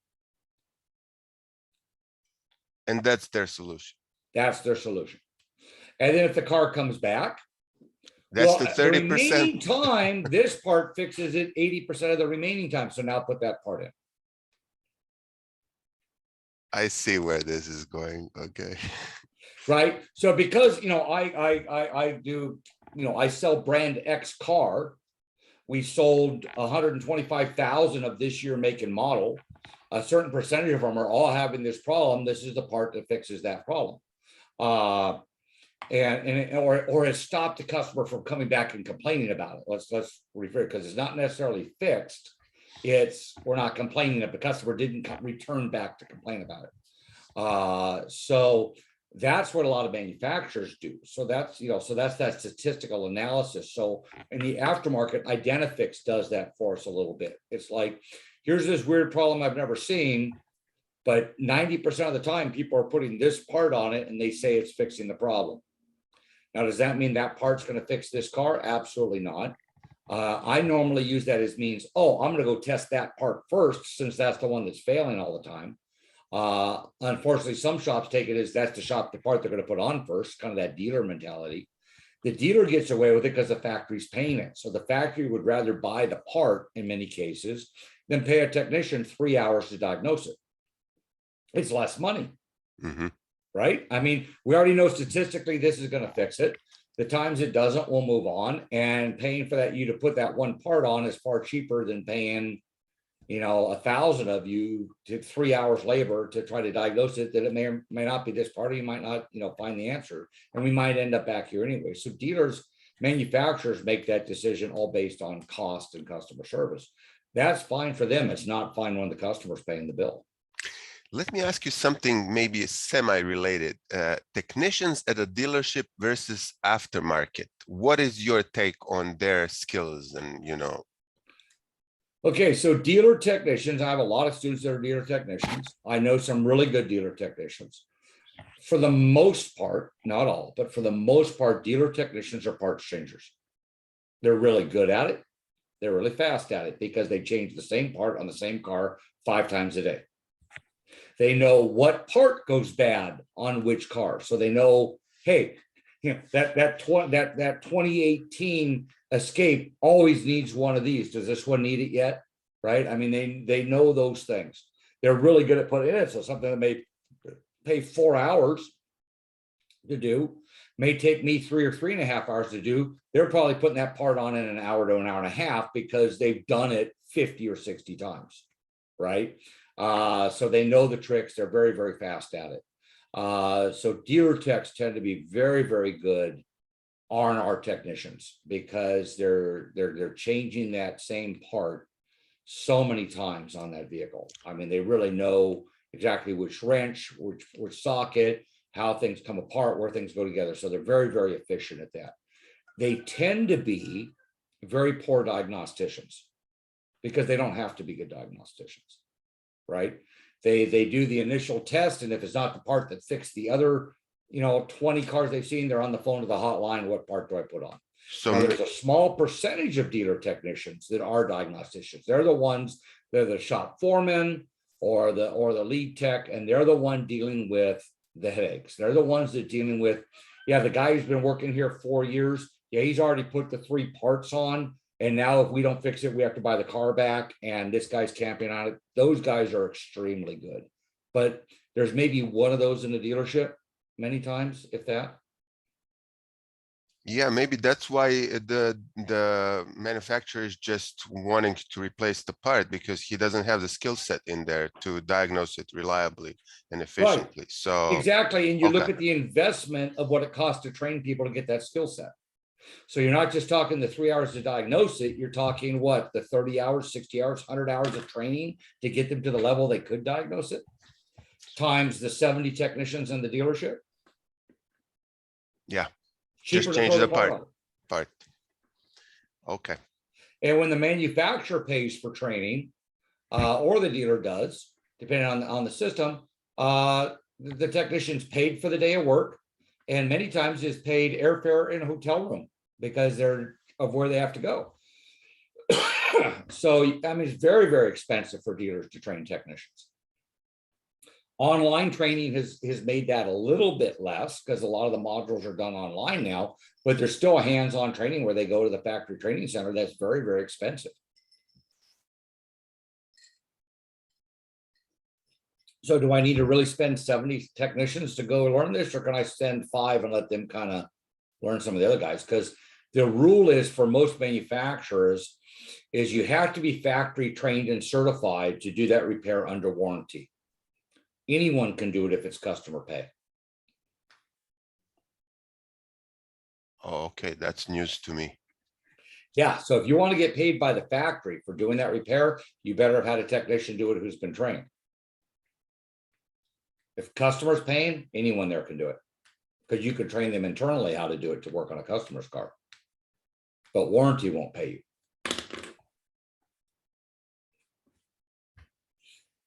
And that's their solution. That's their solution. And then if the car comes back, that's well, the 30%. remaining time, this part fixes it 80% of the remaining time. So now put that part in. I see where this is going. Okay. Right. So because, you know, I do, you know, I sell brand X car. We sold 125,000 of this year make and model. A certain percentage of them are all having this problem. This is the part that fixes that problem. Or has stopped the customer from coming back and complaining about it. Let's refer, because it's not necessarily fixed. It's we're not complaining that the customer didn't return back to complain about it. So that's what a lot of manufacturers do. So that's, you know, so that's that statistical analysis. So in the aftermarket, Identifix does that for us a little bit. It's like, here's this weird problem I've never seen, but 90% of the time people are putting this part on it and they say it's fixing the problem. Now, does that mean that part's going to fix this car? Absolutely not. I normally use that as means, oh, I'm going to go test that part first, since that's the one that's failing all the time. Unfortunately, some shops take it as that's the part they're going to put on first, kind of that dealer mentality. The dealer gets away with it because the factory's paying it. So the factory would rather buy the part in many cases than pay a technician 3 hours to diagnose it. It's less money. Mm-hmm. Right? I mean, we already know statistically this is going to fix it. The times it doesn't, we'll move on. And paying for that, you to put that one part on is far cheaper than paying, you know, 1,000 of you to 3 hours labor to try to diagnose it, that it may or may not be this part, or you might not, you know, find the answer. And we might end up back here anyway. So dealers, manufacturers make that decision all based on cost and customer service. That's fine for them. It's not fine when the customer's paying the bill. Let me ask you something maybe semi-related. Technicians at a dealership versus aftermarket. What is your take on their skills and, you know? Okay, so dealer technicians, I have a lot of students that are dealer technicians. I know some really good dealer technicians. For the most part, not all, but for the most part, dealer technicians are parts changers. They're really good at it. They're really fast at it because they change the same part on the same car 5 times a day. They know what part goes bad on which car. So they know, hey, you know, that 2018 Escape always needs one of these. Does this one need it yet? Right? I mean, they know those things. They're really good at putting it in. So something that may pay 4 hours to do may take me 3 or 3.5 hours to do. They're probably putting that part on in an hour to an hour and a half because they've done it 50 or 60 times, right? So they know the tricks. They're very, very fast at it. So dealer techs tend to be very, very good R&R technicians because they're changing that same part so many times on that vehicle. I mean, they really know exactly which wrench, which socket, how things come apart, where things go together. So they're very, very efficient at that. They tend to be very poor diagnosticians because they don't have to be good diagnosticians, right? They do the initial test, and if it's not the part that fixed the other, 20 cars they've seen, they're on the phone to the hotline. What part do I put on? So Now, there's a small percentage of dealer technicians that are diagnosticians. They're the shop foreman or the lead tech, and they're the one dealing with the headaches. They're the ones that dealing with, the guy who's been working here 4 years. Yeah, he's already put the 3 parts on. And now if we don't fix it, we have to buy the car back. And this guy's camping on it. Those guys are extremely good. But there's maybe one of those in the dealership many times, if that. yeah, maybe that's why the manufacturer is just wanting to replace the part because he doesn't have the skill set in there to diagnose it reliably and efficiently. So Exactly. And you look okay. at the investment of what it costs to train people to get that skill set. So you're not just talking the 3 hours to diagnose it. You're talking what, the 30 hours, 60 hours, 100 hours of training to get them to the level they could diagnose it, times the 70 technicians in the dealership. Yeah, Cheaper just to change throw the part part. on. Okay. And when the manufacturer pays for training, or the dealer does, depending on the system, the technician's paid for the day of work, and many times is paid airfare in a hotel room because they're of where they have to go. So I mean, it's very, very expensive for dealers to train technicians. Online training has made that a little bit less because a lot of the modules are done online now, but there's still a hands-on training where they go to the factory training center. That's very, very expensive. So do I need to really spend 70 technicians to go learn this, or can I send 5 and let them kind of learn some of the other guys? Because the rule is for most manufacturers is you have to be factory trained and certified to do that repair under warranty. Anyone can do it if it's customer pay. Oh, okay, that's news to me. Yeah, so if you want to get paid by the factory for doing that repair, you better have had a technician do it who's been trained. If customer's paying, anyone there can do it because you could train them internally how to do it to work on a customer's car. But warranty won't pay you.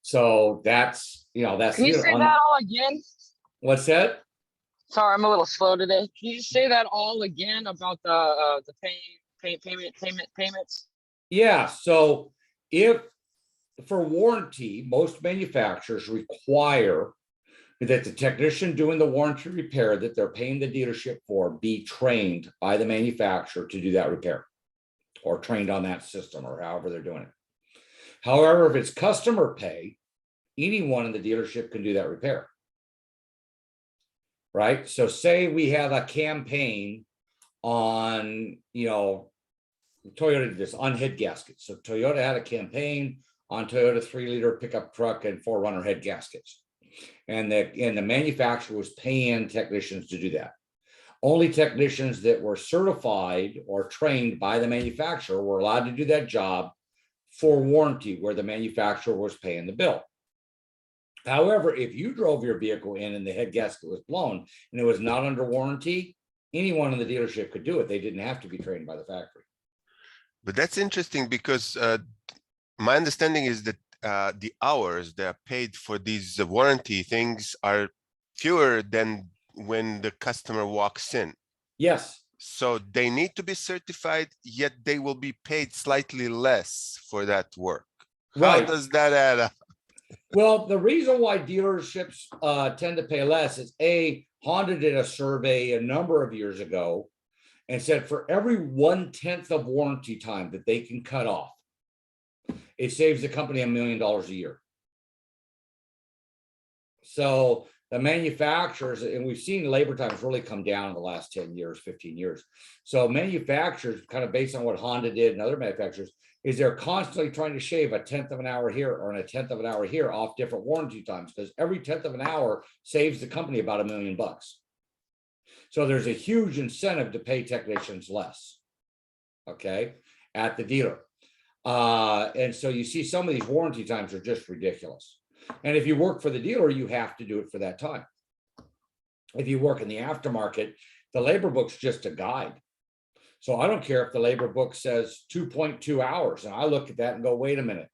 So that's, that's. Can you say that all again? What's that? Sorry, I'm a little slow today. Can you say that all again about the payments? Yeah, so if for warranty, most manufacturers require that the technician doing the warranty repair that they're paying the dealership for be trained by the manufacturer to do that repair or trained on that system or however they're doing it. However, if it's customer pay, anyone in the dealership can do that repair. Right? So say we have a campaign on, Toyota did this on head gaskets. So Toyota had a campaign on Toyota 3-liter pickup truck and 4Runner head gaskets. And the manufacturer was paying technicians to do that. Only technicians that were certified or trained by the manufacturer were allowed to do that job for warranty, where the manufacturer was paying the bill. However, if you drove your vehicle in and the head gasket was blown and it was not under warranty, anyone in the dealership could do it. They didn't have to be trained by the factory. But that's interesting because my understanding is that the hours that are paid for these warranty things are fewer than when the customer walks in. Yes. So they need to be certified, yet they will be paid slightly less for that work. How Right. does that add up? Well, the reason why dealerships tend to pay less is Honda did a survey a number of years ago and said for every 1/10 of warranty time that they can cut off, it saves the company $1 million a year. So the manufacturers, and we've seen labor times really come down in the last 10 years, 15 years. So manufacturers, kind of based on what Honda did and other manufacturers, is they're constantly trying to shave 1/10 of an hour here or a 1/10 of an hour here off different warranty times, because every 1/10 of an hour saves the company about $1 million. So there's a huge incentive to pay technicians less, okay, at the dealer. And so you see some of these warranty times are just ridiculous. And if you work for the dealer, you have to do it for that time. If you work in the aftermarket, the labor book's just a guide. So I don't care if the labor book says 2.2 hours, and I look at that and go, wait a minute,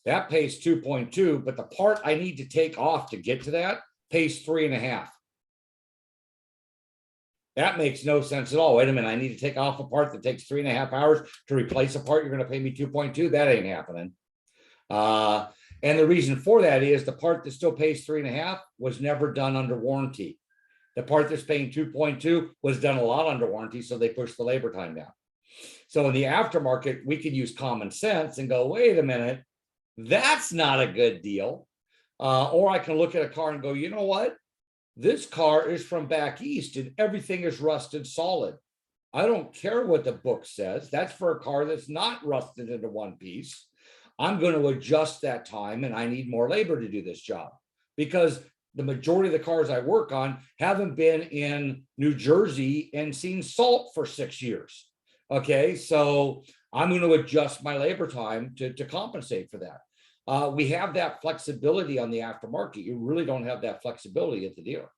that pays 2.2, but the part I need to take off to get to that pays 3.5. That makes no sense at all. Wait a minute, I need to take off a part that takes 3.5 hours to replace a part. You're going to pay me 2.2. That ain't happening. And the reason for that is the part that still pays 3.5 was never done under warranty. The part that's paying 2.2 was done a lot under warranty, so they pushed the labor time down. So in the aftermarket, we can use common sense and go, wait a minute, that's not a good deal. Or I can look at a car and go, you know what? This car is from back east and everything is rusted solid. I don't care what the book says. That's for a car that's not rusted into one piece. I'm going to adjust that time and I need more labor to do this job, because the majority of the cars I work on haven't been in New Jersey and seen salt for 6 years. Okay, so I'm going to adjust my labor time to compensate for that. We have that flexibility on the aftermarket. You really don't have that flexibility at the dealer.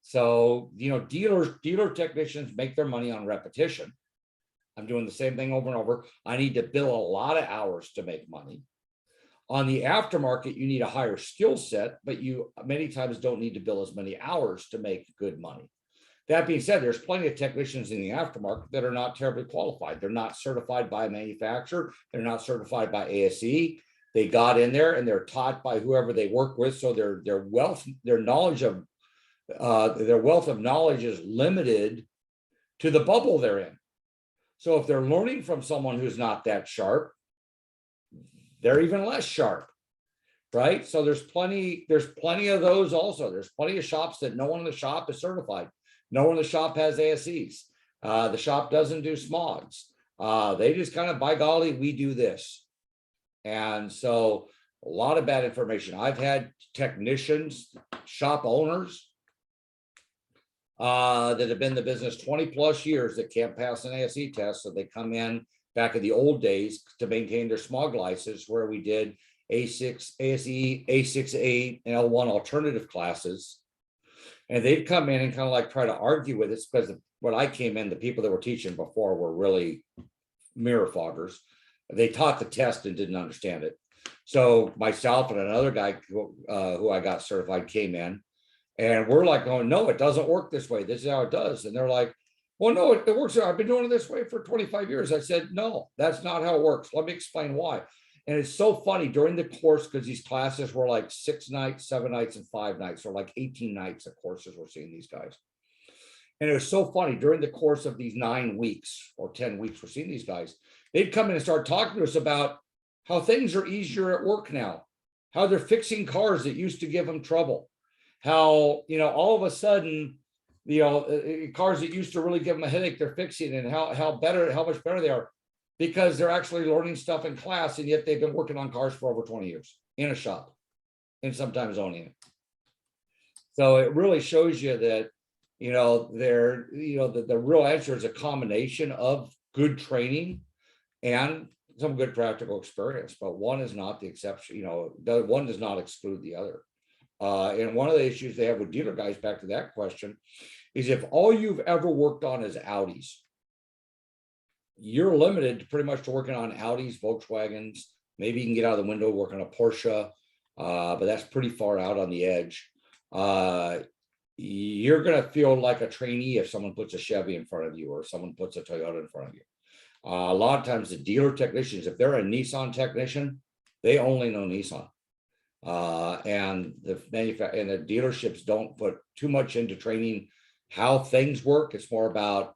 So, you know, dealer technicians make their money on repetition. I'm doing the same thing over and over. I need to bill a lot of hours to make money. On the aftermarket, you need a higher skill set, but you many times don't need to bill as many hours to make good money. That being said, there's plenty of technicians in the aftermarket that are not terribly qualified. They're not certified by a manufacturer. They're not certified by ASE. They got in there and they're taught by whoever they work with. So their wealth of knowledge is limited to the bubble they're in. So if they're learning from someone who's not that sharp, they're even less sharp, right? So there's plenty of those also. There's plenty of shops that no one in the shop is certified. No one in the shop has ASEs. The shop doesn't do smogs. They just kind of, by golly, we do this. And so a lot of bad information. I've had technicians, shop owners that have been in the business 20 plus years that can't pass an ASE test. So they come in back in the old days to maintain their smog license, where we did A6, ASE, A68, and L1 alternative classes. And they'd come in and kind of like try to argue with us, because when I came in, the people that were teaching before were really mirror foggers. They taught the test and didn't understand it. So myself and another guy who I got certified came in, and we're like going, no, it doesn't work this way. This is how it does. And they're like, well, no, it works. I've been doing it this way for 25 years. I said, no, that's not how it works. Let me explain why. And it's so funny during the course, because these classes were like 6 nights, 7 nights, and 5 nights, or like 18 nights of courses we're seeing these guys. And it was so funny during the course of these 9 weeks or 10 weeks we're seeing these guys, they'd come in and start talking to us about how things are easier at work now, how they're fixing cars that used to give them trouble, how, you know, all of a sudden, you know, cars that used to really give them a headache, they're fixing, and how much better they are, because they're actually learning stuff in class, and yet they've been working on cars for over 20 years in a shop and sometimes owning it. So it really shows you that, you know, the real answer is a combination of good training and some good practical experience, but one is not the exception, the one does not exclude the other. And one of the issues they have with dealer guys, back to that question, is if all you've ever worked on is Audis, you're limited to pretty much to working on Audis, Volkswagens. Maybe you can get out of the window, work on a Porsche, but that's pretty far out on the edge. You're going to feel like a trainee if someone puts a Chevy in front of you or someone puts a Toyota in front of you. A lot of times the dealer technicians, if they're a Nissan technician, they only know Nissan. And the dealerships don't put too much into training how things work. It's more about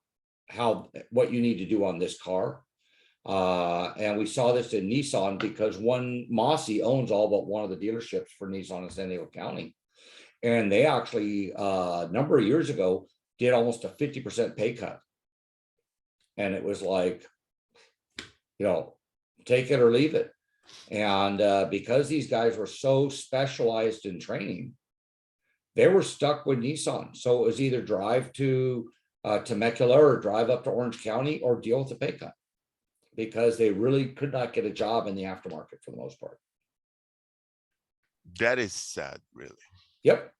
what you need to do on this car. And we saw this in Nissan because Mossy owns all but one of the dealerships for Nissan in San Diego County. And they actually, a number of years ago, did almost a 50% pay cut. And it was like, take it or leave it. And because these guys were so specialized in training, they were stuck with Nissan. So it was either drive to Temecula or drive up to Orange County or deal with the pay cut, because they really could not get a job in the aftermarket for the most part. That is sad, really. Yep.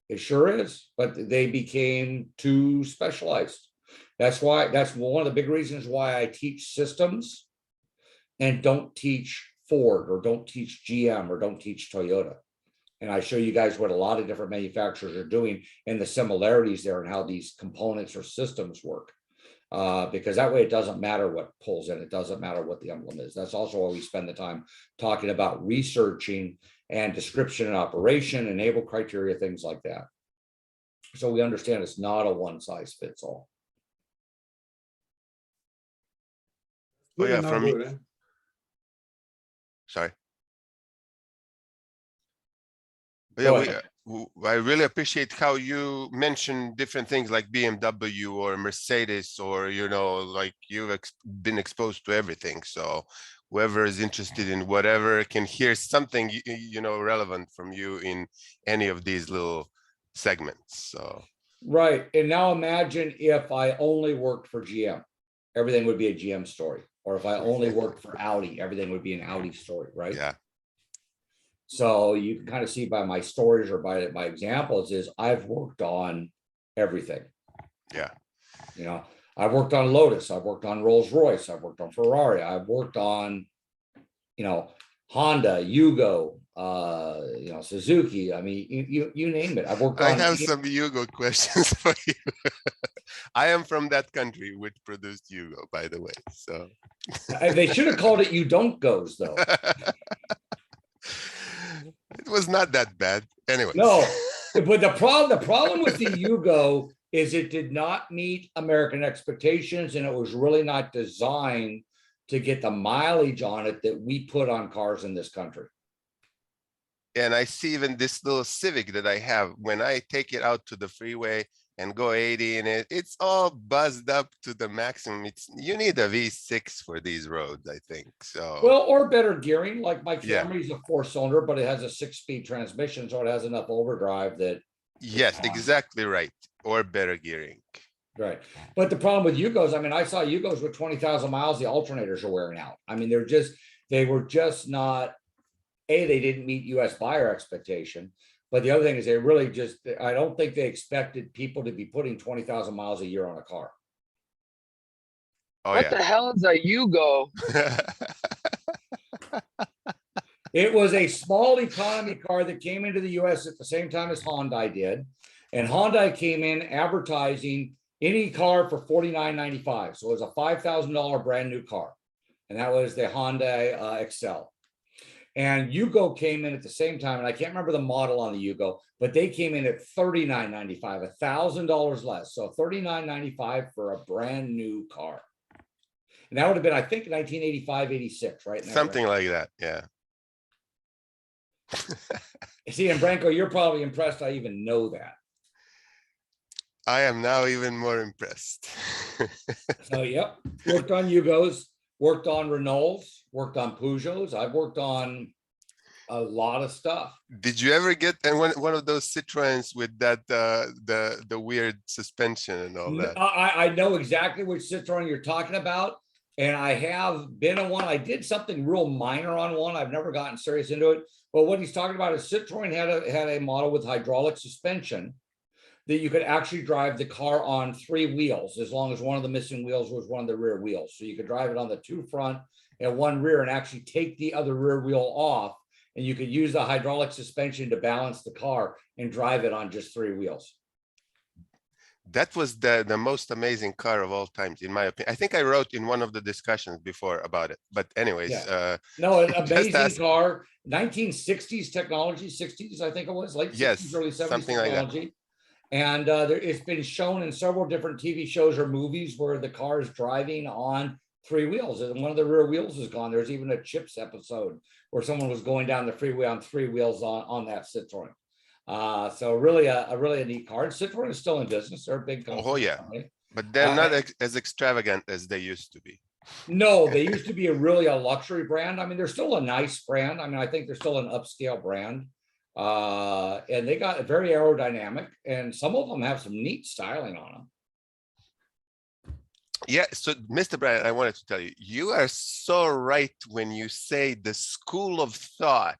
It sure is, but they became too specialized. That's one of the big reasons why I teach systems and don't teach Ford or don't teach GM or don't teach Toyota. And I show you guys what a lot of different manufacturers are doing and the similarities there and how these components or systems work. Because that way it doesn't matter what pulls in, it doesn't matter what the emblem is. That's also why we spend the time talking about researching and description and operation, enable criteria, things like that. So we understand it's not a one size fits all. Oh yeah, Not from me. good, eh? Sorry. But Go yeah, I really appreciate how you mention different things like BMW or Mercedes, or like you've been exposed to everything. So whoever is interested in whatever can hear something relevant from you in any of these little segments. So Right. And now imagine if I only worked for GM, everything would be a GM story. Or if I only worked for Audi, everything would be an Audi story, right? yeah. So you can kind of see by my stories or by my examples is I've worked on everything. Yeah. I've worked on Lotus, I've worked on Rolls-Royce, I've worked on Ferrari, I've worked on, Honda, Yugo, Suzuki. I mean, you name it. I've worked on. I have some Yugo questions for you. I am from that country which produced Yugo, by the way. So They should have called it "You Don't Goes" though. It was not that bad. Anyway. No, but the problem with the Yugo is it did not meet American expectations, and it was really not designed to get the mileage on it that we put on cars in this country. And I see even this little Civic that I have, when I take it out to the freeway and go 80 in it, it's all buzzed up to the maximum. You need a V6 for these roads, I think. So well, or better gearing. Like my Yeah. Camry is a 4-cylinder, but it has a 6-speed transmission, so it has enough overdrive that. yes, exactly right. Or better gearing. Right. But the problem with Yugos, I mean, I saw Yugos with 20,000 miles, the alternators are wearing out. I mean, they were just not, they didn't meet US buyer expectation. But the other thing is I don't think they expected people to be putting 20,000 miles a year on a car. Oh What the hell is a Yugo? yeah. It was a small economy car that came into the US at the same time as Hyundai did. And Hyundai came in advertising any car for $49.95. So it was a $5,000 brand new car. And that was the Hyundai Excel. And Yugo came in at the same time. And I can't remember the model on the Yugo, but they came in at $39.95, $1,000 less. So $39.95 for a brand new car. And that would have been, I think, 1985, 86, right? Something like that. Yeah. See, and Branko, you're probably impressed I even know that. I am now even more impressed. So, yep, worked on Yugos, worked on Renaults, worked on Peugeots. I've worked on a lot of stuff. Did you ever get one of those Citroens with that the weird suspension and all that? I know exactly which Citroen you're talking about. And I have been on one. I did something real minor on one. I've never gotten serious into it. But what he's talking about is Citroen had a model with hydraulic suspension that you could actually drive the car on 3 wheels, as long as one of the missing wheels was one of the rear wheels. So you could drive it on the 2 front and 1 rear, and actually take the other rear wheel off, and you could use the hydraulic suspension to balance the car and drive it on just 3 wheels. That was the most amazing car of all times, in my opinion. I think I wrote in one of the discussions before about it. But anyways, Yeah. No, an just amazing ask. car, 1960s technology, 60s, I think it was, late 60s, Yes, early 70s something like that. technology. And it's been shown in several different TV shows or movies where the car is driving on 3 wheels, and one of the rear wheels is gone. There's even a Chips episode where someone was going down the freeway on 3 wheels on that Citroen. So really a neat car. And Citroen is still in business. They're a big company. Oh yeah, but they're not as extravagant as they used to be. No, they used to be a luxury brand. I mean, they're still a nice brand. I mean, I think they're still an upscale brand. And they got very aerodynamic, and some of them have some neat styling on them. Yeah, so Mr. Bryan, I wanted to tell you, you are so right when you say the school of thought,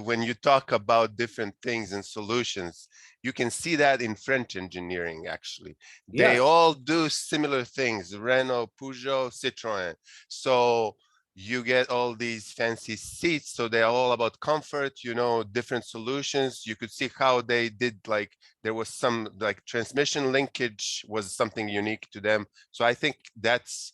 when you talk about different things and solutions. You can see that in French engineering, actually. They Yes. all do similar things, Renault, Peugeot, Citroën. So you get all these fancy seats, so they're all about comfort, you know, different solutions. You could see how they did, like, there was some like transmission linkage was something unique to them. So I think that's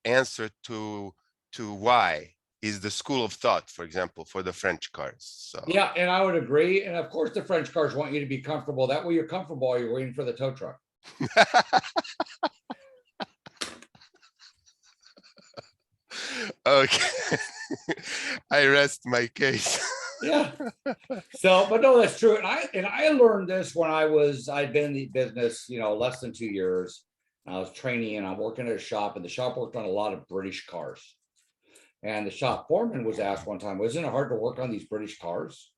answer to why is the school of thought, for example, for the French cars. So Yeah, and I would agree. And of course, the French cars want you to be comfortable. That way you're comfortable while you're waiting for the tow truck. okay. I rest my case. Yeah. So, but no, that's true. And I learned this when I'd been in the business, less than 2 years. I was training and I'm working at a shop, and the shop worked on a lot of British cars. And the shop foreman was asked one time, wasn't it hard to work on these British cars?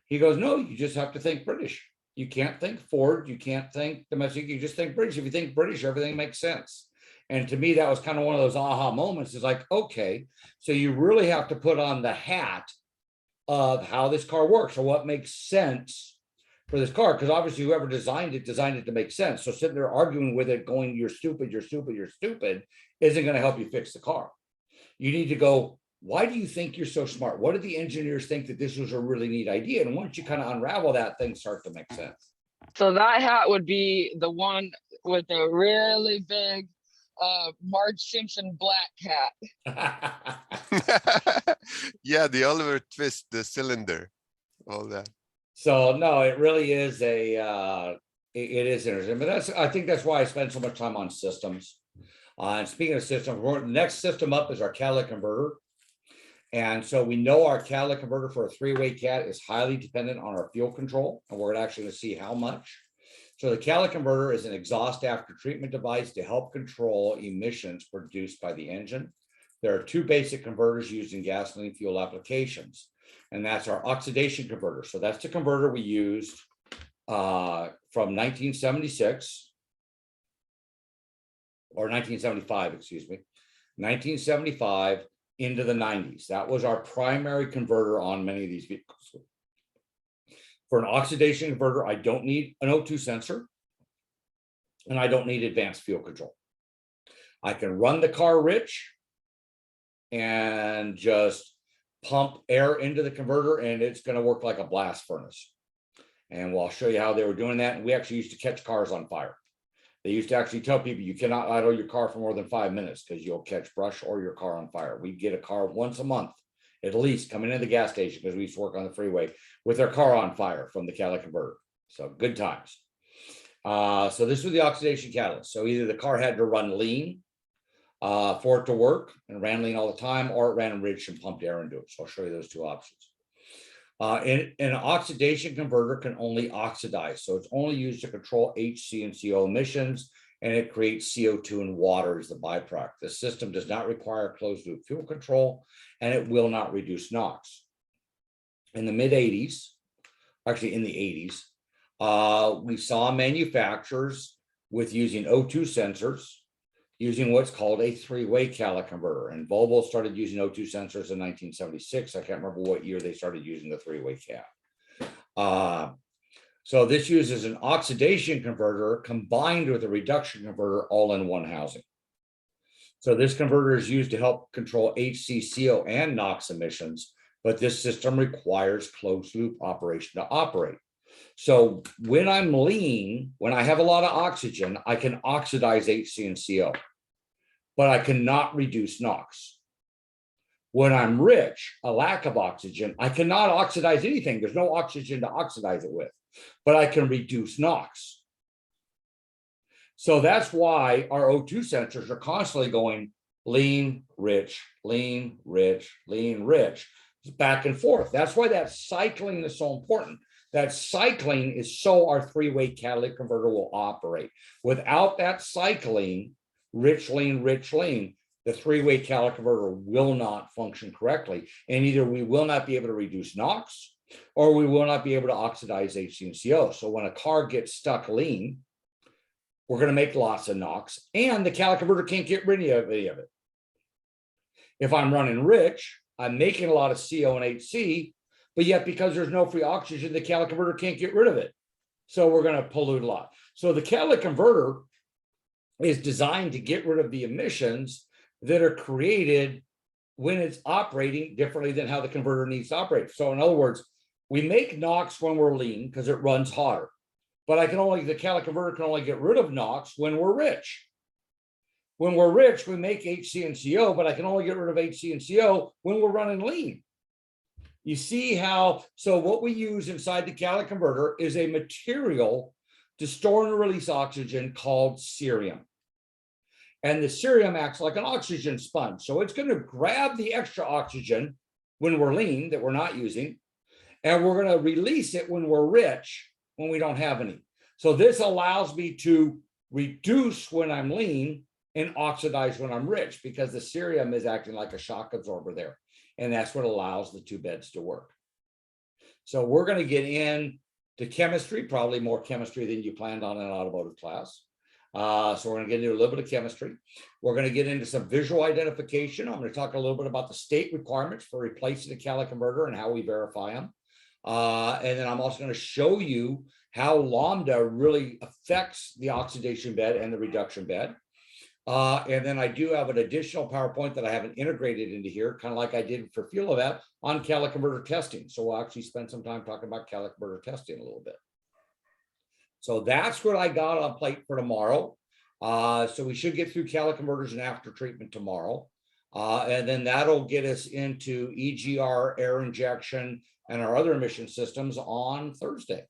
He goes, no, you just have to think British. You can't think Ford. You can't think domestic. You just think British. If you think British, everything makes sense. And to me, that was kind of one of those aha moments. It's like, okay, so you really have to put on the hat of how this car works or what makes sense for this car. Because obviously whoever designed it to make sense. So sitting there arguing with it, going, you're stupid, you're stupid, you're stupid, isn't going to help you fix the car. You need to go, why do you think you're so smart? What did the engineers think that this was a really neat idea? And once you kind of unravel that, things start to make sense. So that hat would be the one with the really big Marge Simpson black hat. Yeah, the Oliver Twist, the cylinder, all that. So no, it really is it is interesting. But I think that's why I spend so much time on systems. And speaking of systems, the next system up is our catalytic converter. And so we know our catalytic converter for a 3-way cat is highly dependent on our fuel control, and we're actually going to see how much. So the catalytic converter is an exhaust after treatment device to help control emissions produced by the engine. There are 2 basic converters used in gasoline fuel applications, and that's our oxidation converter. So that's the converter we used from 1976 or 1975, excuse me, 1975 into the 90s. That was our primary converter on many of these vehicles. For an oxidation converter, I don't need an O2 sensor, and I don't need advanced fuel control. I can run the car rich and just pump air into the converter, and it's going to work like a blast furnace. And I'll show you how they were doing that. And we actually used to catch cars on fire. They used to actually tell people you cannot idle your car for more than 5 minutes because you'll catch brush or your car on fire. We'd get a car once a month, at least, coming into the gas station because we used to work on the freeway with their car on fire from the catalytic converter. So good times. So this was the oxidation catalyst. So either the car had to run lean for it to work, and ran lean all the time, or it ran rich and pumped air into it. So I'll show you those 2 options. An oxidation converter can only oxidize. So it's only used to control HC and CO emissions, and it creates CO2 and water as the byproduct. The system does not require closed loop fuel control, and it will not reduce NOx. In the mid 80s, actually in the 80s, we saw manufacturers with using O2 sensors using what's called a three-way catalytic converter. And Volvo started using O2 sensors in 1976. I can't remember what year they started using the three-way cat. So this uses an oxidation converter combined with a reduction converter all in one housing. So this converter is used to help control HCCO and NOx emissions, but this system requires closed loop operation to operate. So when I'm lean, when I have a lot of oxygen, I can oxidize HC and CO, but I cannot reduce NOx. When I'm rich, a lack of oxygen, I cannot oxidize anything. There's no oxygen to oxidize it with, but I can reduce NOx. So that's why our O2 sensors are constantly going lean, rich, lean, rich, lean, rich, back and forth. That's why that cycling is so important. That cycling is so our three-way catalytic converter will operate. Without that cycling, rich, lean, the three-way catalytic converter will not function correctly. And either we will not be able to reduce NOx or we will not be able to oxidize HC and CO. So when a car gets stuck lean, we're going to make lots of NOx and the catalytic converter can't get rid of any of it. If I'm running rich, I'm making a lot of CO and HC, but yet because there's no free oxygen, the catalytic converter can't get rid of it. So we're going to pollute a lot. So the catalytic converter is designed to get rid of the emissions that are created when it's operating differently than how the converter needs to operate. So in other words, we make NOx when we're lean because it runs hotter, but the catalytic converter can only get rid of NOx when we're rich. When we're rich, we make HC and CO, but I can only get rid of HC and CO when we're running lean. You see how, so what we use inside the catalytic converter is a material to store and release oxygen called cerium. And the cerium acts like an oxygen sponge. So it's going to grab the extra oxygen when we're lean that we're not using, and we're going to release it when we're rich, when we don't have any. So this allows me to reduce when I'm lean and oxidize when I'm rich, because the cerium is acting like a shock absorber there. And that's what allows the two beds to work. So we're going to get into chemistry, probably more chemistry than you planned on in an automotive class. So we're going to get into a little bit of chemistry. We're going to get into some visual identification. I'm going to talk a little bit about the state requirements for replacing the catalytic converter and how we verify them. And then I'm also going to show you how lambda really affects the oxidation bed and the reduction bed. And then I do have an additional PowerPoint that I haven't integrated into here, kind of like I did for fuel evap on catalytic converter testing. So we'll actually spend some time talking about catalytic converter testing a little bit. So that's what I got on plate for tomorrow. So we should get through catalytic converters and after treatment tomorrow. And then that'll get us into EGR, air injection, and our other emission systems on Thursday.